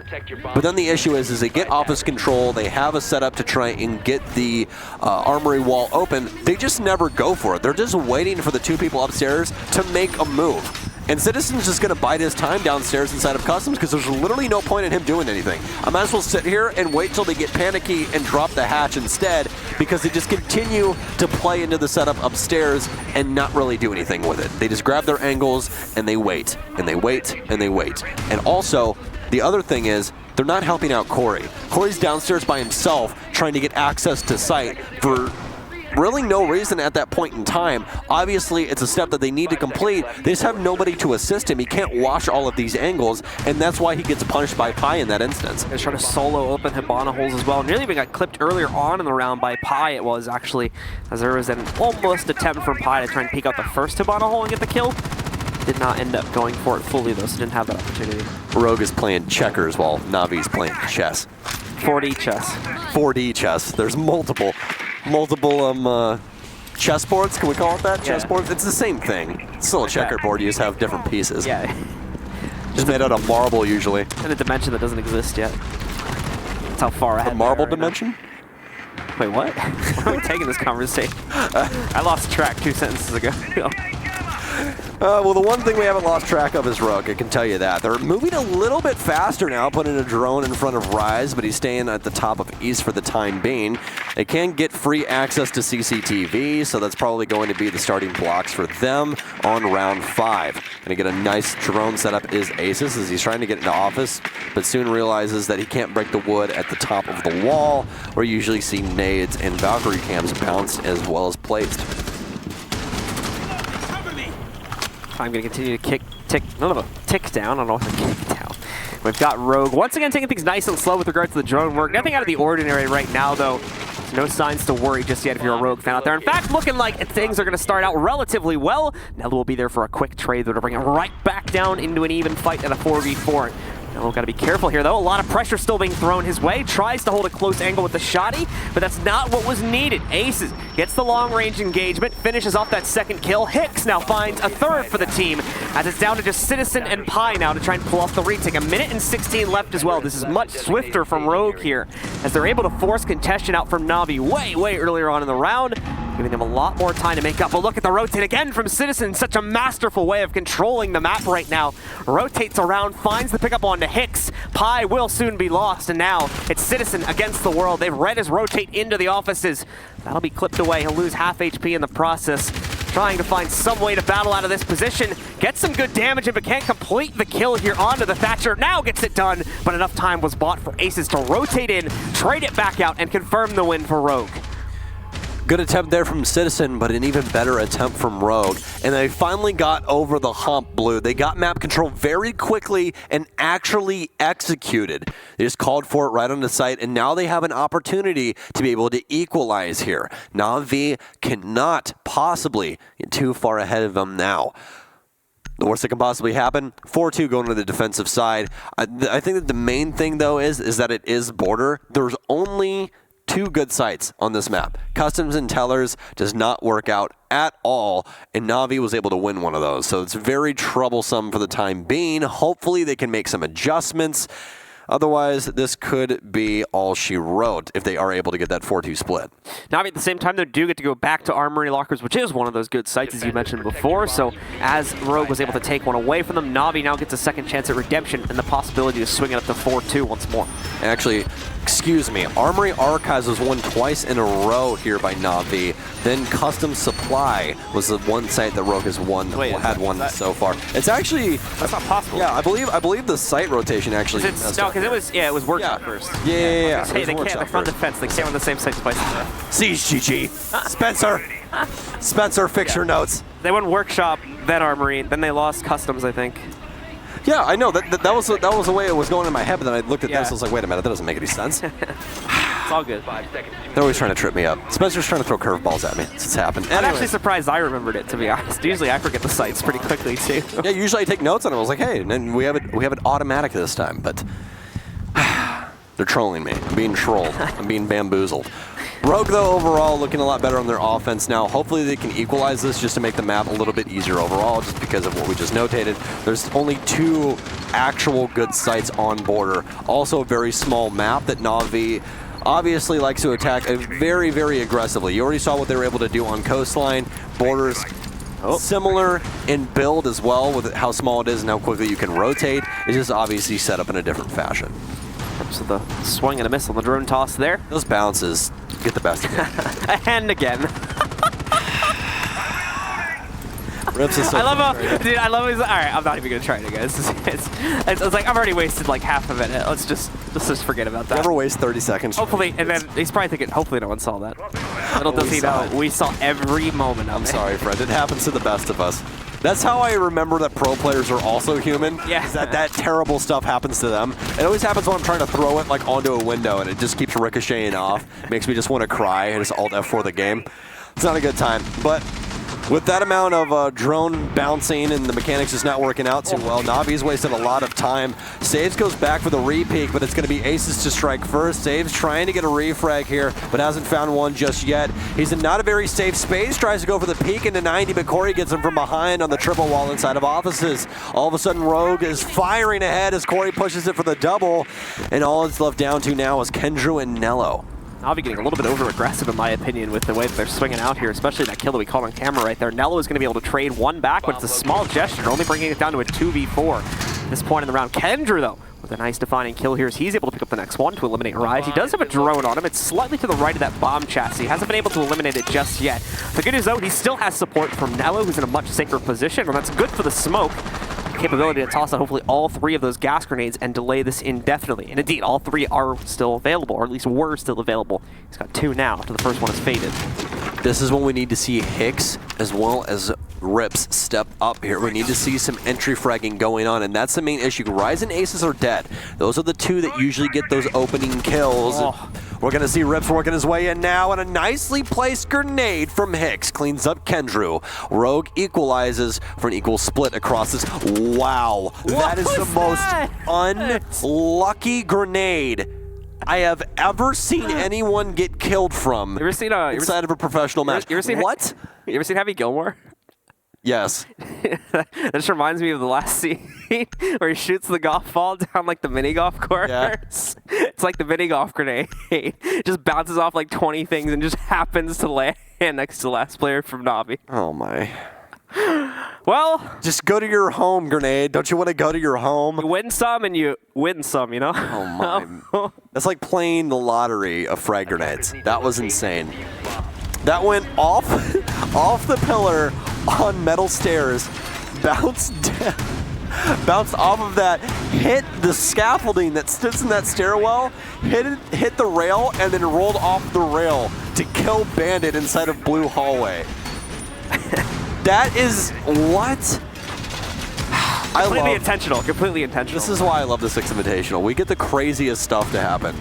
But then the issue is they get office control, they have a setup to try and get the Armory wall open. They just never go for it. They're just waiting for the 2 people upstairs to make a move. And Citizen's just going to bide his time downstairs inside of Customs because there's literally no point in him doing anything. I might as well sit here and wait till they get panicky and drop the hatch instead, because they just continue to play into the setup upstairs and not really do anything with it. They just grab their angles and they wait, and they wait, and they wait. And also, the other thing is, they're not helping out Corey. Corey's downstairs by himself trying to get access to site for really no reason at that point in time. Obviously, it's a step that they need to complete. They just have nobody to assist him. He can't wash all of these angles, and that's why he gets punished by Pi in that instance. He's trying to solo open Hibana holes as well. Nearly even got clipped earlier on in the round by Pi, it was actually, as there was an almost attempt from Pi to try and peek out the first Hibana hole and get the kill. Did not end up going for it fully, though, so didn't have that opportunity. Rogue is playing checkers while Navi's playing chess. 4D chess. 4D chess. There's multiple chessboards, can we call it that? Yeah. Chessboards? It's the same thing. It's still a checkerboard, you just have different pieces. Yeah. Just made out of marble, usually. In a dimension that doesn't exist yet. That's how far ahead. A marble they are right dimension? now. Wait, what? Where are we taking this conversation? I lost track 2 sentences ago. Well, the one thing we haven't lost track of is Rogue, I can tell you that. They're moving a little bit faster now, putting a drone in front of Rise, but he's staying at the top of East for the time being. They can get free access to CCTV, so that's probably going to be the starting blocks for them on round 5. Gonna get a nice drone setup is Asus as he's trying to get into office, but soon realizes that he can't break the wood at the top of the wall, where you usually see nades and Valkyrie cams bounce as well as placed. I'm going to continue to tick down. I don't know what to kick down. We've got Rogue once again taking things nice and slow with regards to the drone work. Nothing out of the ordinary right now, though. No signs to worry just yet if you're a Rogue fan out there. In fact, looking like things are going to start out relatively well. Nello will be there for a quick trade, though, to bring it right back down into an even fight at a 4v4. Nello got to be careful here, though. A lot of pressure still being thrown his way. Tries to hold a close angle with the shotty, but that's not what was needed. Aces gets the long-range engagement, finishes off that second kill. Hicks now finds a third for the team, as it's down to just Citizen and Pi now to try and pull off the retake. 1:16 left as well. This is much swifter from Rogue here, as they're able to force contention out from Na'Vi way earlier on in the round, giving them a lot more time to make up. But look at the rotate again from Citizen. Such a masterful way of controlling the map right now. Rotates around, finds the pickup onto Hicks. Pi will soon be lost, and now it's Citizen against the world. They've read his rotate into the offices. That'll be clipped away. He'll lose half HP in the process. Trying to find some way to battle out of this position. Get some good damage in, but can't complete the kill here onto the Thatcher. Now gets it done, but enough time was bought for Aces to rotate in, trade it back out, and confirm the win for Rogue. Good attempt there from Citizen, but an even better attempt from Rogue. And they finally got over the hump, Blue. They got map control very quickly and actually executed. They just called for it right on the site, and now they have an opportunity to be able to equalize here. Na'Vi cannot possibly get too far ahead of them now. The worst that can possibly happen, 4-2 going to the defensive side. I think that the main thing, though, is that it is border. There's only 2 good sites on this map. Customs and Tellers does not work out at all, and Na'Vi was able to win one of those. So it's very troublesome for the time being. Hopefully they can make some adjustments. Otherwise, this could be all she wrote if they are able to get that 4-2 split. Na'Vi at the same time, they do get to go back to Armory Lockers, which is one of those good sites, as you mentioned before. So as Rogue was able to take one away from them, Na'Vi now gets a second chance at redemption and the possibility to swing it up to 4-2 once more. Actually, excuse me, Armory Archives was won twice in a row here by Na'Vi. Then Custom Supply was the one site that Rogue has won, had won so far. It's actually... That's not possible. Yeah, I believe the site rotation actually... No, because it was workshop first. Yeah. Hey, they can't, they're from defense. They can't on the same site twice. Siege GG. Spencer, fix your notes. They won workshop, then Armory, then they lost customs, I think. Yeah, I know. That was the way it was going in my head, but then I looked at this and I was like, wait a minute, that doesn't make any sense. It's all good. They're always trying to trip me up. Spencer's trying to throw curveballs at me. It's happened. I'm actually surprised I remembered it, to be honest. Usually I forget the sites pretty quickly, too. Yeah, usually I take notes on it. I was like, hey, and we have it automatic this time, but they're trolling me. I'm being trolled. I'm being bamboozled. Rogue, though, overall looking a lot better on their offense now. Hopefully they can equalize this just to make the map a little bit easier overall, just because of what we just notated. There's only 2 actual good sites on border. Also a very small map that Na'Vi obviously likes to attack very, very aggressively. You already saw what they were able to do on Coastline. Borders similar in build as well, with how small it is and how quickly you can rotate. It's just obviously set up in a different fashion. So the swing and a miss on the drone toss there. Those bounces get the best of it. And again. Rips is so I love how, dude, I love his, all right, I'm not even going to try it again. It's like, I've already wasted like half of it. Let's just forget about that. Never waste 30 seconds. Hopefully, and then he's probably thinking, hopefully no one saw that. Little does he know, we saw every moment of it. I'm sorry, Fred. It happens to the best of us. That's how I remember that pro players are also human. Yeah. Is that terrible stuff happens to them. It always happens when I'm trying to throw it like onto a window and it just keeps ricocheting off. Makes me just want to cry and just alt F4 the game. It's not a good time. But with that amount of drone bouncing and the mechanics just not working out too well, Na'Vi's wasted a lot of time. Saves goes back for the re-peek, but it's going to be Aces to strike first. Saves trying to get a refrag here, but hasn't found one just yet. He's in not a very safe space, tries to go for the peek into 90, but Corey gets him from behind on the triple wall inside of offices. All of a sudden, Rogue is firing ahead as Corey pushes it for the double, and all it's left down to now is Kendrew and Nello. Navi getting a little bit over-aggressive, in my opinion, with the way that they're swinging out here, especially that kill that we caught on camera right there. Nello is going to be able to trade one back, but it's a small gesture, only bringing it down to a 2v4 at this point in the round. Kendra, though, with a nice defining kill here, as he's able to pick up the next one to eliminate Rise. He does have a drone on him. It's slightly to the right of that bomb chassis. He hasn't been able to eliminate it just yet. The good news, though, he still has support from Nello, who's in a much safer position, and that's good for the smoke. Capability to toss out hopefully all 3 of those gas grenades and delay this indefinitely. And indeed, all 3 are still available, or at least were still available. He's got 2 now after the first one is faded. This is when we need to see Hicks as well as Rips step up here. We need to see some entry fragging going on, and that's the main issue. Rise and Aces are dead. Those are the 2 that usually get those opening kills. Oh. We're going to see Rips working his way in now, and a nicely placed grenade from Hicks cleans up Kendrew. Rogue equalizes for an equal split across this. Wow, that is the most unlucky grenade I have ever seen anyone get killed from. You ever seen inside of a professional match. You ever seen what? You ever seen Happy Gilmore? Yes. That just reminds me of the last scene where he shoots the golf ball down like the mini golf course. Yeah. It's like the mini golf grenade. Just bounces off like 20 things and just happens to land next to the last player from Navi. Oh my. Well, just go to your home, grenade. Don't you want to go to your home? You win some and you win some, you know? Oh my. That's like playing the lottery of frag grenades. That was insane. That went off the pillar on metal stairs, bounced off of that, hit the scaffolding that sits in that stairwell, hit the rail, and then rolled off the rail to kill Bandit inside of Blue Hallway. That is what? Completely intentional. Completely intentional. This is why I love the Six Invitational. We get the craziest stuff to happen.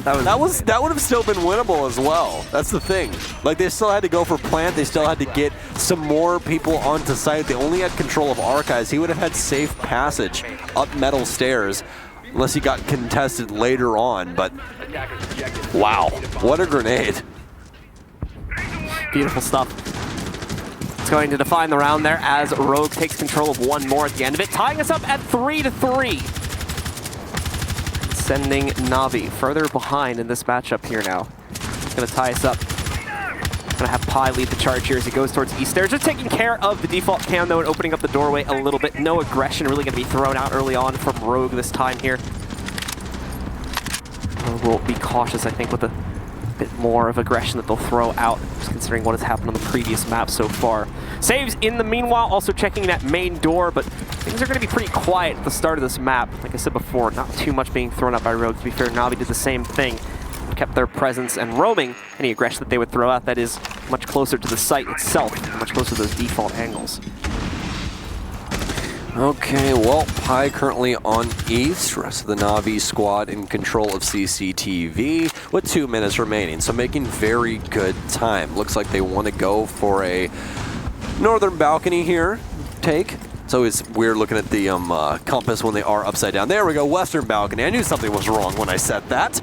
That would have still been winnable as well. That's the thing. Like, they still had to go for plant. They still had to get some more people onto site. They only had control of Archives. He would have had safe passage up metal stairs unless he got contested later on. But wow, what a grenade. Beautiful stuff. It's going to define the round there as Rogue takes control of one more at the end of it, tying us up at 3-3. Sending Navi further behind in this matchup here now. It's going to tie us up. Going to have Pi lead the charge here as he goes towards East Stairs. Just taking care of the default cam though and opening up the doorway a little bit. No aggression really going to be thrown out early on from Rogue this time here. Rogue will be cautious, I think, with a bit more of aggression that they'll throw out, just considering what has happened on the previous map so far. Saves in the meanwhile, also checking that main door, but things are going to be pretty quiet at the start of this map. Like I said before, not too much being thrown out by Rogue. To be fair, Navi did the same thing. Kept their presence and roaming any aggression that they would throw out that is much closer to the site itself, much closer to those default angles. Okay, well, Pi currently on East. Rest of the Navi squad in control of CCTV with 2 minutes remaining, so making very good time. Looks like they want to go for a northern balcony here. Take. It's always weird looking at the compass when they are upside down. There we go, western balcony. I knew something was wrong when I said that.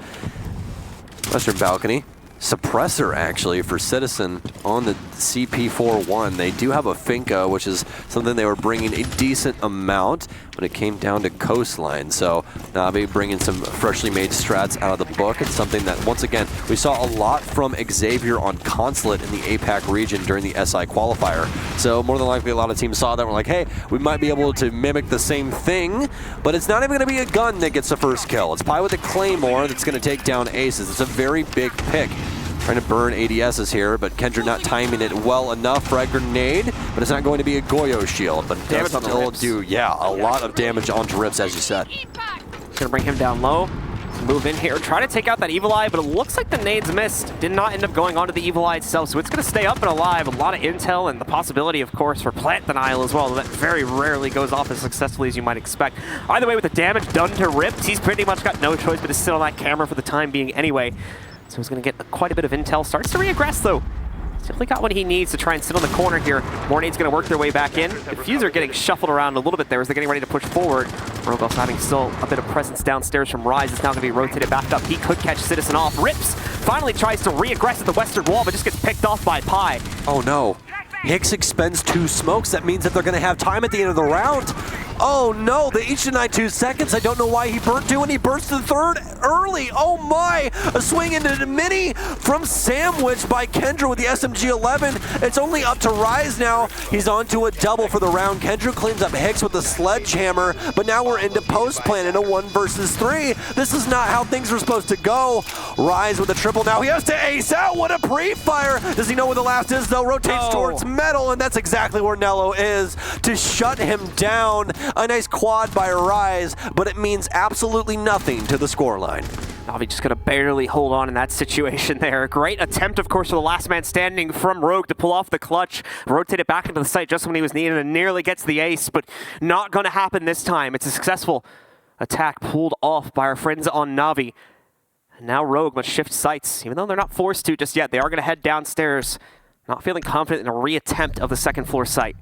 Western balcony. Suppressor, actually, for Citizen on the CP41. They do have a Finca, which is something they were bringing a decent amount when it came down to Coastline. So Navi bringing some freshly made strats out of the book. It's something that, once again, we saw a lot from Xavier on Consulate in the APAC region during the SI qualifier. So more than likely, a lot of teams saw that and were like, hey, we might be able to mimic the same thing, but it's not even going to be a gun that gets the first kill. It's Pi with a Claymore that's going to take down Aces. It's a very big pick. Trying to burn ADSs here, but Kendra not timing it well enough for a grenade, but it's not going to be a Goyo shield, but it does still do, yeah, a lot of damage onto Rips, as you said. Gonna bring him down low, move in here, try to take out that Evil Eye, but it looks like the nades missed. Did not end up going onto the Evil Eye itself, so it's gonna stay up and alive. A lot of intel and the possibility, of course, for plant denial as well. That very rarely goes off as successfully as you might expect. Either way, with the damage done to Rips, he's pretty much got no choice but to sit on that camera for the time being anyway. So he's going to get quite a bit of intel. Starts to reaggress, though. Definitely got what he needs to try and sit on the corner here. More nades going to work their way back in. Diffuser getting shuffled around a little bit there as they're getting ready to push forward. Rogue also having still a bit of presence downstairs from Rise. It's now going to be rotated back up. He could catch Citizen off. Rips finally tries to reaggress at the western wall, but just gets picked off by Pi. Oh no. Hicks expends 2 smokes. That means that they're going to have time at the end of the round. Oh no, they each denied 2 seconds. I don't know why he burnt 2 and he burst the third early. Oh my, a swing into the mini from Sandwich by Kendra with the SMG-11. It's only up to Rise now. He's on to a double for the round. Kendra cleans up Hicks with the sledgehammer, but now we're into post-plan in a 1 versus 3. This is not how things were supposed to go. Rise with a triple now. He has to ace out. What a pre-fire. Does he know where the last is though? Rotates towards Metal, and that's exactly where Nello is to shut him down. A nice quad by Rise, but it means absolutely nothing to the scoreline. Navi just gonna barely hold on in that situation there. Great attempt, of course, for the last man standing from Rogue to pull off the clutch, rotate it back into the site just when he was needed, and nearly gets the ace, but not gonna happen this time. It's a successful attack pulled off by our friends on Navi. And now Rogue must shift sights, even though they're not forced to just yet. They are gonna head downstairs, not feeling confident in a reattempt of the second floor site.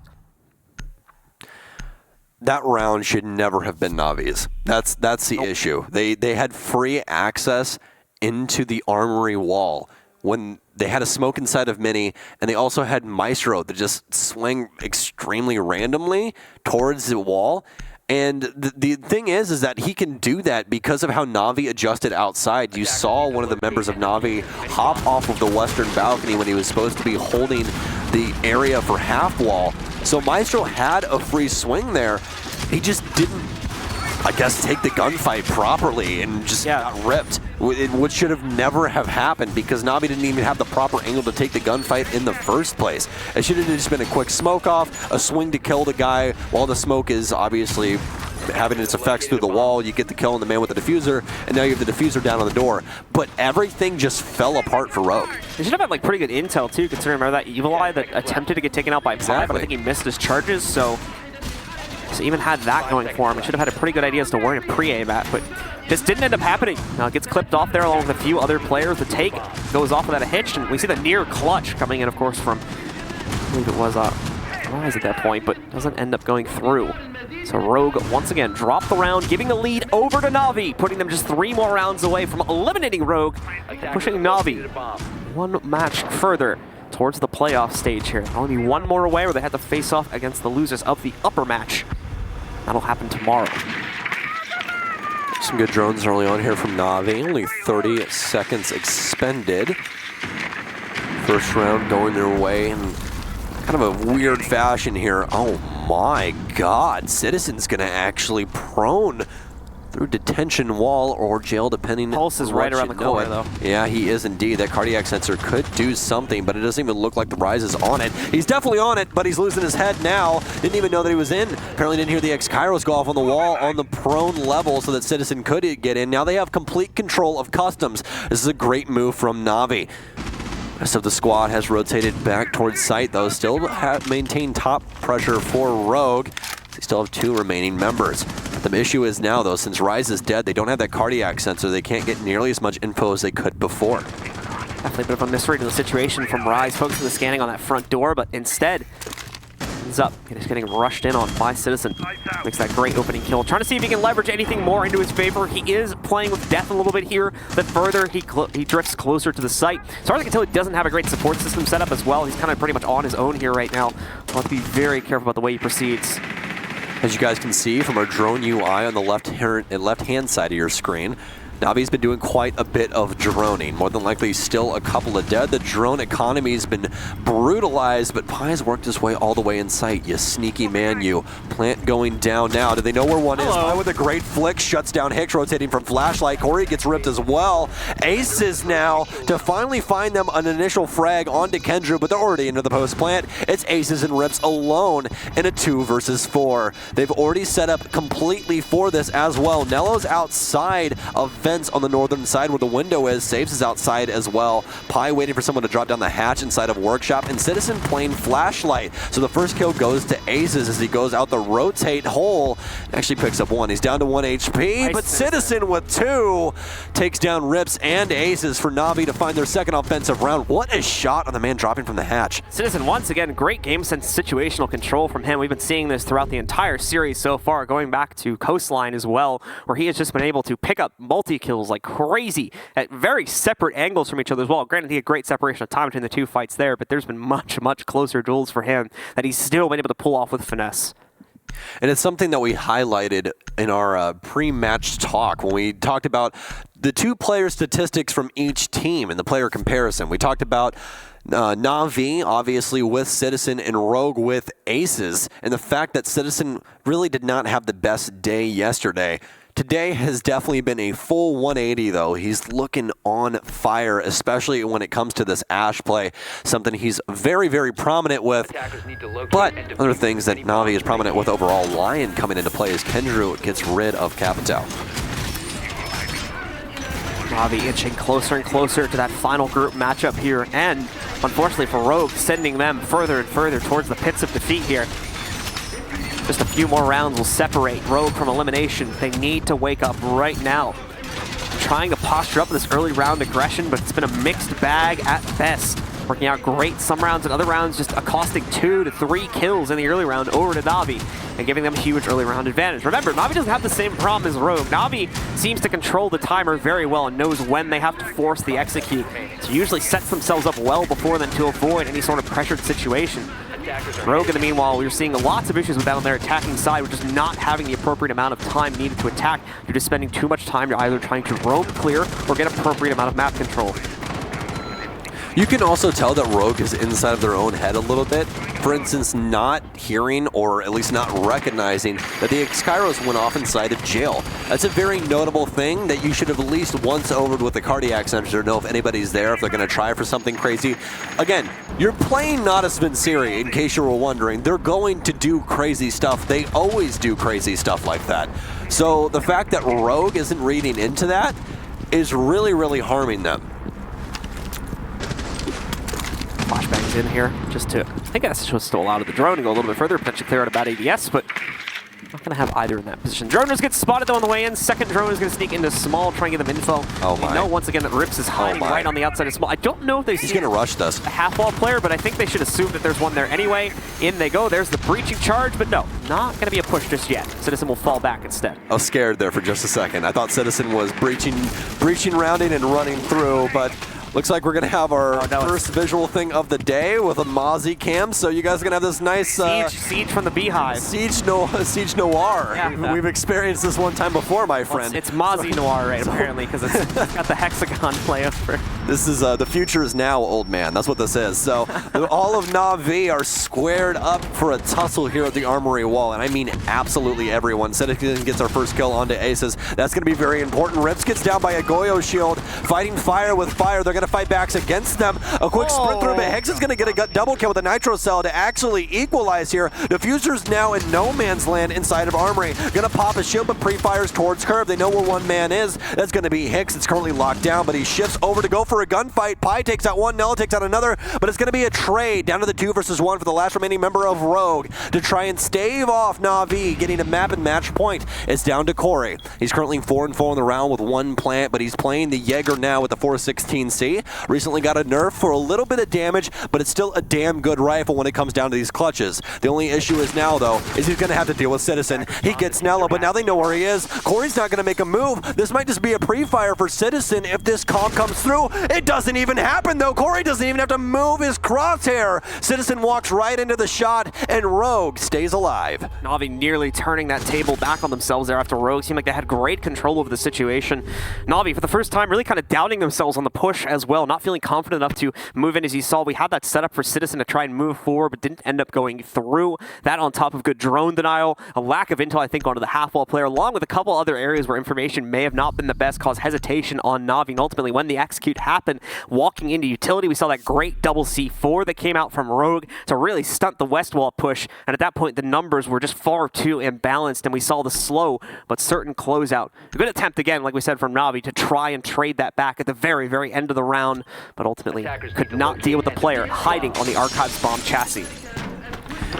That round should never have been Navi's. That's the issue. They had free access into the armory wall when they had a smoke inside of Mini, and they also had Maestro that just swung extremely randomly towards the wall. And the thing is that he can do that because of how Navi adjusted outside. You saw one of the members of Navi hop off of the western balcony when he was supposed to be holding the area for half wall. So Maestro had a free swing there. He just didn't, I guess, take the gunfight properly and just got ripped. Which should have never have happened because Navi didn't even have the proper angle to take the gunfight in the first place. It should have just been a quick smoke off, a swing to kill the guy while the smoke is obviously having its effects through the wall. You get the kill on the man with the diffuser, and now you have the diffuser down on the door. But everything just fell apart for Rogue. They should have had like pretty good intel too, considering remember that Evil Eye that attempted to get taken out by Pi, but I think he missed his charges, so even had that going for him. He should have had a pretty good idea as to where to pre-aim at, but this didn't end up happening. Now it gets clipped off there along with a few other players. The take goes off without a hitch, and we see the near clutch coming in, of course, from, I believe it was Rise at that point, but doesn't end up going through. So Rogue, once again, dropped the round, giving the lead over to Navi, putting them just 3 more rounds away from eliminating Rogue, pushing Navi 1 match further towards the playoff stage here. Only 1 more away where they had to face off against the losers of the upper match. That'll happen tomorrow. Some good drones early on here from Navi. Only 30 seconds expended. First round going their way in kind of a weird fashion here. Oh my God, Citizen's gonna actually prone through detention wall or jail, depending. Pulse is right around the corner, though. Yeah, he is indeed. That cardiac sensor could do something, but it doesn't even look like the Rise is on it. He's definitely on it, but he's losing his head now. Didn't even know that he was in. Apparently didn't hear the X-Kairos go off on the wall on the prone level so that Citizen could get in. Now they have complete control of Customs. This is a great move from Navi. Rest of the squad has rotated back towards site, though. Still maintain top pressure for Rogue. They still have 2 remaining members. The issue is now, though, since Rise is dead, they don't have that cardiac sensor. They can't get nearly as much info as they could before. Definitely a bit of a misread of the situation from Rise, focusing the scanning on that front door, but instead ends up just getting rushed in on by Citizen. Makes that great opening kill. Trying to see if he can leverage anything more into his favor. He is playing with death a little bit here. The further he drifts closer to the site. As far as I can tell, he doesn't have a great support system set up as well. He's kind of pretty much on his own here right now. We'll have to be very careful about the way he proceeds. As you guys can see from our drone UI on the left-hand side of your screen, Navi's been doing quite a bit of droning. More than likely still a couple of dead. The drone economy has been brutalized, but Pi's worked his way all the way in sight. You sneaky man, you. Plant going down now. Do they know where one is? Pi with a great flick, shuts down Hicks, rotating from flashlight. Corey gets ripped as well. Aces now to finally find them an initial frag onto Kendra, but they're already into the post plant. It's Aces and Rips alone in a 2 versus 4. They've already set up completely for this as well. Nello's outside of on the northern side where the window is. Saves is outside as well. Pi waiting for someone to drop down the hatch inside of Workshop, and Citizen playing flashlight. So the first kill goes to Aces as he goes out the rotate hole. Actually picks up 1. He's down to 1 HP, nice. But Citizen with 2 takes down Rips and Aces for Navi to find their second offensive round. What a shot on the man dropping from the hatch. Citizen, once again, great game sense, situational control from him. We've been seeing this throughout the entire series so far, going back to Coastline as well, where he has just been able to pick up multi-kills like crazy at very separate angles from each other as well. Granted, he had great separation of time between the 2 fights there, but there's been much, much closer duels for him that he's still been able to pull off with finesse. And it's something that we highlighted in our pre-match talk when we talked about the two player statistics from each team in the player comparison. We talked about Na'Vi, obviously, with Citizen, and Rogue with Aces, and the fact that Citizen really did not have the best day yesterday. Today has definitely been a full 180, though. He's looking on fire, especially when it comes to this Ashe play, something he's very, very prominent with. But other things that Na'Vi is prominent with overall, Lion coming into play as Kendrew gets rid of Capitao. Na'Vi inching closer and closer to that final group matchup here, and unfortunately for Rogue, sending them further and further towards the pits of defeat here. Just a few more rounds will separate Rogue from elimination. They need to wake up right now. Trying to posture up this early round aggression, but it's been a mixed bag at best. Working out great some rounds, and other rounds just accosting 2 to 3 kills in the early round over to Na'Vi and giving them a huge early round advantage. Remember, Na'Vi doesn't have the same problem as Rogue. Na'Vi seems to control the timer very well and knows when they have to force the execute. So usually sets themselves up well before then to avoid any sort of pressured situation. Rogue, in the meanwhile, we're seeing lots of issues with that on their attacking side, which is not having the appropriate amount of time needed to attack. You're just spending too much time either trying to roam clear or get appropriate amount of map control. You can also tell that Rogue is inside of their own head a little bit. For instance, not hearing, or at least not recognizing, that the X-Kairos went off inside of jail. That's a very notable thing that you should have at least once overed with the cardiac sensor to know if anybody's there, if they're going to try for something crazy. Again, you're playing Natus Vincere, in case you were wondering. They're going to do crazy stuff. They always do crazy stuff like that. So the fact that Rogue isn't reading into that is really, really harming them. Flashbangs in here just to, I think that's just still allowed the drone to go a little bit further, potentially clear out about ADS, but not going to have either in that position. Droners gets spotted though on the way in. Second drone is going to sneak into Small, trying to get them info. Oh my. We know once again that Rips is hiding right on the outside of Small. I don't know if they see He's going to rush this. a half-wall player, but I think they should assume that there's one there anyway. In they go. There's the breaching charge, but no, not going to be a push just yet. Citizen will fall back instead. I was scared there for just a second. I thought Citizen was breaching, rounding, and running through, but looks like we're going to have our first visual thing of the day with a Mozzie cam. So you guys are going to have this nice siege from the Beehive. Siege Noir. Yeah. We've experienced this one time before, my friend. It's Mozzie Noir, right, apparently, because it's got the hexagon playover. This is the future is now, old man. That's what this is. So all of Na'Vi are squared up for a tussle here at the Armory Wall, and I mean absolutely everyone. Citizen gets our first kill onto Aces. That's going to be very important. Rips gets down by a Goyo shield, fighting fire with fire. They're going to fight backs against them. A quick sprint through, but Hex is going to get a double kill with a Nitro Cell to actually equalize here. Diffuser's now in no man's land inside of Armory. Going to pop a shield, but pre-fires towards Curve. They know where one man is. That's going to be Hicks. It's currently locked down, but he shifts over to go for a gunfight. Pi takes out one, Nella takes out another, but it's going to be a trade down to the 2 versus 1 for the last remaining member of Rogue to try and stave off Na'Vi getting a map and match point. It's down to Corey. He's currently 4-4 in the round with 1 plant, but he's playing the Jaeger now with the 416C. Recently got a nerf for a little bit of damage, but it's still a damn good rifle when it comes down to these clutches. The only issue is now, though, is he's going to have to deal with Citizen. He gets Nella, but now they know where he is. Corey's not going to make a move. This might just be a pre-fire for Citizen if this comp comes through. It doesn't even happen, though. Corey doesn't even have to move his crosshair. Citizen walks right into the shot, and Rogue stays alive. Na'Vi nearly turning that table back on themselves there after Rogue seemed like they had great control over the situation. Na'Vi, for the first time, really kind of doubting themselves on the push as well, not feeling confident enough to move in. As you saw, we had that set up for Citizen to try and move forward, but didn't end up going through. That on top of good drone denial, a lack of intel, I think, onto the half-wall player, along with a couple other areas where information may have not been the best, caused hesitation on Na'Vi. And ultimately, when the execute happened, walking into utility, we saw that great double C4 that came out from Rogue to really stunt the west wall push. And at that point, the numbers were just far too imbalanced, and we saw the slow but certain closeout. A good attempt again, like we said, from Na'Vi to try and trade that back at the very, very end of the round, but ultimately could not deal with the player hiding on the Archives bomb chassis.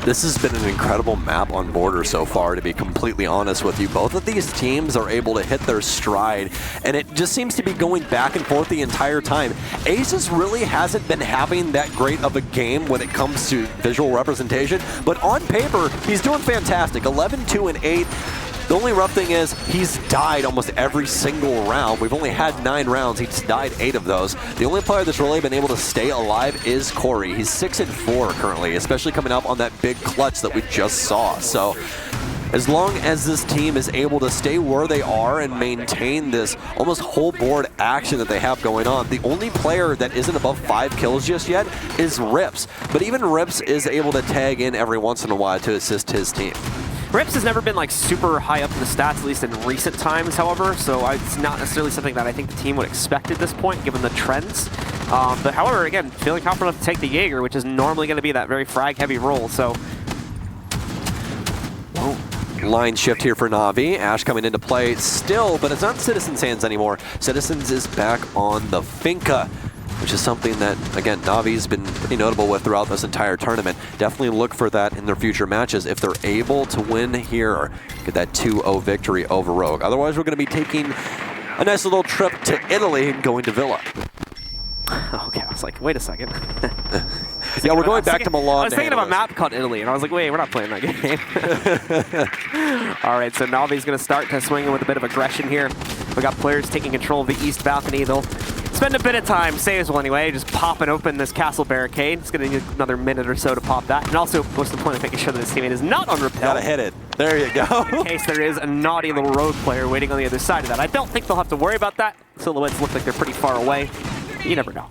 This has been an incredible map on Border so far, to be completely honest with you. Both of these teams are able to hit their stride, and it just seems to be going back and forth the entire time. Aces really hasn't been having that great of a game when it comes to visual representation, but on paper, he's doing fantastic. 11, 2, and 8. The only rough thing is he's died almost every single round. We've only had 9 rounds. He's died 8 of those. The only player that's really been able to stay alive is Corey. He's 6-4 currently, especially coming up on that big clutch that we just saw. So As long as this team is able to stay where they are and maintain this almost whole board action that they have going on, the only player that isn't above 5 kills just yet is Rips. But even Rips is able to tag in every once in a while to assist his team. Rips has never been like super high up in the stats, at least in recent times, however, so it's not necessarily something that I think the team would expect at this point, given the trends. But however, again, feeling confident enough to take the Jaeger, which is normally going to be that very frag-heavy role, so... Line shift here for Na'Vi. Ash coming into play still, but it's not Citizen's hands anymore. Citizens is back on the Finca, which is something that, again, Na'Vi's been pretty notable with throughout this entire tournament. Definitely look for that in their future matches if they're able to win here or get that 2-0 victory over Rogue. Otherwise, we're going to be taking a nice little trip to Italy and going to Villa. Okay, I was like, wait a second. Yeah, we're going back to Milan. I was thinking of a map called Italy, and I was like, wait, we're not playing that game. All right, so Na'Vi's going to start to swing in with a bit of aggression here. We got players taking control of the east balcony. They'll spend a bit of time, Saves will anyway, just popping open this castle barricade. It's going to need another minute or so to pop that. And also, what's the point of making sure that his teammate is not on repel? Gotta hit it. There you go. In case there is a naughty little rogue player waiting on the other side of that. I don't think they'll have to worry about that. Silhouettes look like they're pretty far away. You never know.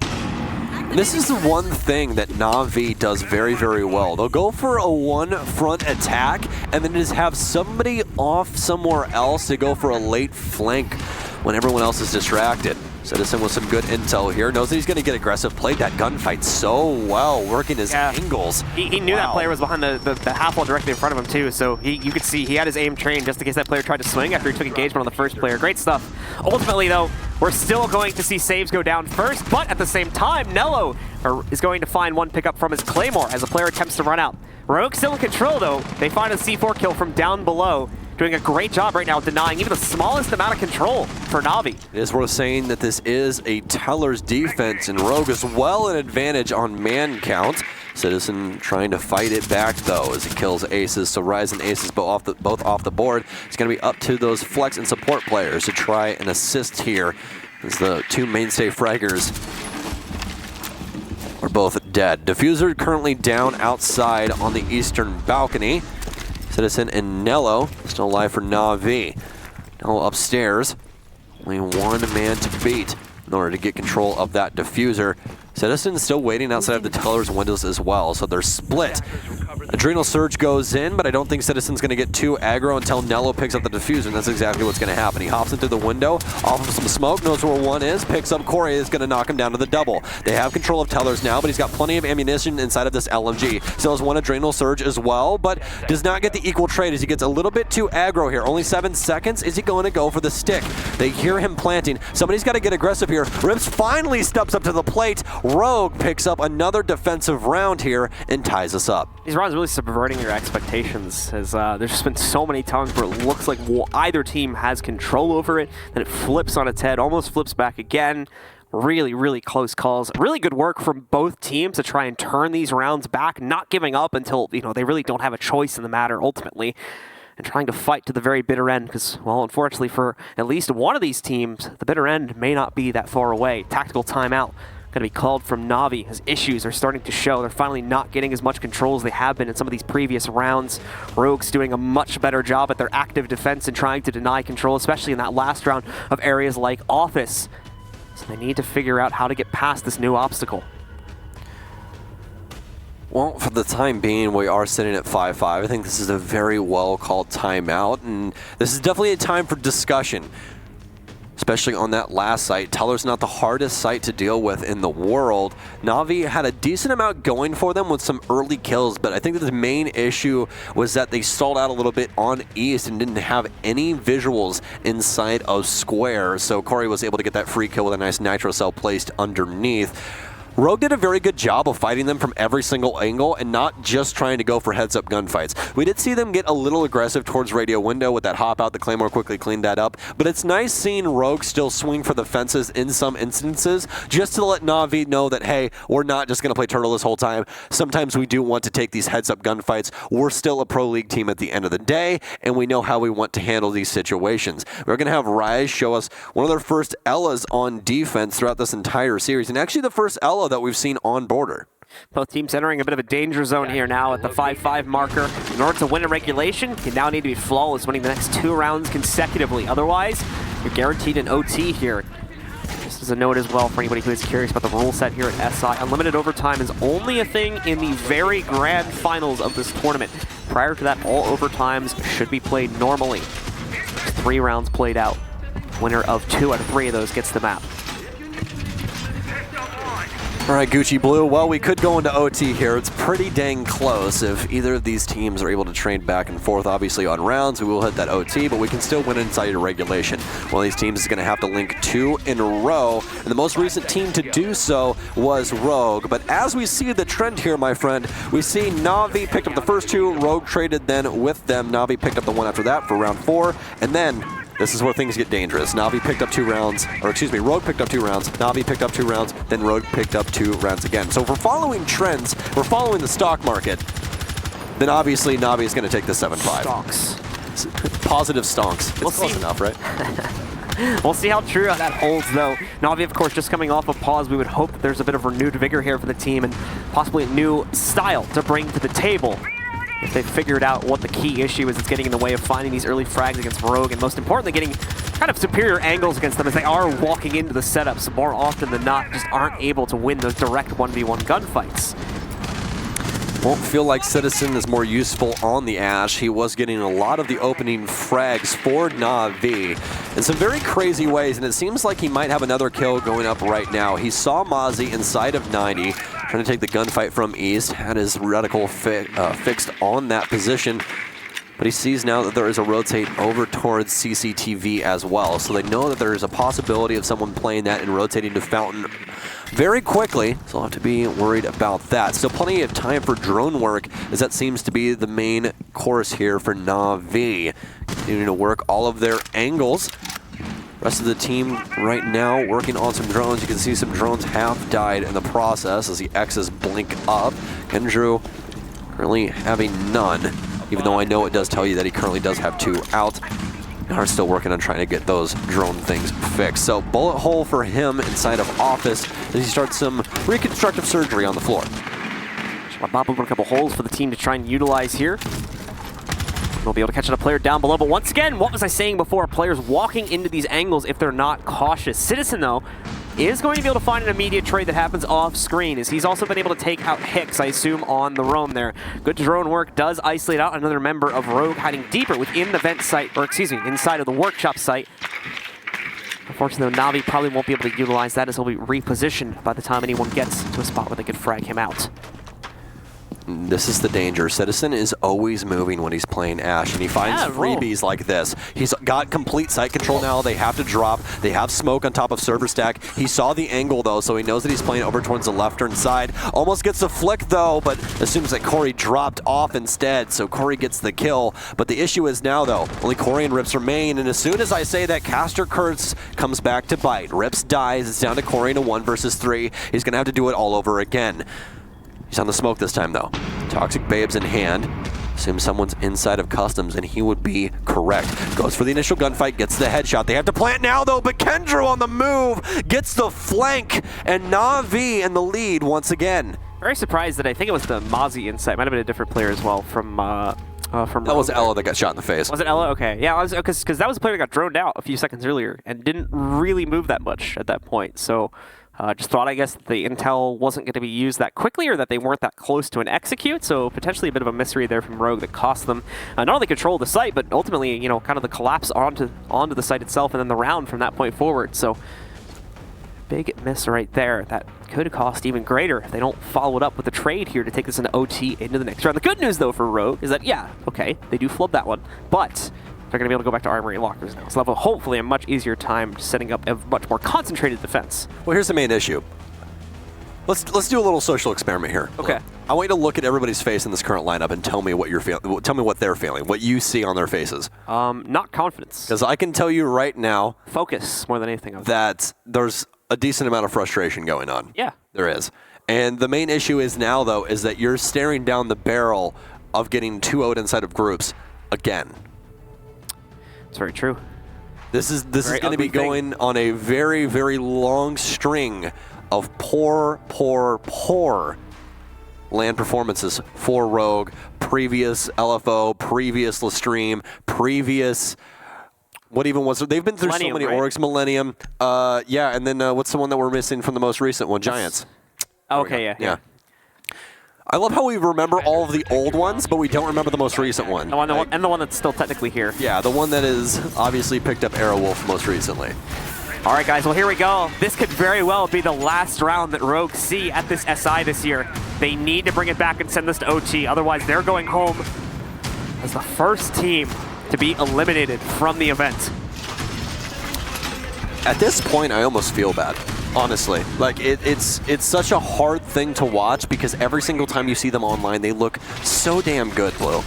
This is the one thing that Na'Vi does very, very well. They'll go for a one-front attack and then just have somebody off somewhere else to go for a late flank when everyone else is distracted. Citizen with some good intel here. Knows that he's going to get aggressive. Played that gunfight so well, working his angles. He knew that player was behind the half wall directly in front of him too, so you could see he had his aim trained just in case that player tried to swing after he took engagement on the first player. Great stuff. Ultimately though, we're still going to see saves go down first, but at the same time, Nello is going to find one pickup from his Claymore as a player attempts to run out. Rogue still in control though. They find a C4 kill from down below. Doing a great job right now of denying even the smallest amount of control for Na'Vi. It is worth saying that this is a Teller's defense, and Rogue is well an advantage on man count. Citizen trying to fight it back though as he kills aces, so Rise and aces both off the board. It's going to be up to those flex and support players to try and assist here as the two mainstay fraggers are both dead. Diffuser currently down outside on the eastern balcony. Citizen and Nello still alive for Na'Vi. Nello upstairs. Only one man to beat in order to get control of that diffuser. Citizen still waiting outside of the Teller's windows as well, so they're split. Adrenal Surge goes in, but I don't think Citizen's going to get too aggro until Nello picks up the diffuser, and that's exactly what's going to happen. He hops into the window, off of some smoke, knows where one is, picks up Corey, is going to knock him down to the double. They have control of Teller's now, but he's got plenty of ammunition inside of this LMG. Still has one Adrenal Surge as well, but does not get the equal trade as he gets a little bit too aggro here. Only 7 seconds. Is he going to go for the stick? They hear him planting. Somebody's got to get aggressive here. Rips finally steps up to the plate. Rogue picks up another defensive round here and ties us up. These rounds really subverting your expectations, as there's just been so many times where it looks like either team has control over it, then it flips on its head, almost flips back again. Really, really close calls. Really good work from both teams to try and turn these rounds back, not giving up until they really don't have a choice in the matter ultimately, and trying to fight to the very bitter end because, well, unfortunately for at least one of these teams, the bitter end may not be that far away. Tactical timeout going to be called from Na'Vi as issues are starting to show. They're finally not getting as much control as they have been in some of these previous rounds. Rogue's doing a much better job at their active defense and trying to deny control, especially in that last round of areas like Office. So they need to figure out how to get past this new obstacle. Well, for the time being, we are sitting at 5-5. I think this is a very well-called timeout, and this is definitely a time for discussion, especially on that last site. Teller's not the hardest site to deal with in the world. Na'Vi had a decent amount going for them with some early kills, but I think that the main issue was that they stalled out a little bit on East and didn't have any visuals inside of Square, so Corey was able to get that free kill with a nice nitro cell placed underneath. Rogue did a very good job of fighting them from every single angle and not just trying to go for heads-up gunfights. We did see them get a little aggressive towards radio window with that hop out. The Claymore quickly cleaned that up, but it's nice seeing Rogue still swing for the fences in some instances just to let Na'Vi know that, hey, we're not just going to play turtle this whole time. Sometimes we do want to take these heads-up gunfights. We're still a pro league team at the end of the day, and we know how we want to handle these situations. We're going to have Rise show us one of their first Ellas on defense throughout this entire series, and actually the first Ella that we've seen on border. Both teams entering a bit of a danger zone here now at the 5-5 marker. In order to win a regulation, you now need to be flawless, winning the next 2 rounds consecutively. Otherwise, you're guaranteed an OT here. Just as a note as well for anybody who is curious about the rule set here at SI, unlimited overtime is only a thing in the very grand finals of this tournament. Prior to that, all overtimes should be played normally. 3 rounds played out. Winner of 2 out of 3 of those gets the map. All right, Gucci Blue, well, we could go into OT here. It's pretty dang close. If either of these teams are able to trade back and forth, obviously on rounds, we will hit that OT, but we can still win inside a regulation. One of these teams is going to have to link 2 in a row, and the most recent team to do so was Rogue. But as we see the trend here, my friend, we see Na'Vi picked up the first 2, Rogue traded then with them. Na'Vi picked up the one after that for round 4, and then this is where things get dangerous. Na'Vi picked up 2 rounds, or excuse me, Rogue picked up 2 rounds, Na'Vi picked up 2 rounds, then Rogue picked up 2 rounds again. So if we're following trends, we're following the stock market, then obviously Na'Vi is going to take the 7-5. Stonks. Positive stonks. It's close enough, right? We'll see how true that holds, though. Na'Vi, of course, just coming off a pause. We would hope that there's a bit of renewed vigor here for the team and possibly a new style to bring to the table. If they've figured out what the key issue is, it's getting in the way of finding these early frags against Rogue, and most importantly, getting kind of superior angles against them as they are walking into the setups more often than not, just aren't able to win those direct 1v1 gunfights. Won't feel like Citizen is more useful on the Ash. He was getting a lot of the opening frags for Na'Vi in some very crazy ways, and it seems like he might have another kill going up right now. He saw Mozzie inside of 90, trying to take the gunfight from East, had his reticle fixed on that position, but he sees now that there is a rotate over towards CCTV as well, so they know that there is a possibility of someone playing that and rotating to Fountain very quickly, so I'll have to be worried about that. Still plenty of time for drone work, as that seems to be the main course here for Na'Vi. Continuing to work all of their angles. Rest of the team right now working on some drones. You can see some drones have died in the process as the X's blink up. Kendrew currently having none, even though I know it does tell you that he currently does have 2 out. Are still working on trying to get those drone things fixed. So bullet hole for him inside of office as he starts some reconstructive surgery on the floor. Bob opened a couple holes for the team to try and utilize here. We'll be able to catch a player down below, but once again, what was I saying before? Players walking into these angles if they're not cautious. Citizen, though, is going to be able to find an immediate trade that happens off screen, as he's also been able to take out Hicks, I assume, on the roam there. Good drone work does isolate out another member of Rogue hiding deeper within the vent site, or excuse me, inside of the workshop site. Unfortunately, though, Na'Vi probably won't be able to utilize that as he'll be repositioned by the time anyone gets to a spot where they could frag him out. This is the danger. Citizen is always moving when he's playing Ash, and he finds freebies like this. He's got complete site control now. They have to drop. They have smoke on top of server stack. He saw the angle, though, so he knows that he's playing over towards the left-turn side. Almost gets the flick, though, but assumes that Corey dropped off instead, so Corey gets the kill. But the issue is now, though, only Corey and Rips remain, and as soon as I say that, Caster Kurtz comes back to bite. Rips dies. It's down to Corey in a 1 versus 3. He's going to have to do it all over again. He's on the smoke this time, though. Toxic Babes in hand. Assume someone's inside of Customs, and he would be correct. Goes for the initial gunfight, gets the headshot. They have to plant now, though, but Kendrew on the move gets the flank, and Na'Vi in the lead once again. Very surprised that I think it was the Mozzie insight. Might have been a different player as well from that was Ella that got shot in the face. Was it Ella? Okay. Yeah, because that was a player that got droned out a few seconds earlier and didn't really move that much at that point. So just thought, I guess, the intel wasn't going to be used that quickly, or that they weren't that close to an execute. So potentially a bit of a mystery there from Rogue that cost them not only control of the site, but ultimately, you know, kind of the collapse onto the site itself, and then the round from that point forward. So big miss right there. That could have cost even greater if they don't follow it up with a trade here to take this into OT into the next round. The good news, though, for Rogue is that, yeah, okay, they do flub that one, but they're going to be able to go back to Armory lockers now. So they'll have hopefully a much easier time setting up a much more concentrated defense. Well, here's the main issue. Let's do a little social experiment here. Okay. I want you to look at everybody's face in this current lineup and tell me what you're feeling. Tell me what they're feeling, what you see on their faces. Not confidence. Because I can tell you right now, focus more than anything. That there's a decent amount of frustration going on. Yeah. There is. And the main issue is now, though, is that you're staring down the barrel of getting 2-0'd inside of groups again. It's very true. This is going to be going on a very, very long string of poor LAN performances for Rogue, previous LFO, previous Lestream, previous... What even was there? They've been through Millennium, so many right? orgs. Millennium. Yeah, and then what's the one that we're missing from the most recent one? Giants. Okay, yeah. I love how we remember all of the old ones, but we don't remember the most recent one. The one that's still technically here. Yeah, the one that is obviously picked up Aerowolf most recently. All right, guys, well, here we go. This could very well be the last round that Rogue see at this SI this year. They need to bring it back and send this to OT. Otherwise, they're going home as the first team to be eliminated from the event. At this point, I almost feel bad, honestly. Like, it's such a hard thing to watch because every single time you see them online, they look so damn good, Blue.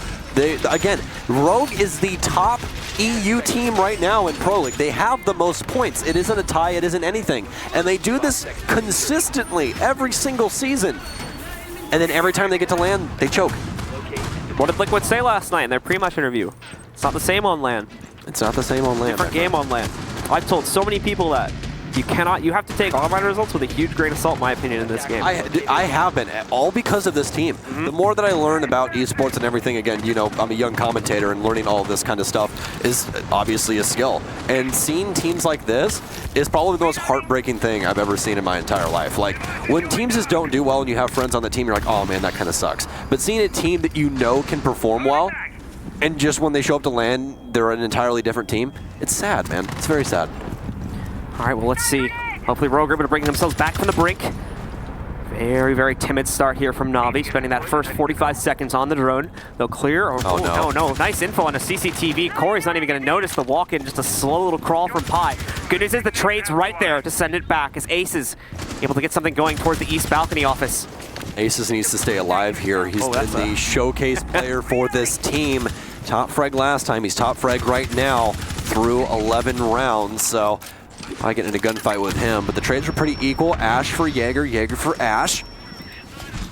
Again, Rogue is the top EU team right now in Pro League. They have the most points. It isn't a tie, it isn't anything. And they do this consistently every single season. And then every time they get to LAN, they choke. What did Liquid say last night in their pre-match interview? It's not the same on LAN. It's not the same on LAN. Different game on LAN. I've told so many people that. You have to take online results with a huge grain of salt, in my opinion, in this game. I have been, all because of this team. The more that I learn about esports and everything, again, you know, I'm a young commentator and learning all of this kind of stuff is obviously a skill. And seeing teams like this is probably the most heartbreaking thing I've ever seen in my entire life. Like, when teams just don't do well and you have friends on the team, you're like, oh man, that kind of sucks. But seeing a team that you know can perform well, and just when they show up to LAN, they're an entirely different team, it's sad, man. It's very sad. All right, well, let's see. Hopefully Rogue are able to bring themselves back from the brink. Very, very timid start here from Navi, spending that first 45 seconds on the drone. They'll clear. Oh, no. Nice info on a CCTV. Corey's not even going to notice the walk-in, just a slow little crawl from Pi. Good news is the trade's right there to send it back as Ace is able to get something going towards the East Balcony office. Aces needs to stay alive here. He's been the showcase player for this team. Top frag last time. He's top frag right now through 11 rounds. So I get in a gunfight with him, but the trades are pretty equal. Ash for Jaeger, Jaeger for Ash.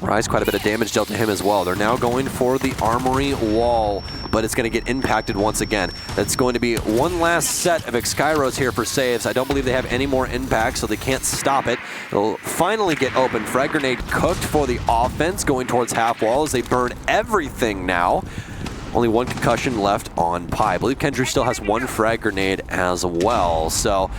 Rise, quite a bit of damage dealt to him as well. They're now going for the armory wall, but it's going to get impacted once again. That's going to be one last set of Exkyros here for saves. I don't believe they have any more impact, so they can't stop it. It'll finally get open. Frag grenade cooked for the offense, going towards half wall as they burn everything now. Only one concussion left on Pi. I believe Kendry still has one frag grenade as well, so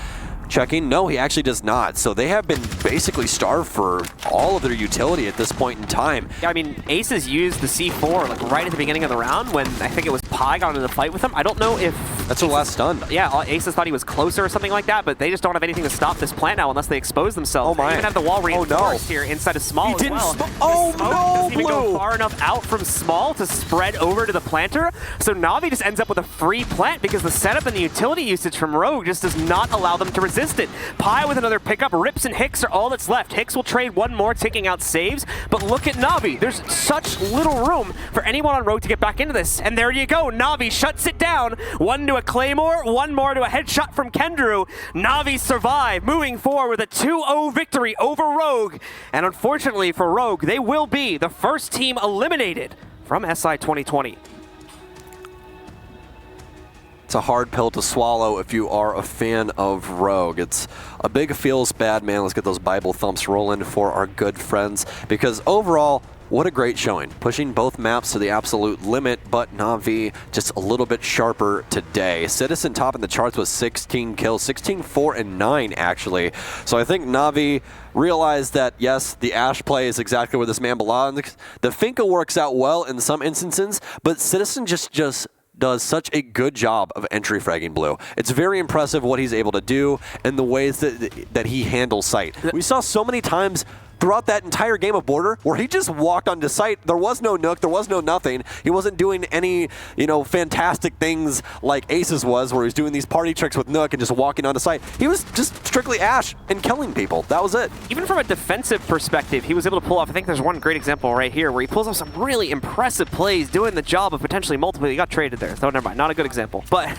checking. No, he actually does not. So they have been basically starved for all of their utility at this point in time. Yeah, I mean, Aces used the C4 like right at the beginning of the round when I think it was Pi got into the fight with him. I don't know if... That's their last stun. Yeah, Aces thought he was closer or something like that, but they just don't have anything to stop this plant now unless they expose themselves. Oh my. They even have the wall reinforced here inside of Small as well. Oh no, doesn't even go far enough out from Small to spread over to the planter. So Navi just ends up with a free plant because the setup and the utility usage from Rogue just does not allow them to resist it. Pi with another pickup. Rips and Hicks are all that's left. Hicks will trade one more, taking out saves. But look at Navi. There's such little room for anyone on Rogue to get back into this. And there you go. Navi shuts it down. One to a Claymore, one more to a headshot from Kendrew. Navi survive, moving forward with a 2-0 victory over Rogue. And unfortunately for Rogue, they will be the first team eliminated from SI 2020. It's a hard pill to swallow if you are a fan of Rogue. It's a big feels bad, man. Let's get those Bible thumps rolling for our good friends, because overall, what a great showing. Pushing both maps to the absolute limit, but Navi just a little bit sharper today. Citizen top in the charts with 16 kills, 16, 4, and 9 actually. So I think Navi realized that, yes, the Ash play is exactly where this man belongs. The Finka works out well in some instances, but Citizen just does such a good job of entry fragging Blue. It's very impressive what he's able to do and the ways that he handles site. We saw so many times throughout that entire game of Border where he just walked onto site. There was no Nook, there was no nothing. He wasn't doing any, fantastic things like Aces was, where he was doing these party tricks with Nook and just walking onto site. He was just strictly Ash and killing people. That was it. Even from a defensive perspective, he was able to pull off, I think there's one great example right here where he pulls off some really impressive plays doing the job of potentially multiple. He got traded there, so never mind, not a good example. But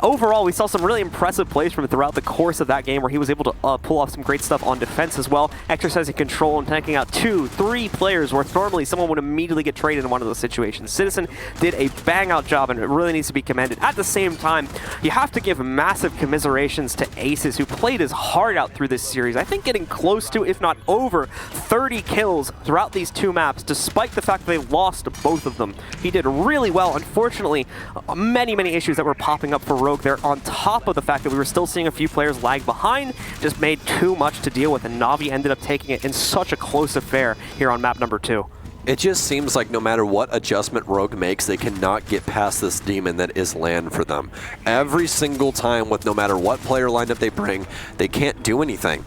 overall, we saw some really impressive plays from him throughout the course of that game where he was able to pull off some great stuff on defense as well, exercising control control and taking out 2, 3 players where normally someone would immediately get traded in one of those situations. Citizen did a bang-out job, and it really needs to be commended. At the same time, you have to give massive commiserations to Aces, who played his heart out through this series. I think getting close to, if not over, 30 kills throughout these 2 maps, despite the fact that they lost both of them. He did really well. Unfortunately, many issues that were popping up for Rogue there, on top of the fact that we were still seeing a few players lag behind, just made too much to deal with, and Na'Vi ended up taking it in such a close affair here on map number 2. It just seems like no matter what adjustment Rogue makes, they cannot get past this demon that is land for them. Every single time, with no matter what player lineup they bring, they can't do anything.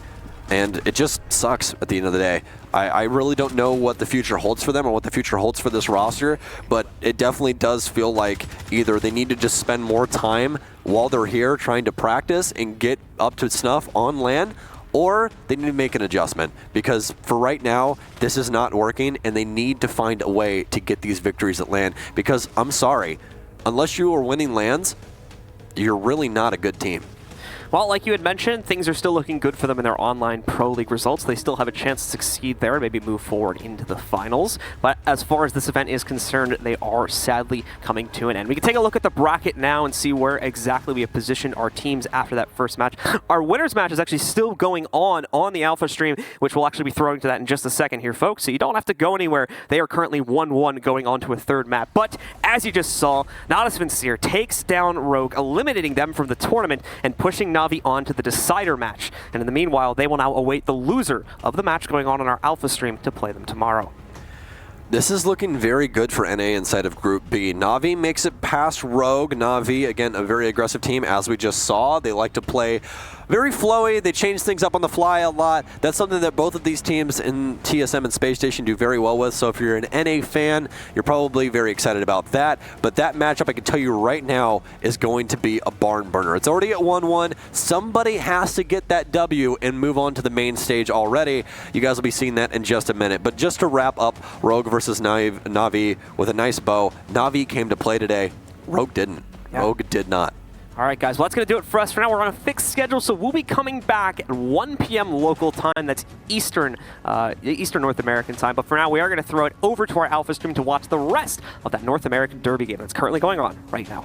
And it just sucks at the end of the day. I really don't know what the future holds for them or what the future holds for this roster, but it definitely does feel like either they need to just spend more time while they're here trying to practice and get up to snuff on land, or they need to make an adjustment, because for right now, this is not working, and they need to find a way to get these victories at land, because I'm sorry, unless you are winning lands, you're really not a good team. Well, like you had mentioned, things are still looking good for them in their online Pro League results. They still have a chance to succeed there and maybe move forward into the finals. But as far as this event is concerned, they are sadly coming to an end. We can take a look at the bracket now and see where exactly we have positioned our teams after that first match. Our winners match is actually still going on the Alpha stream, which we'll actually be throwing to that in just a second here, folks. So you don't have to go anywhere. They are currently 1-1 going on to a third map. But as you just saw, Natus Vincere takes down Rogue, eliminating them from the tournament and pushing Na'Vi on to the decider match. And in the meanwhile, they will now await the loser of the match going on our Alpha stream to play them tomorrow. This is looking very good for NA inside of Group B. Na'Vi makes it past Rogue. Na'Vi, again, a very aggressive team, as we just saw. They like to play very flowy. They change things up on the fly a lot. That's something that both of these teams in TSM and Space Station do very well with. So if you're an NA fan, you're probably very excited about that. But that matchup, I can tell you right now, is going to be a barn burner. It's already at 1-1. Somebody has to get that W and move on to the main stage already. You guys will be seeing that in just a minute. But just to wrap up Rogue versus Na'Vi with a nice bow, Na'Vi came to play today. Rogue didn't. Yeah. Rogue did not. All right, guys, well, that's going to do it for us. For now, we're on a fixed schedule, so we'll be coming back at 1 p.m. local time. That's Eastern North American time. But for now, we are going to throw it over to our Alpha stream to watch the rest of that North American Derby game that's currently going on right now.